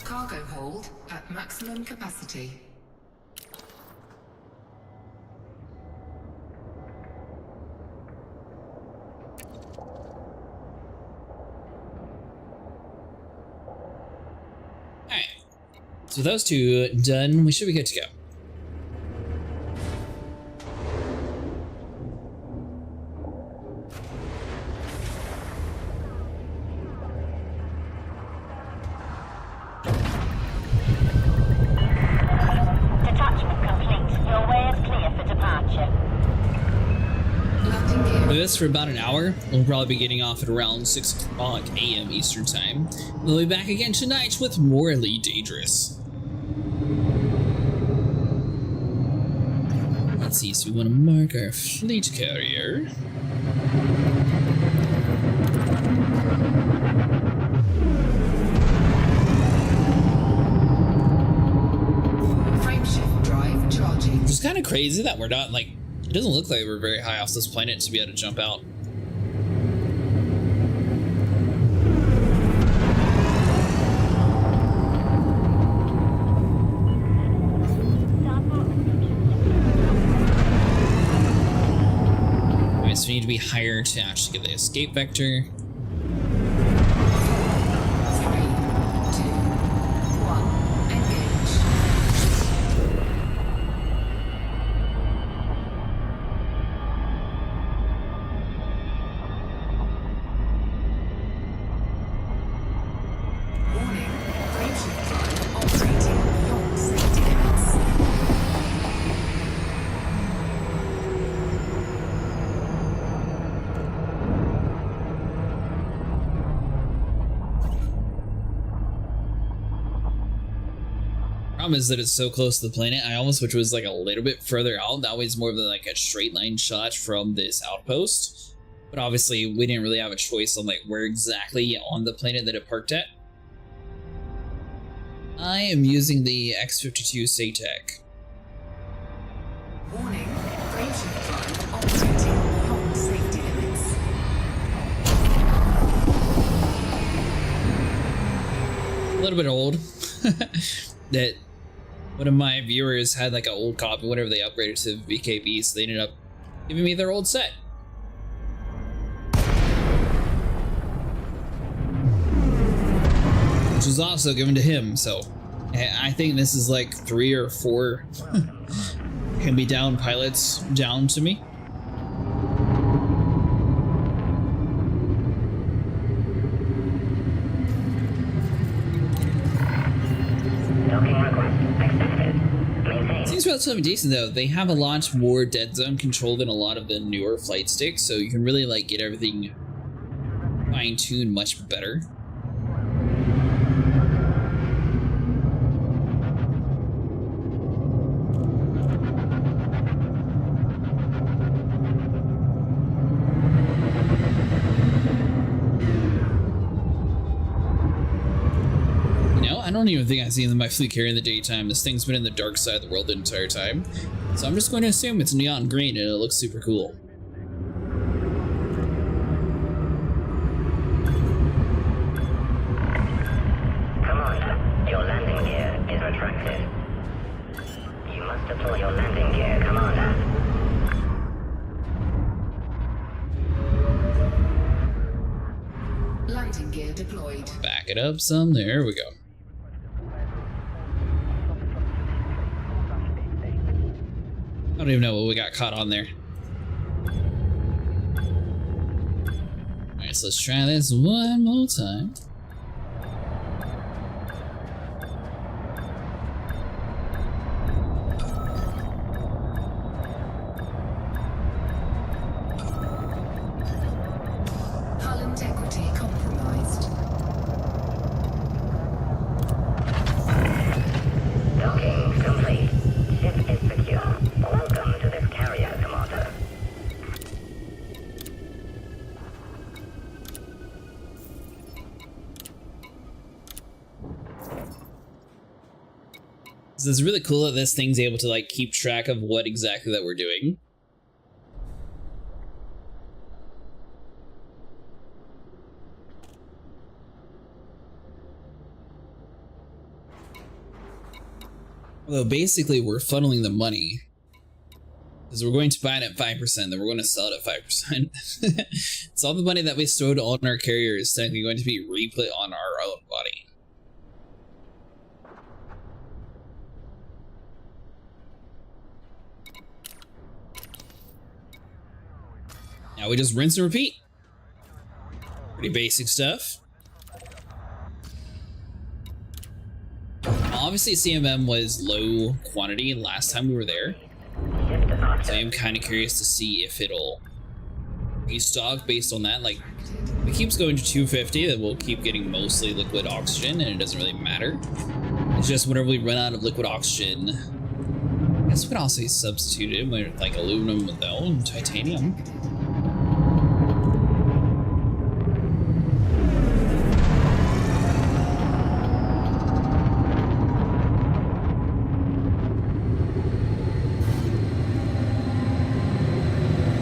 S2: Cargo hold at maximum capacity.
S1: So with those two done, we should be good to go.
S4: Detachment complete. Your way is clear for departure.
S2: Landing gear.
S1: Do this for about an hour. We'll probably be getting off at around 6 o'clock a.m. Eastern Time. We'll be back again tonight with more Elite Dangerous. Let's see, so we want to mark our fleet carrier.
S2: Frameshift drive charging.
S1: Which is kind of crazy that we're not, like, it doesn't look like we're very high off this planet to be able to jump out. Alright, so we need to be higher to actually get the escape vector.
S2: 3, 2, 1, engage. Warning, frameshift drive operating beyond safety limits.
S1: Problem is that it's so close to the planet. I almost wish it was like a little bit further out. That way it's more of like a straight line shot from this outpost. But obviously we didn't really have a choice on like where exactly on the planet that it parked at. I am using the X-52 SATEC.
S2: Warning, frameshift drive operating beyond safety limits.
S1: A little bit old. That one of my viewers had like an old copy whenever they upgraded to VKB, so they ended up giving me their old set. Which was also given to him, so I think this is like 3 or 4 can be down pilots down to me. Seems relatively decent though. They have a lot more dead zone control than a lot of the newer flight sticks, so you can really like get everything fine-tuned much better. I don't even think I've seen my fleet carrier in the daytime. This thing's been in the dark side of the world the entire time. So I'm just going to assume it's neon green and it looks super cool.
S5: Commander, your landing gear is retracted. You must deploy your landing gear, Commander.
S2: Landing gear deployed.
S1: Back it up some. There we go. I don't even know what we got caught on there. Alright, so let's try this one more time.
S2: Hull integrity compromised.
S5: Docking complete. Ship is secure. Welcome to this carrier, Commander.
S1: So it's really cool that this thing's able to like keep track of what exactly that we're doing. Although basically we're funneling the money. Because we're going to buy it at 5%, then we're going to sell it at 5%. It's all the money that we stowed on our carrier is technically going to be re-put on our own body. Now we just rinse and repeat. Pretty basic stuff. Obviously, CMM was low quantity last time we were there, so I'm kind of curious to see if it'll restock based on that. Like, if it keeps going to 250, then we'll keep getting mostly liquid oxygen, and it doesn't really matter. It's just whenever we run out of liquid oxygen, I guess we could also substitute it with like aluminum though and titanium.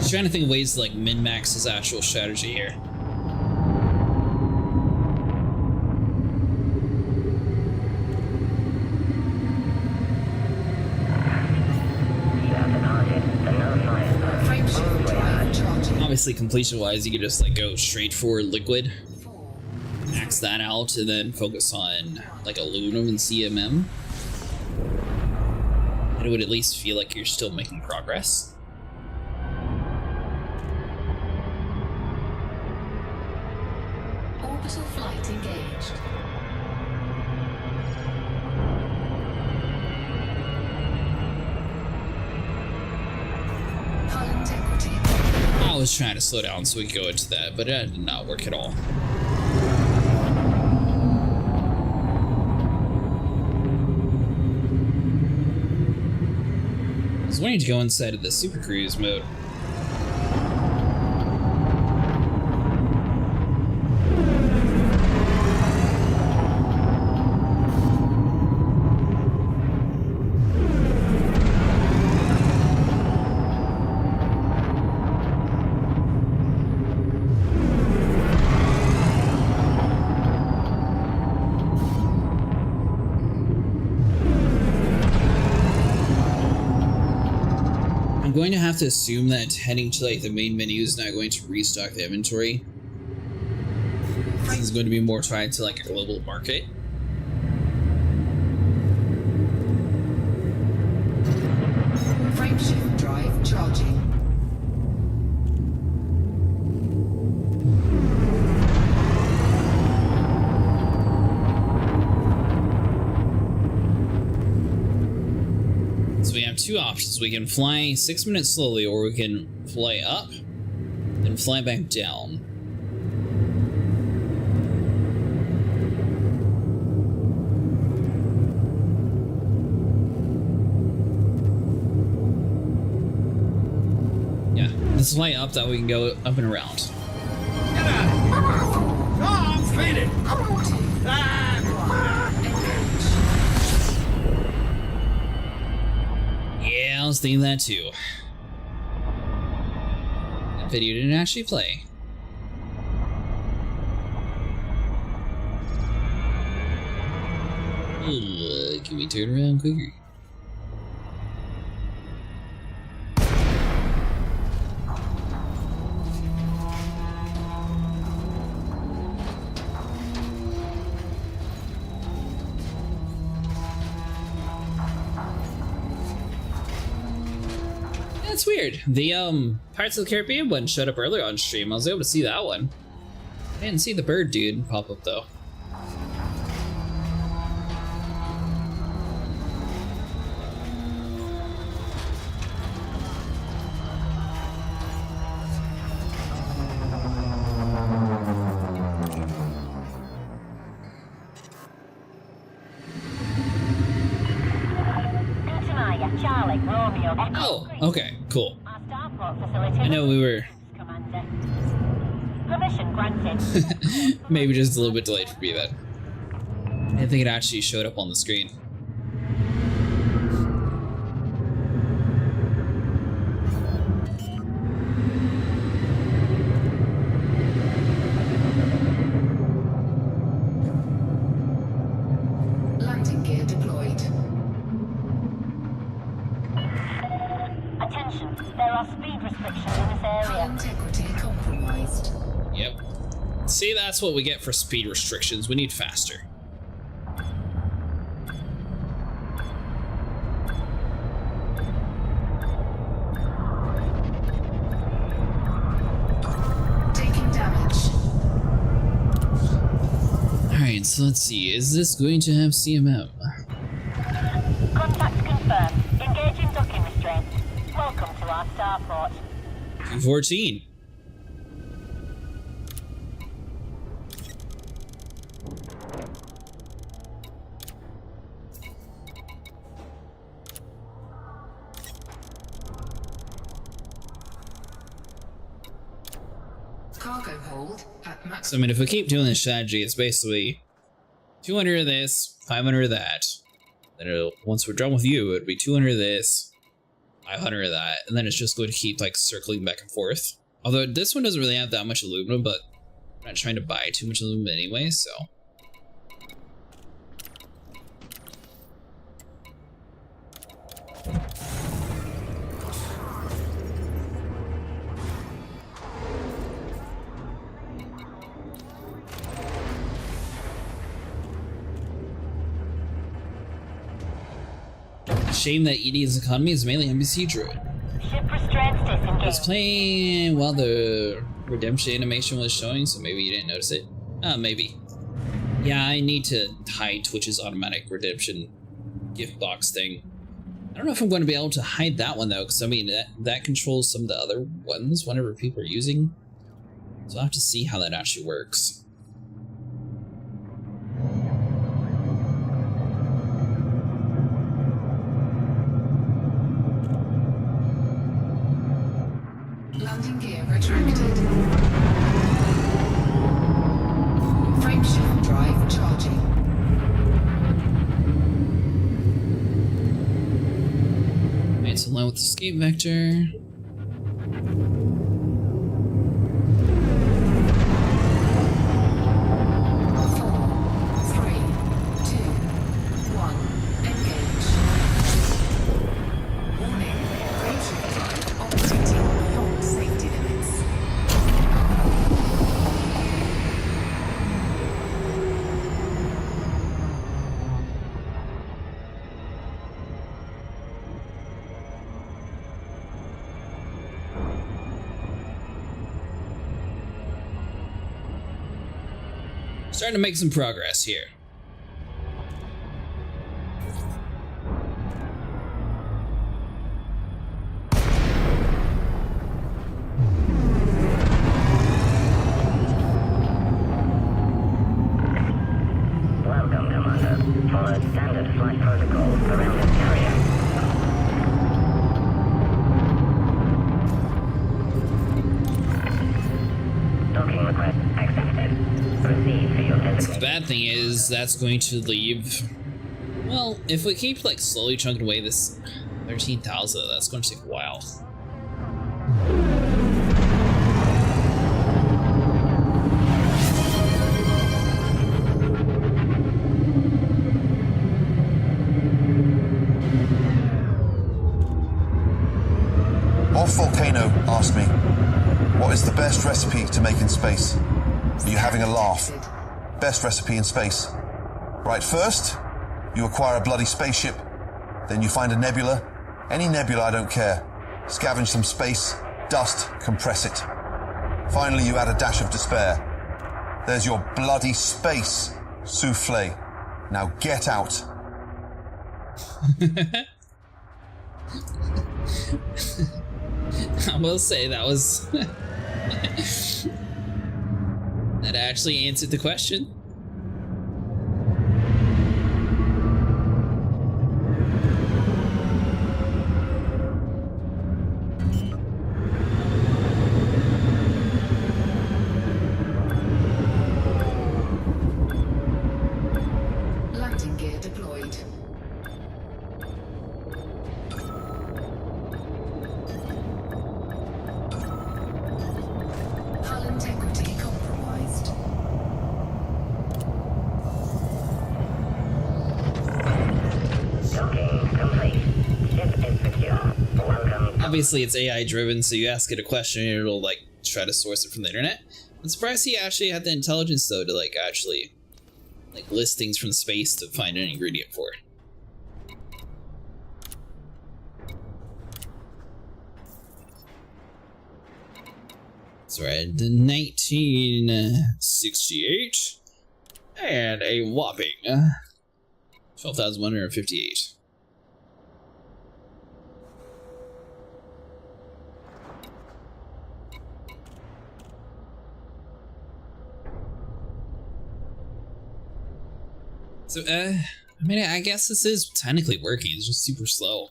S1: Trying to think of ways to like min-max his actual strategy here. Obviously, completion-wise, you could just like go straight for liquid, max that out, and then focus on like aluminum and CMM. And it would at least feel like you're still making progress.
S2: Orbital flight engaged. Hull integrity.
S1: I was trying to slow down so we could go into that, but that did not work at all. I was waiting to go inside of the Super Cruise mode. I'm going to have to assume that heading to like the main menu is not going to restock the inventory. This is going to be more tied to like a global market.
S2: Frameshift drive charging.
S1: So we have two options. We can fly 6 minutes slowly, or we can fly up, then fly back down. Yeah, let's fly up, that we can go up and around.
S6: I'm faded.
S1: Yeah, I was thinking that too. That video didn't actually play. Ugh, can we turn around quicker? That's weird. The Pirates of the Caribbean one showed up earlier on stream. I was able to see that one. I didn't see the bird dude pop up though.
S4: Charlie, Romeo, Echo.
S1: Oh, okay, cool.
S4: Our starport facility.
S1: I know we were
S4: Commander. Permission granted.
S1: maybe just a little bit delayed for me then. I didn't think it actually showed up on the screen.
S2: Landing gear deployed.
S4: Attention, there are speed restrictions in this
S2: Hull
S4: area.
S2: integrity compromised.
S1: Yep. See, that's what we get for speed restrictions. We need faster. Alright, so let's see. Is this going to have CMM?
S4: Contact confirmed. Engaging docking restraints. Welcome to our starport.
S1: 214.
S2: Cargo hold at max.
S1: So I mean, if we keep doing this strategy, it's basically 200 of this, 500 of that. Then once we're done with you, it'd be 200 of this, 500 of that, and then it's just going to keep like circling back and forth. Although this one doesn't really have that much aluminum, but I'm not trying to buy too much aluminum anyway, so. Shame that ED's economy is mainly NPC driven.
S4: Ship restraints
S1: I was
S4: disengaged.
S1: playing while the redemption animation was showing, so maybe you didn't notice it. Maybe. Yeah, I need to hide Twitch's automatic redemption gift box thing. I don't know if I'm going to be able to hide that one though, because I mean that controls some of the other ones whenever people are using. So I'll have to see how that actually works.
S2: Landing gear retracted. Frameshift drive charging.
S1: Right, so line with escape vector. Starting to make some progress here.
S5: Welcome, Commander. Follow standard flight protocols around this carrier. Docking request accepted. Proceed for your
S1: The
S5: designation.
S1: bad thing is that's going to leave. Well, if we keep like slowly chunking away this 13,000, that's going to take a while.
S6: Off Volcano asked me, what is the best recipe to make in space? Are you having a laugh? Best recipe in space. Right, first, you acquire a bloody spaceship. Then you find a nebula. Any nebula, I don't care. Scavenge some space, dust, compress it. Finally, you add a dash of despair. There's your bloody space souffle. Now get out.
S1: I will say that was that actually answered the question.
S2: Landing gear deployed. Hull integrity compromised.
S5: Docking complete. Ship is secure. Welcome.
S1: Obviously, it's AI driven, so you ask it a question and it'll like try to source it from the internet. I'm surprised he actually had the intelligence though to like actually like list things from space to find an ingredient for it. So we're at 1968. And a whopping 12,158. So, I mean, I guess this is technically working. It's just super slow.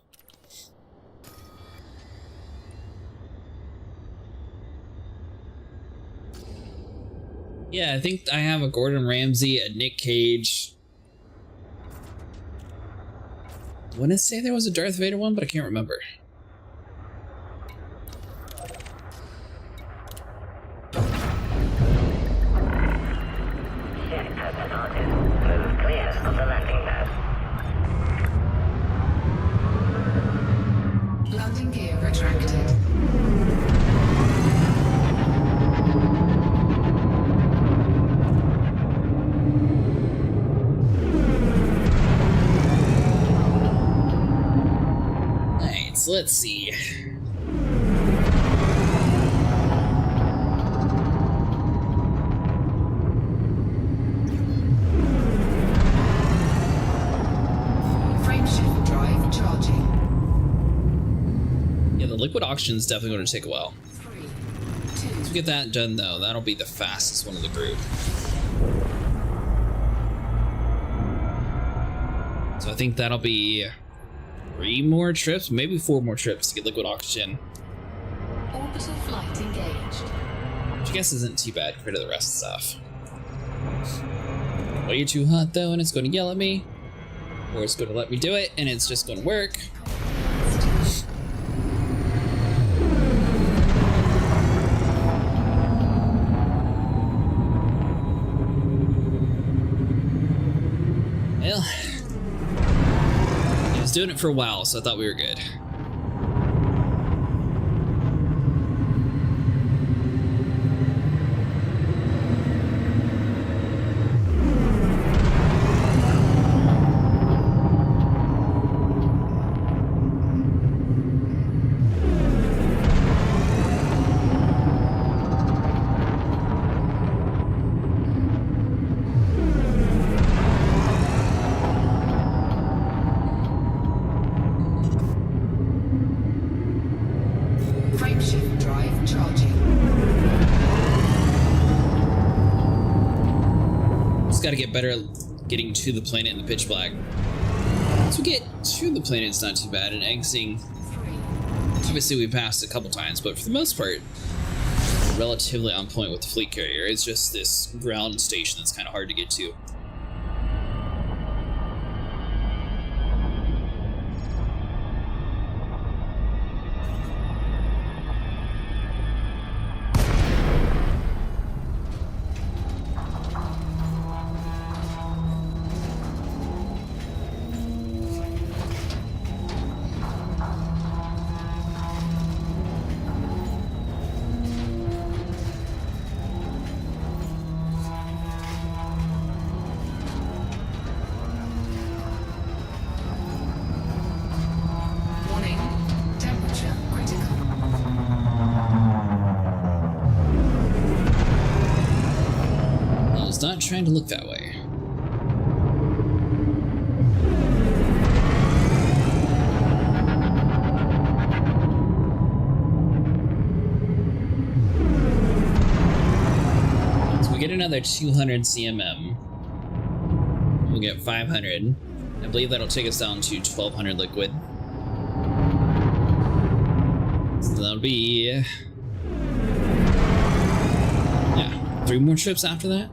S1: Yeah, I think I have a Gordon Ramsay, a Nick Cage. I want to say there was a Darth Vader one, but I can't remember.
S5: Ship has departed. Move clear of the landing pad.
S2: Landing gear retracted.
S1: Nice, let's see.
S2: Frameshift drive charging.
S1: Yeah, the liquid oxygen is definitely going to take a while.
S2: 3,
S1: Once we get that done, though, that'll be the fastest one of the group. So I think that'll be 3 more trips, maybe 4 more trips to get liquid oxygen.
S2: 2. Orbital flight engaged.
S1: Which I guess isn't too bad compared to the rest of the stuff. Way too hot, though, and it's going to yell at me. Or it's going to let me do it, and it's just going to work. Well, he was doing it for a while, so I thought we were good.
S2: Frameshift drive charging.
S1: Just gotta get better at getting to the planet in the pitch black. Once we get to the planet, it's not too bad, and exiting,
S2: 3,
S1: obviously we passed a couple times, but for the most part, relatively on point with the fleet carrier. It's just this ground station that's kind of hard to get to.
S2: warning. Temperature critical.
S1: I was not trying to look that way. So we get another 200 cmm. We'll get 500. I believe that'll take us down to 1200 liquid. So that'll be... yeah, 3 more trips after that.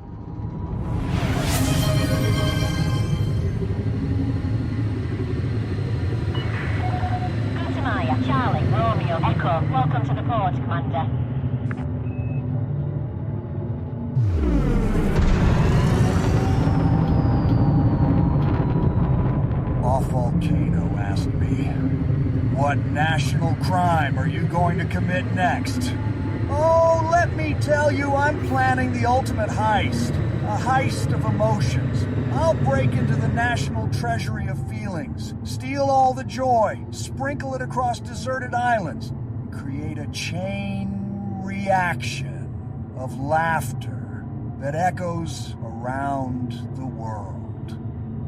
S4: Gutamaya, Charlie, Romeo, Echo, welcome to the port, Commander.
S7: Off Volcano asked me, what national crime are you going to commit next? Oh, let me tell you, I'm planning the ultimate heist. A heist of emotions. I'll break into the national treasury of feelings, steal all the joy, sprinkle it across deserted islands, and create a chain reaction of laughter, that echoes around the world.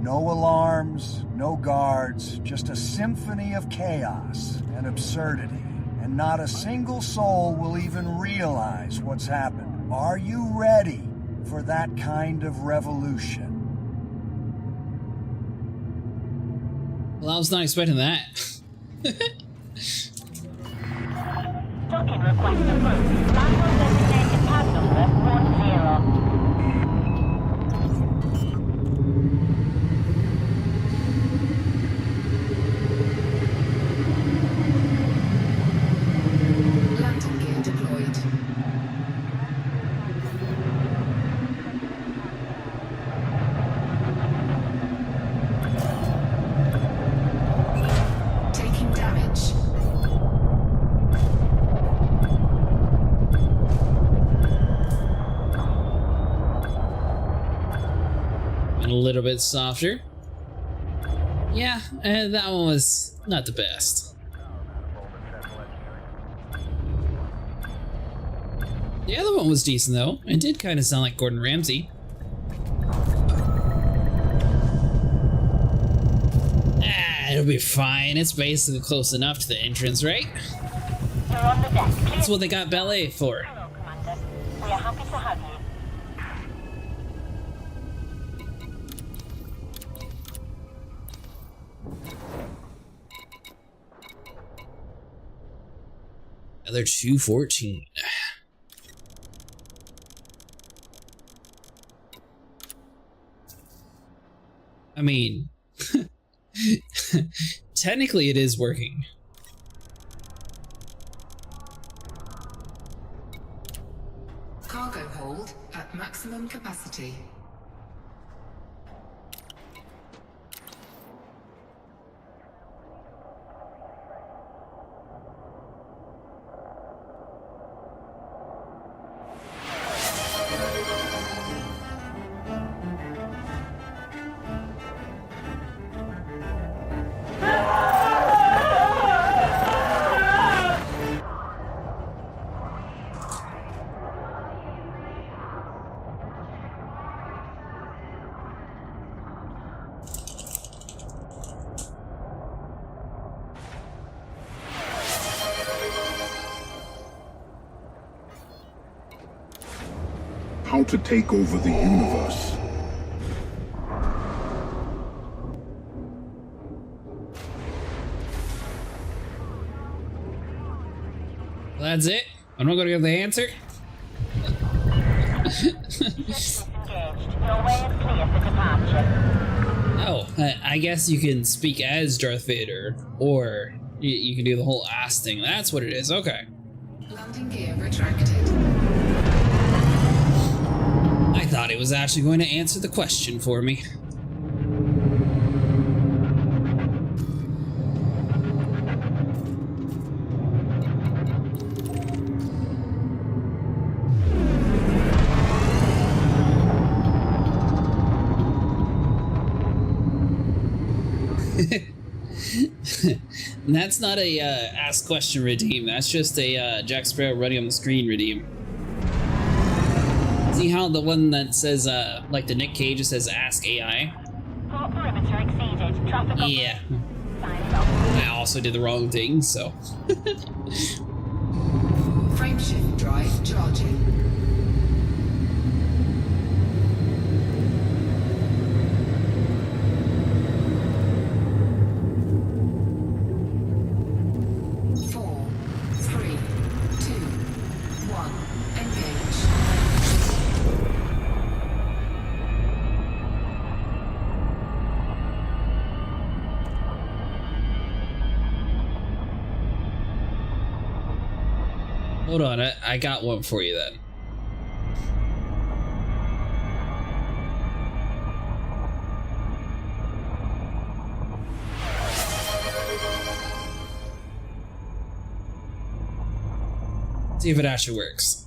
S7: No alarms, no guards, just a symphony of chaos and absurdity. And not a single soul will even realize what's happened. Are you ready for that kind of revolution?
S1: Well, I was not expecting that.
S4: Docking request approved. Landlord designated pad number 10.
S2: Landing gear deployed. Taking damage.
S1: And a little bit softer. Yeah, that one was not the best. The other one was decent though. It did kind of sound like Gordon Ramsay. It'll be fine. It's basically close enough to the entrance, right?
S4: You're on the deck.
S1: That's what they got ballet for.
S4: Hello, Commander. We are happy to have you.
S1: Another 214. I mean, technically it is working.
S2: Cargo hold at maximum capacity.
S8: How to take over the universe.
S1: Well, that's it. I'm not gonna give the answer.
S4: Disengaged. Your way is clear for departure.
S1: Oh, I guess you can speak as Darth Vader, or you can do the whole ass thing. That's what it is. Okay.
S2: Landing gear retracted.
S1: I thought it was actually going to answer the question for me. And that's not a ask question redeem. That's just a Jack Sparrow running on the screen redeem. See how the one that says like the Nick Cage says ask AI?
S4: Port perimeter exceeded. Traffic
S1: Yeah.
S4: signs off.
S1: I also did the wrong thing, so.
S2: Frameshift drive charging. Four, three, two, one, engage.
S1: Hold on, I got one for you then. See if it actually works.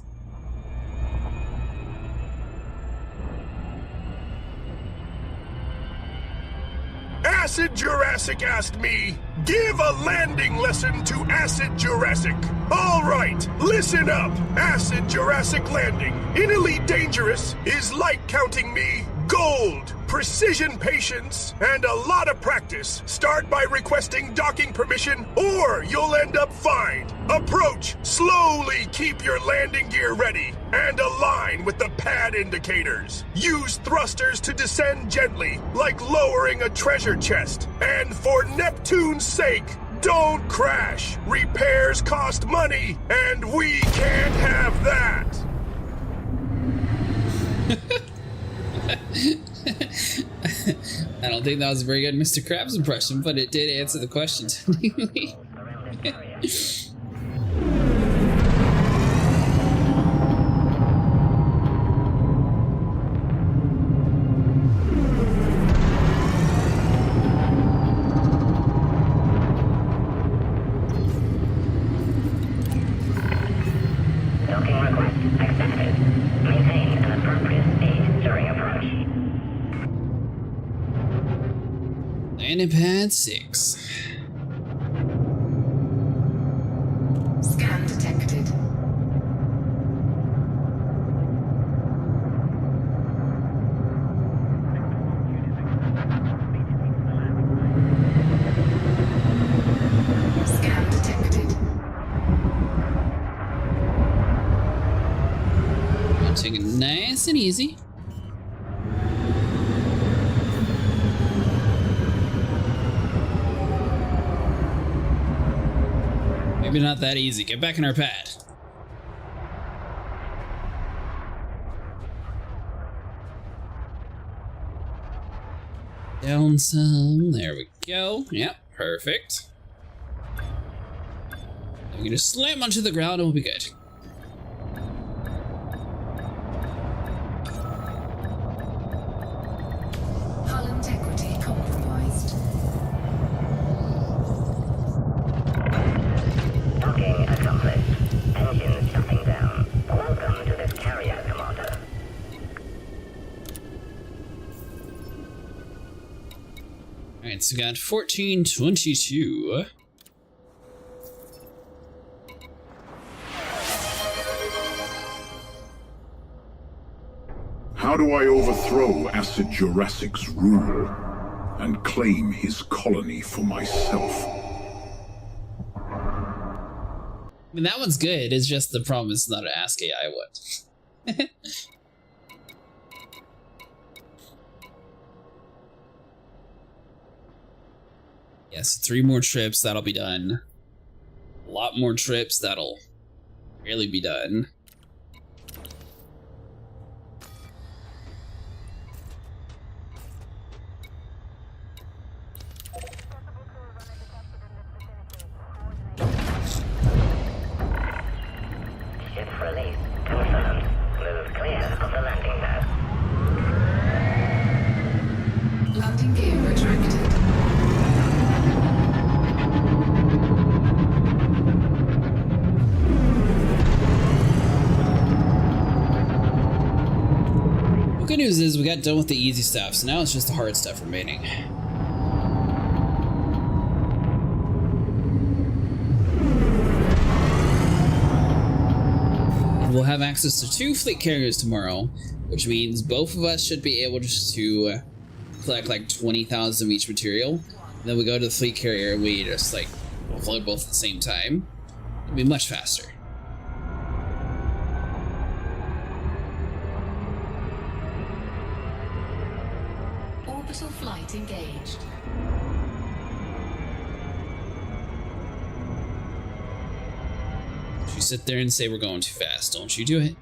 S9: Acid Jurassic asked me, give a landing lesson to Acid Jurassic. All right, listen up. Acid Jurassic landing in Elite Dangerous is like counting me gold, precision patience, and a lot of practice. Start by requesting docking permission, or you'll end up fined. Approach, slowly keep your landing gear ready, and align with the pad indicators. Use thrusters to descend gently, like lowering a treasure chest. And for Neptune's sake, don't crash. Repairs cost money, and we can't have that.
S1: I don't think that was a very good Mr. Krabs impression, but it did answer the question.
S5: Around this area. Docking request accepted. Maintain an appropriate speed during approach.
S1: Landing pad 6.
S2: Scan detected. Scan detected.
S1: I'll take it nice and easy. Maybe not that easy. Get back in our pad. Down some. There we go. Yep, perfect. We can just slam onto the ground and we'll be good.
S2: Hull integrity compromised.
S5: Docking accomplished. Engines shutting down. Welcome to this carrier, Commander.
S1: Alright, so we got 1422.
S8: How do I overthrow Acid Jurassic's rule and claim his colony for myself?
S1: I mean, that one's good. It's just the problem is not an Ask AI one. Yes, 3 more trips, that'll be done. A lot more trips, that'll really be done.
S5: Ship release confirmed. Move clear of the landing pad.
S2: Landing gear retracted.
S1: The good news is we got done with the easy stuff, so now it's just the hard stuff remaining. And we'll have access to 2 fleet carriers tomorrow, which means both of us should be able to collect like 20,000 of each material. And then we go to the fleet carrier and we just like float both at the same time. It'll be much faster.
S2: Orbital flight engaged.
S1: You sit there and say we're going too fast. Don't you do it.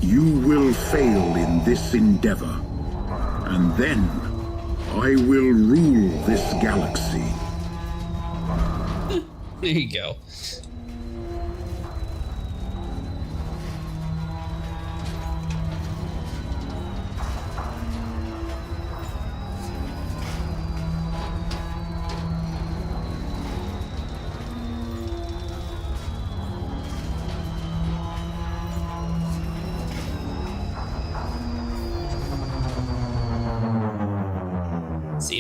S8: You will fail in this endeavor, and then I will rule this galaxy.
S1: There you go.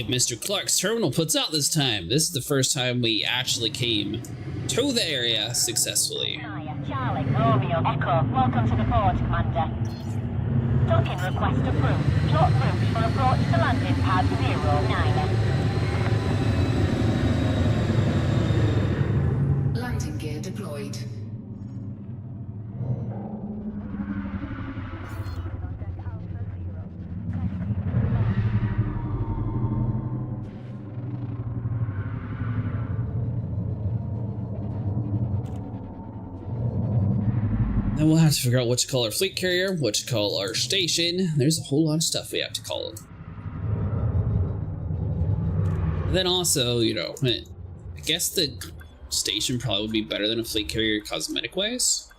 S1: see if Mr. Clark's terminal puts out this time. This is the first time we actually came to the area successfully.
S4: Charlie, Romeo, Echo, welcome to the port, Commander. Docking request approved. Plot route for approach to landing pad 09.
S2: Landing gear deployed.
S1: Then we'll have to figure out what to call our fleet carrier, what to call our station. There's a whole lot of stuff we have to call them. Then also, you know, I guess the station probably would be better than a fleet carrier cosmetic-wise.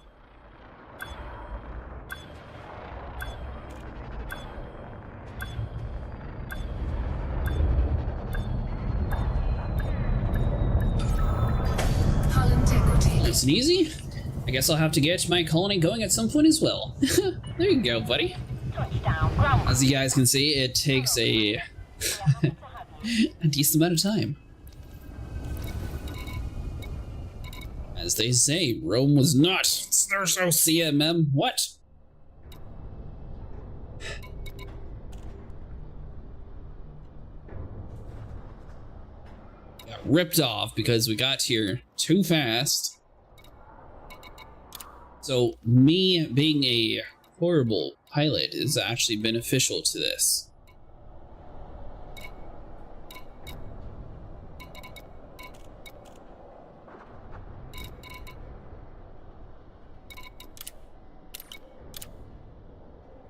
S2: Hull integrity.
S1: Nice and easy. I guess I'll have to get my colony going at some point as well. There you go, buddy.
S4: Touchdown, ground.
S1: As you guys can see, it takes a decent amount of time. As they say, Rome was not. There's no CMM. What? Got ripped off because we got here too fast. So me being a horrible pilot is actually beneficial to this.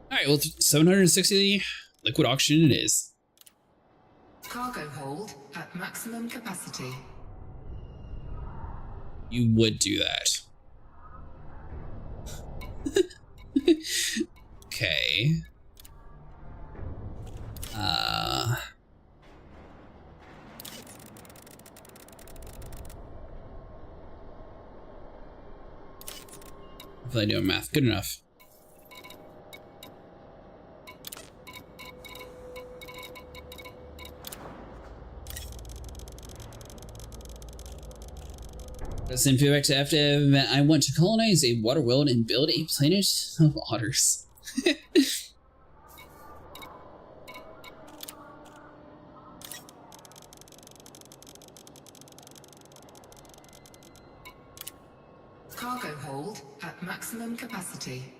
S1: Alright, well, 760 liquid oxygen it is.
S2: Cargo hold at maximum capacity.
S1: You would do that. Okay. If I do math, good enough. Send feedback to FDev. I want to colonize a water world and build a planet of otters.
S2: Cargo hold at maximum capacity.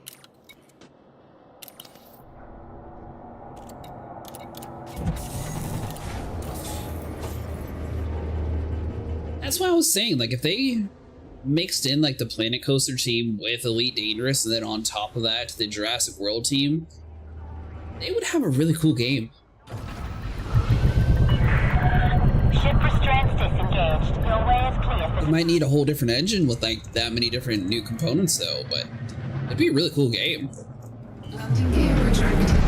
S1: That's why I was saying, like, if they mixed in, like, the Planet Coaster team with Elite Dangerous, and then on top of that, the Jurassic World team, they would have a really cool game.
S4: Ship restraints disengaged. Your way is clear for...
S1: It might need a whole different engine with, like, that many different new components, though, but it'd be a really cool game.
S2: Landing gear retracted.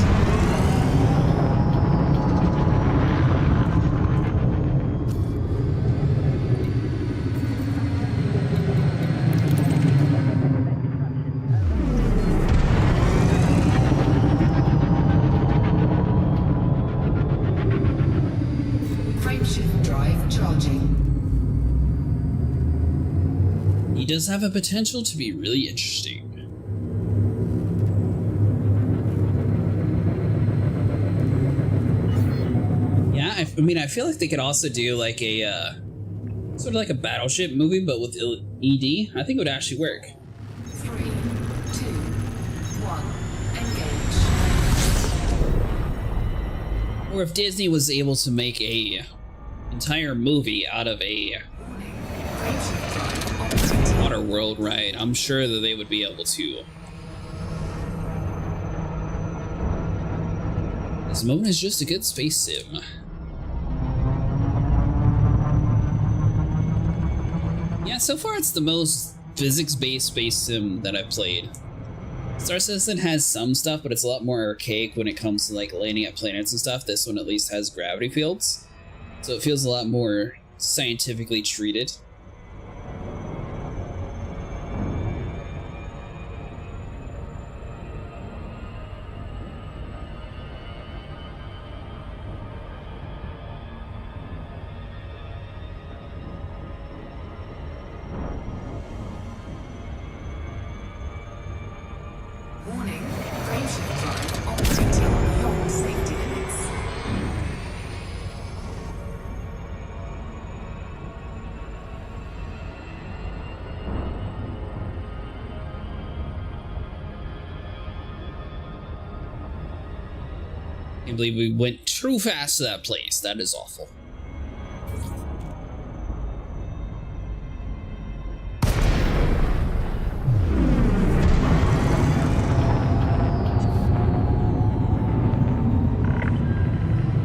S2: Frameshift drive charging.
S1: He does have a potential to be really interesting. Yeah, I mean, I feel like they could also do like a sort of like a battleship movie, but with ED. I think it would actually work.
S2: 3, 2, 1, engage.
S1: Or if Disney was able to make a entire movie out of a
S2: Frameshift drive operating.
S1: water world ride, I'm sure that they would be able to. This moment is just a good space sim. Yeah, so far it's the most physics-based space sim that I've played. Star Citizen has some stuff, but it's a lot more archaic when it comes to like landing at planets and stuff. This one at least has gravity fields, so it feels a lot more scientifically treated.
S2: Extraction drive operating beyond safety limits.
S1: I can't believe we went too fast to that place. That is awful.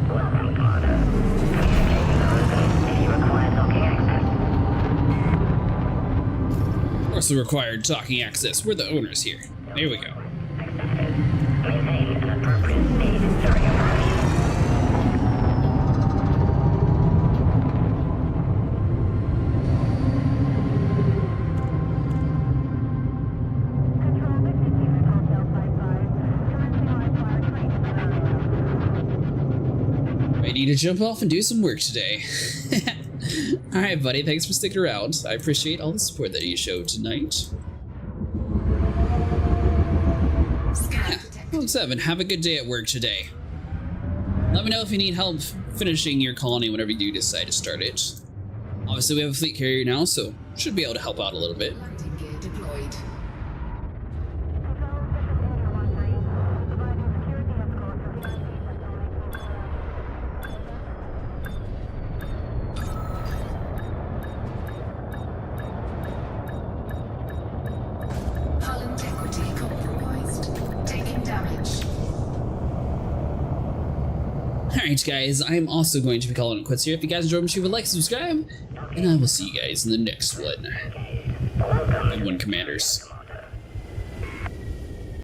S5: Welcome, Commander. Communicating closely. If you require docking access.
S1: Of course, we required docking access. We're the owners here. There we go.
S5: Accepted. Maintain an appropriate speed during approach.
S1: Ready to jump off and do some work today. Alright, buddy, thanks for sticking around. I appreciate all the support that you showed tonight. Well, 7, have a good day at work today. Let me know if you need help finishing your colony whenever you do decide to start it. Obviously, we have a fleet carrier now, so should be able to help out a little bit.
S2: Landing gear deployed. Hull integrity compromised. Taking damage.
S1: Alright, guys, I'm also going to be calling it quits here. If you guys enjoyed, make sure you like, subscribe, and I will see you guys in the next one. Good one, Commanders.